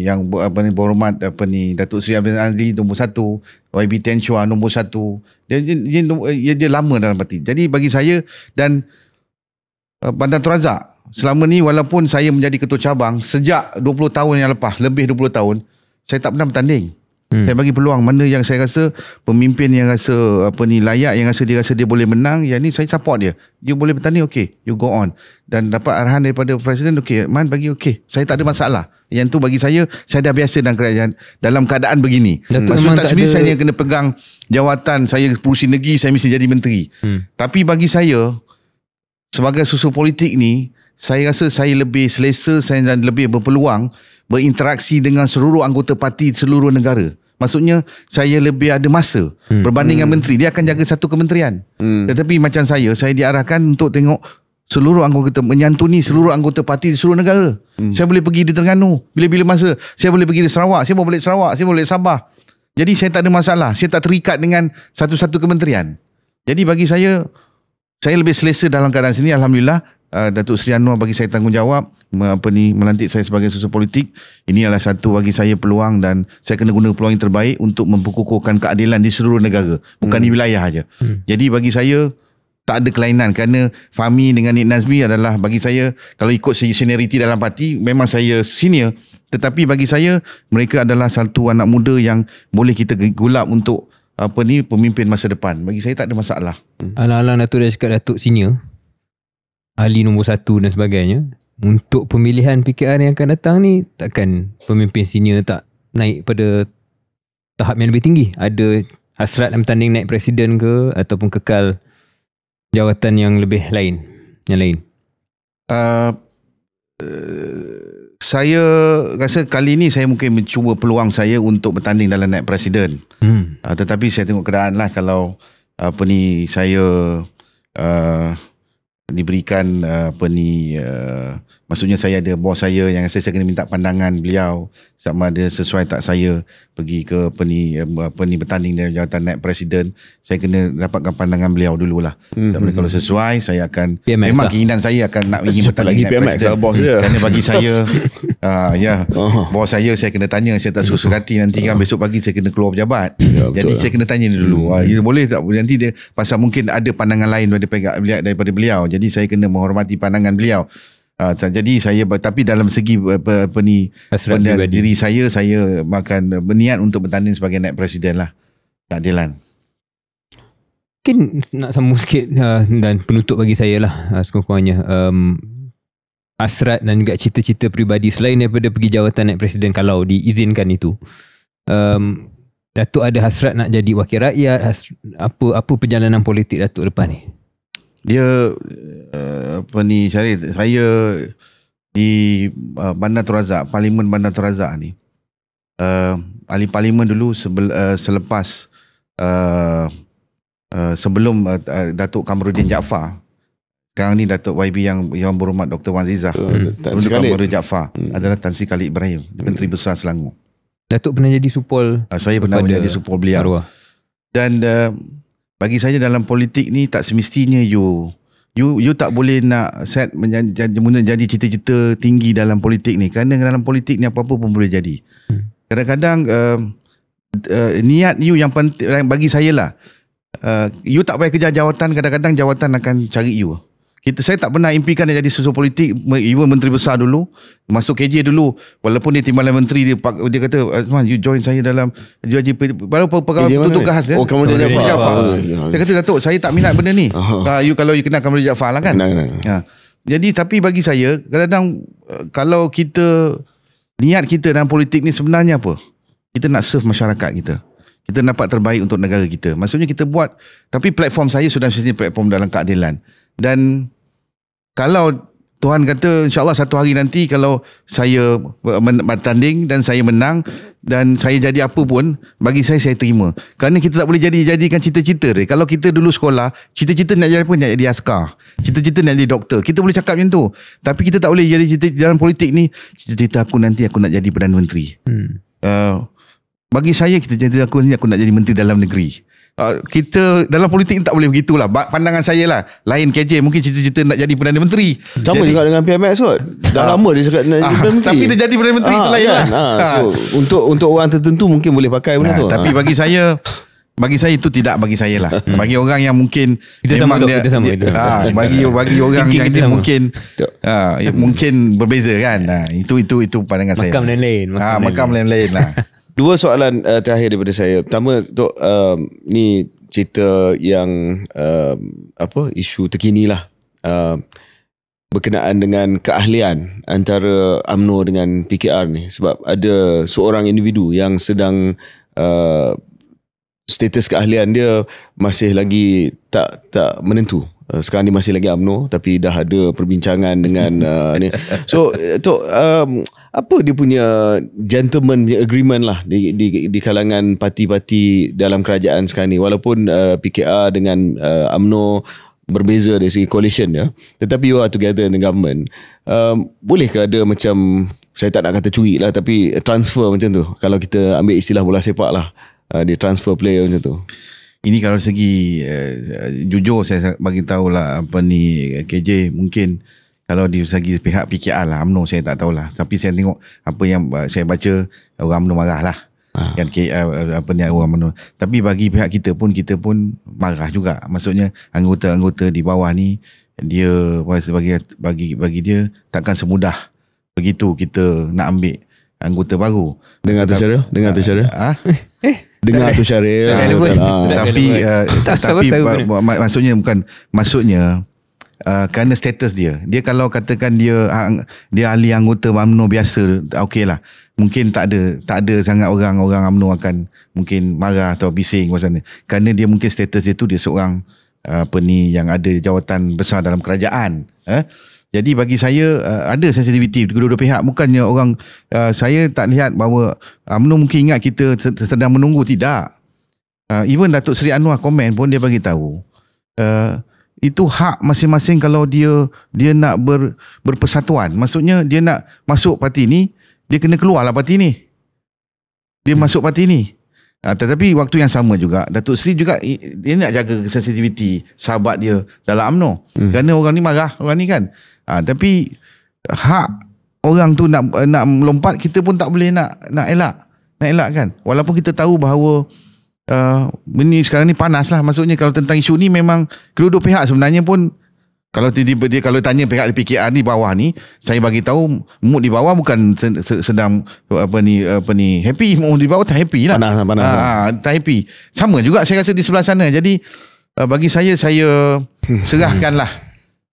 yang berhormat Datuk Seri Abdul Azli nombor 1, YB Ten Chua nombor 1. Dia lama dalam parti. Jadi bagi saya dan Bandar Tun Razak selama ni, walaupun saya menjadi ketua cabang sejak 20 tahun yang lepas, lebih 20 tahun, saya tak pernah bertanding. Saya bagi peluang mana yang saya rasa pemimpin yang rasa layak, yang rasa dia boleh menang, yang ni saya support dia. Dia boleh bertanding, okay, you go on. Dan dapat arahan daripada Presiden, okay, bagi okay. Saya tak ada masalah. Yang tu bagi saya dah biasa dalam kerajaan dalam keadaan begini. Maksudnya tak semestinya saya kena pegang jawatan, saya pengurusi negeri, saya mesti jadi menteri. Tapi bagi saya, sebagai susu politik ni, saya rasa saya lebih selesa, saya dan lebih berpeluang berinteraksi dengan seluruh anggota parti seluruh negara. Maksudnya saya lebih ada masa berbanding dengan menteri. Dia akan jaga satu kementerian. Tetapi macam saya diarahkan untuk tengok seluruh anggota, menyantuni seluruh anggota parti di seluruh negara. Saya boleh pergi di Terengganu bila-bila masa. Saya boleh pergi di Sarawak, saya boleh balik Sarawak, saya boleh balik Sabah. Jadi saya tak ada masalah. Saya tak terikat dengan satu-satu kementerian. Jadi bagi saya lebih selesa dalam keadaan sini. Alhamdulillah, Datuk Seri Anwar bagi saya tanggungjawab melantik saya sebagai susu politik. Ini adalah satu bagi saya peluang, dan saya kena guna peluang yang terbaik untuk memperkukuhkan keadilan di seluruh negara, bukan di wilayah saja. Jadi bagi saya tak ada kelainan, kerana Fahmi dengan Nik Nazmi adalah bagi saya, kalau ikut senioriti dalam parti, memang saya senior, tetapi bagi saya mereka adalah satu anak muda yang boleh kita gulap untuk pemimpin masa depan. Bagi saya tak ada masalah.
Alang-alang Datuk dah cakap Datuk senior, ahli nombor 1 dan sebagainya. Untuk pemilihan PKR yang akan datang ni, takkan pemimpin senior tak naik pada tahap yang lebih tinggi? Ada hasrat bertanding naik presiden ke, ataupun kekal jawatan yang lebih lain?
Saya rasa kali ni saya mungkin mencuba peluang saya untuk bertanding dalam naik presiden. Tetapi saya tengok keadaan lah. Kalau saya diberikan maksudnya saya ada bos saya yang saya kena minta pandangan beliau sama ada sesuai tak saya pergi ke bertanding dalam jawatan naib presiden. Saya kena dapatkan pandangan beliau dululah. Kalau sesuai, saya akan PMX memang lah. Keinginan saya akan nak ingin bertanding naib presiden. Bos dia. Kerana bagi saya bos saya kena tanya. Saya tak suka hati nanti kan besok pagi saya kena keluar pejabat. Jadi saya kena tanya dulu. Boleh tak nanti dia pasal mungkin ada pandangan lain daripada beliau. Jadi saya kena menghormati pandangan beliau. Jadi saya, tapi dalam segi diri saya akan berniat untuk bertanding sebagai naib presiden lah. Keadilan.
Mungkin nak sambung sikit dan penutup bagi saya lah sekurang-kurangnya. Hasrat dan juga cita-cita peribadi selain daripada pergi jawatan naib presiden kalau diizinkan itu. Datuk ada hasrat nak jadi wakil rakyat. Apa perjalanan politik Datuk depan ni?
Dia Syarif, saya di Bandar Tun Razak, Parlimen Bandar Tun Razak ni, ahli parlimen dulu selepas sebelum Datuk Kamarudin Jaafar. Sekarang ni Datuk YB yang berhormat Dr. Wan Zizah. Datuk Kamarudin Jaafar adalah Tan Sri Khalid Ibrahim, Menteri Besar Selangor.
Datuk pernah jadi supol.
Saya pernah menjadi supol beliau. Arwah. Dan bagi saya dalam politik ni tak semestinya you tak boleh nak set menjadi cita-cita tinggi dalam politik ni, kerana dalam politik ni apa-apa pun boleh jadi. Kadang-kadang niat you yang penting bagi saya lah. You tak payah kejar jawatan, kadang-kadang jawatan akan cari you. Saya tak pernah impikan nak jadi susu politik, even menteri besar dulu, masuk KJ dulu, walaupun dia timbalan menteri, dia kata, Azman, you join saya dalam JJP, baru pegawai tugas.
Kamarudin Jaafar.
Saya kata, Datuk, saya tak minat benda ni. Kalau you kenal Kamarudin Jaafar lah kan. Jadi tapi bagi saya, kadang-kadang kalau niat kita dalam politik ni sebenarnya apa? Kita nak serve masyarakat kita. Kita dapat terbaik untuk negara kita. Maksudnya kita buat, tapi platform saya sudah mesti platform dalam keadilan. Dan kalau Tuhan kata insyaAllah satu hari nanti kalau saya bertanding dan saya menang dan saya jadi apa pun, bagi saya terima. Kerana kita tak boleh jadikan cita-cita dia. Kalau kita dulu sekolah, cita-cita nak jadi apa? Nak jadi askar. Cita-cita nak jadi doktor. Kita boleh cakap macam tu. Tapi kita tak boleh jadi cita-cita dalam politik ni. Cita-cita aku nanti aku nak jadi Perdana Menteri. Bagi saya cita-cita aku ni aku nak jadi Menteri Dalam Negeri. Kita dalam politik ni tak boleh begitulah. Pandangan saya lah. Lain KJ mungkin cita-cita nak jadi Perdana Menteri.
Sama juga dengan PMX kot. Dah lama dia cakap nak jadi Perdana Menteri.
Tapi dia jadi Perdana Menteri itu lain lah.
So, untuk orang tertentu mungkin boleh pakai benda tu.
Tapi bagi saya itu tidak bagi saya lah. Bagi orang yang mungkin
kita sama.
Bagi orang yang dia mungkin berbeza kan. Itu pandangan saya.
Makam lain-lain.
Makam lain-lain lah.
Dua soalan terakhir daripada saya. Pertama, Tok, ni cerita yang isu terkini lah, berkenaan dengan keahlian antara UMNO dengan PKR ni. Sebab ada seorang individu yang sedang status keahlian dia masih lagi tak menentu. Sekarang dia masih lagi UMNO tapi dah ada perbincangan dengan ni. So Tok, apa dia punya gentleman agreement lah di kalangan parti-parti dalam kerajaan sekarang ni, walaupun PKR dengan UMNO berbeza dari segi coalition ya, tetapi you are together in the government. Bolehkah ada macam, saya tak nak kata curi lah, tapi transfer macam tu, kalau kita ambil istilah bola sepak lah, dia transfer player macam tu?
Ini kalau segi jujur saya bagi tahulah KJ, mungkin kalau di segi pihak PKR lah, UMNO saya tak tahulah, tapi saya tengok apa yang saya baca, orang UMNO marah lah. Kan orang UMNO. Tapi bagi pihak kita pun marah juga. Maksudnya anggota-anggota di bawah ni, dia bagi dia takkan semudah begitu kita nak ambil anggota baru. Dengar tu cara? Dengar tu Syarif. Tapi maksudnya kerana status dia kalau katakan dia ahli anggota UMNO biasa, okey lah, mungkin tak ada sangat orang UMNO akan mungkin marah atau bising pasal ni, kerana dia mungkin status dia tu dia seorang yang ada jawatan besar dalam kerajaan. Jadi bagi saya ada sensitiviti kedua-dua pihak. Bukannya orang saya tak lihat bahawa UMNO mungkin ingat kita sedang menunggu, tidak. Even Datuk Seri Anwar komen pun dia bagi tahu itu hak masing-masing. Kalau dia nak berpersatuan, maksudnya dia nak masuk parti ni, dia kena keluarlah parti ni. Dia masuk parti ni. Tetapi waktu yang sama juga Datuk Seri juga dia nak jaga sensitiviti sahabat dia dalam UMNO. Kerana orang ni marah, orang ni kan. Tapi hak orang tu nak melompat, kita pun tak boleh nak elak kan. Walaupun kita tahu bahawa ini sekarang ni panas lah. Maksudnya kalau tentang isu ni memang kedua-dua pihak sebenarnya pun, kalau dia kalau tanya pihak PKR ni bawah ni, saya bagi tahu mood di bawah bukan sedang happy, mood di bawah tak happy lah. Panas. Tak happy. Sama juga saya rasa di sebelah sana. Jadi bagi saya serahkanlah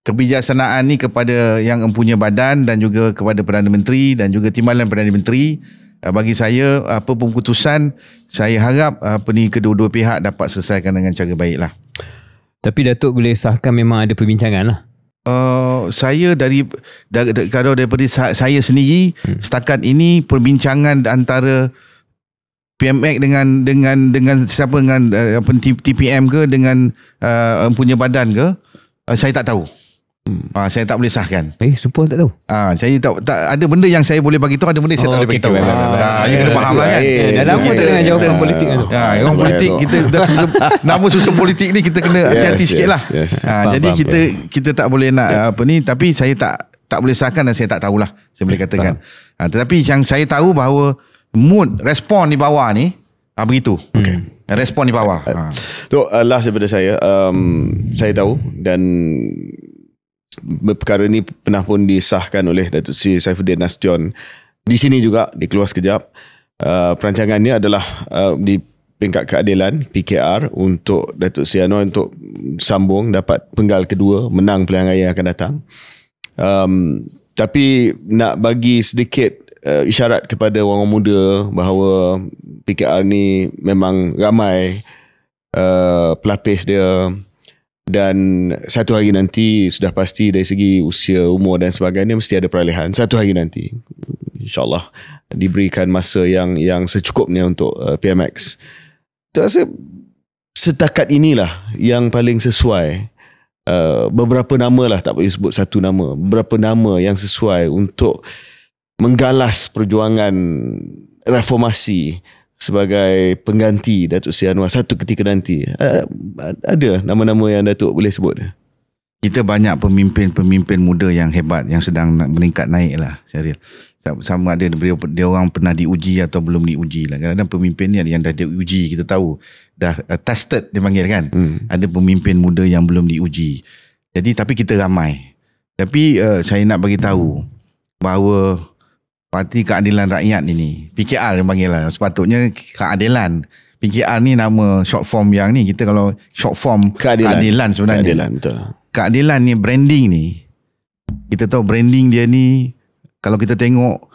kebijaksanaan ni kepada yang mempunyai badan dan juga kepada Perdana Menteri dan juga Timbalan Perdana Menteri. Bagi saya apa pun keputusan, saya harap kedua-dua pihak dapat selesaikan dengan cara baiklah.
Tapi Datuk boleh sahkan memang ada perbincangan lah.
Saya kalau daripada saya sendiri setakat ini perbincangan antara PMX dengan siapa, dengan TPM ke dengan punya badan ke, saya tak tahu. Saya tak boleh sahkan.
Supaya tak tahu.
Saya tak ada benda yang saya boleh bagi tahu, ada benda saya tak boleh bagi tahu. You kena faham lah kan.
Dah lama dengan jawapan politik kan.
Orang politik kita nama susun politik ni kita kena hati-hati sikit lah. Jadi kita tak boleh nak tapi saya tak boleh sahkan dan saya tak tahulah, saya boleh katakan. Tetapi yang saya tahu bahawa mood respon di bawah ni begitu. Respon di bawah.
Last daripada saya tahu dan perkara ni pernah pun disahkan oleh Datuk Seri Saifuddin Nasution di sini juga, dikeluar sekejap. Perancangan ni adalah di peringkat keadilan PKR untuk Datuk Seri Anwar untuk sambung dapat penggal kedua, menang pilihan raya yang akan datang. Tapi nak bagi sedikit isyarat kepada orang muda bahawa PKR ni memang ramai pelapis dia. Dan satu hari nanti sudah pasti dari segi usia, umur dan sebagainya mesti ada peralihan. Satu hari nanti InsyaAllah diberikan masa yang secukupnya untuk PMX. Saya rasa setakat inilah yang paling sesuai. Beberapa nama lah, tak boleh sebut satu nama, beberapa nama yang sesuai untuk menggalas perjuangan reformasi sebagai pengganti Datuk Seri Anwar satu ketika nanti. Ada nama-nama yang Datuk boleh sebut?
Kita banyak pemimpin-pemimpin muda yang hebat yang sedang meningkat naik lah, Syaril. Sama ada dia orang pernah diuji atau belum diuji lah. Kadang-kadang pemimpin ni ada yang dah diuji, kita tahu dah tested dia panggil kan. Ada pemimpin muda yang belum diuji. Jadi tapi kita ramai. Tapi saya nak bagi tahu bahawa Parti Keadilan Rakyat ini, PKR yang panggil lah, sepatutnya Keadilan. PKR ni nama short form yang ni, kita kalau short form Keadilan sebenarnya.
Keadilan, betul.
Keadilan ni branding ni, kita tahu branding dia ni, kalau kita tengok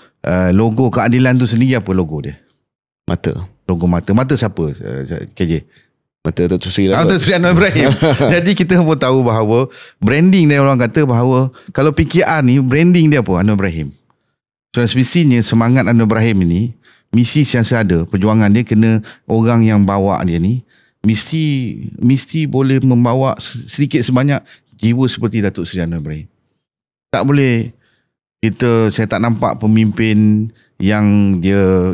logo Keadilan tu sendiri, apa logo dia?
Mata.
Logo mata. Mata siapa KJ?
Mata Datuk Seri
Datuk Seri Anwar Ibrahim. Jadi kita pun tahu bahawa branding dia, orang kata bahawa kalau PKR ni branding dia apa? Anwar Ibrahim. So mestinya semangat Anwar Ibrahim ini, misi yang ada, perjuangan dia kena orang yang bawa dia ni mesti boleh membawa sedikit sebanyak jiwa seperti Datuk Seri Anwar Ibrahim. Tak boleh saya tak nampak pemimpin yang dia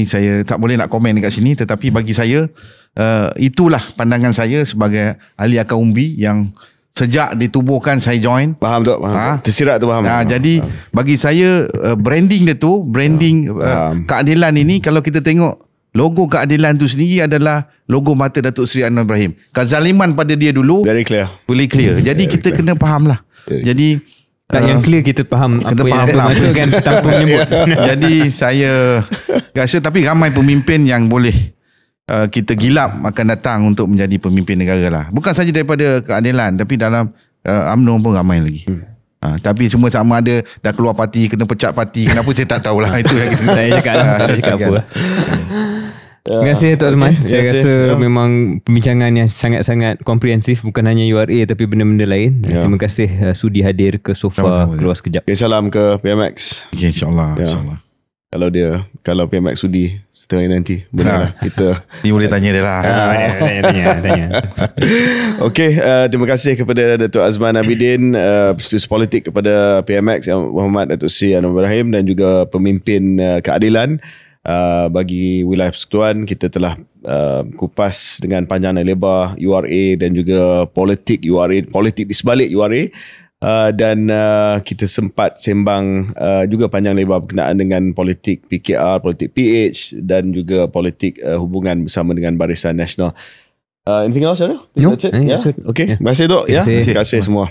saya tak boleh nak komen dekat sini, tetapi bagi saya itulah pandangan saya sebagai ahli akar umbi yang sejak ditubuhkan saya join.
Faham tu, faham. Tersirat tu faham.
Jadi bagi saya branding dia tu, branding keadilan ini, kalau kita tengok logo keadilan tu sendiri adalah logo mata Datuk Seri Anwar Ibrahim. Kezaliman pada dia dulu
very clear.
Boleh clear. Jadi kita kena faham lah. Jadi
yang clear kita faham apa yang maksud kan tanpa menyebut.
Jadi saya rasa tapi ramai pemimpin yang boleh kita gilap akan datang untuk menjadi pemimpin negara lah. Bukan saja daripada keadilan, tapi dalam UMNO pun ramai lagi. Tapi semua sama ada dah keluar parti, kena pecat parti, kenapa saya tak tahulah. Itu yang kita
saya cakap apa. Terima kasih Tok Azman. Saya rasa memang pembincangan yang sangat-sangat komprehensif, bukan hanya URA tapi benda-benda lain. Terima kasih sudi hadir ke sofa keluar sekejap.
Salam ke PMX.
InsyaAllah. InsyaAllah.
Kalau PMX sudi setengah hari nanti, benarlah kita
ni boleh tanya dia lah.
Tanya.
Okey, terima kasih kepada Datuk Azman Abidin, Pencetus Politik kepada PMX Yang Berhormat Datuk Seri Anwar Ibrahim dan juga pemimpin keadilan bagi wilayah persekutuan. Kita telah kupas dengan panjang dan lebar URA dan juga politik URA, politik di sebalik URA. Dan kita sempat sembang juga panjang lebar berkenaan dengan politik PKR, politik PH dan juga politik hubungan bersama dengan Barisan Nasional. Anything else?
No,
that's it. Yeah? Okay. Terima kasih Dok. Terima kasih semua.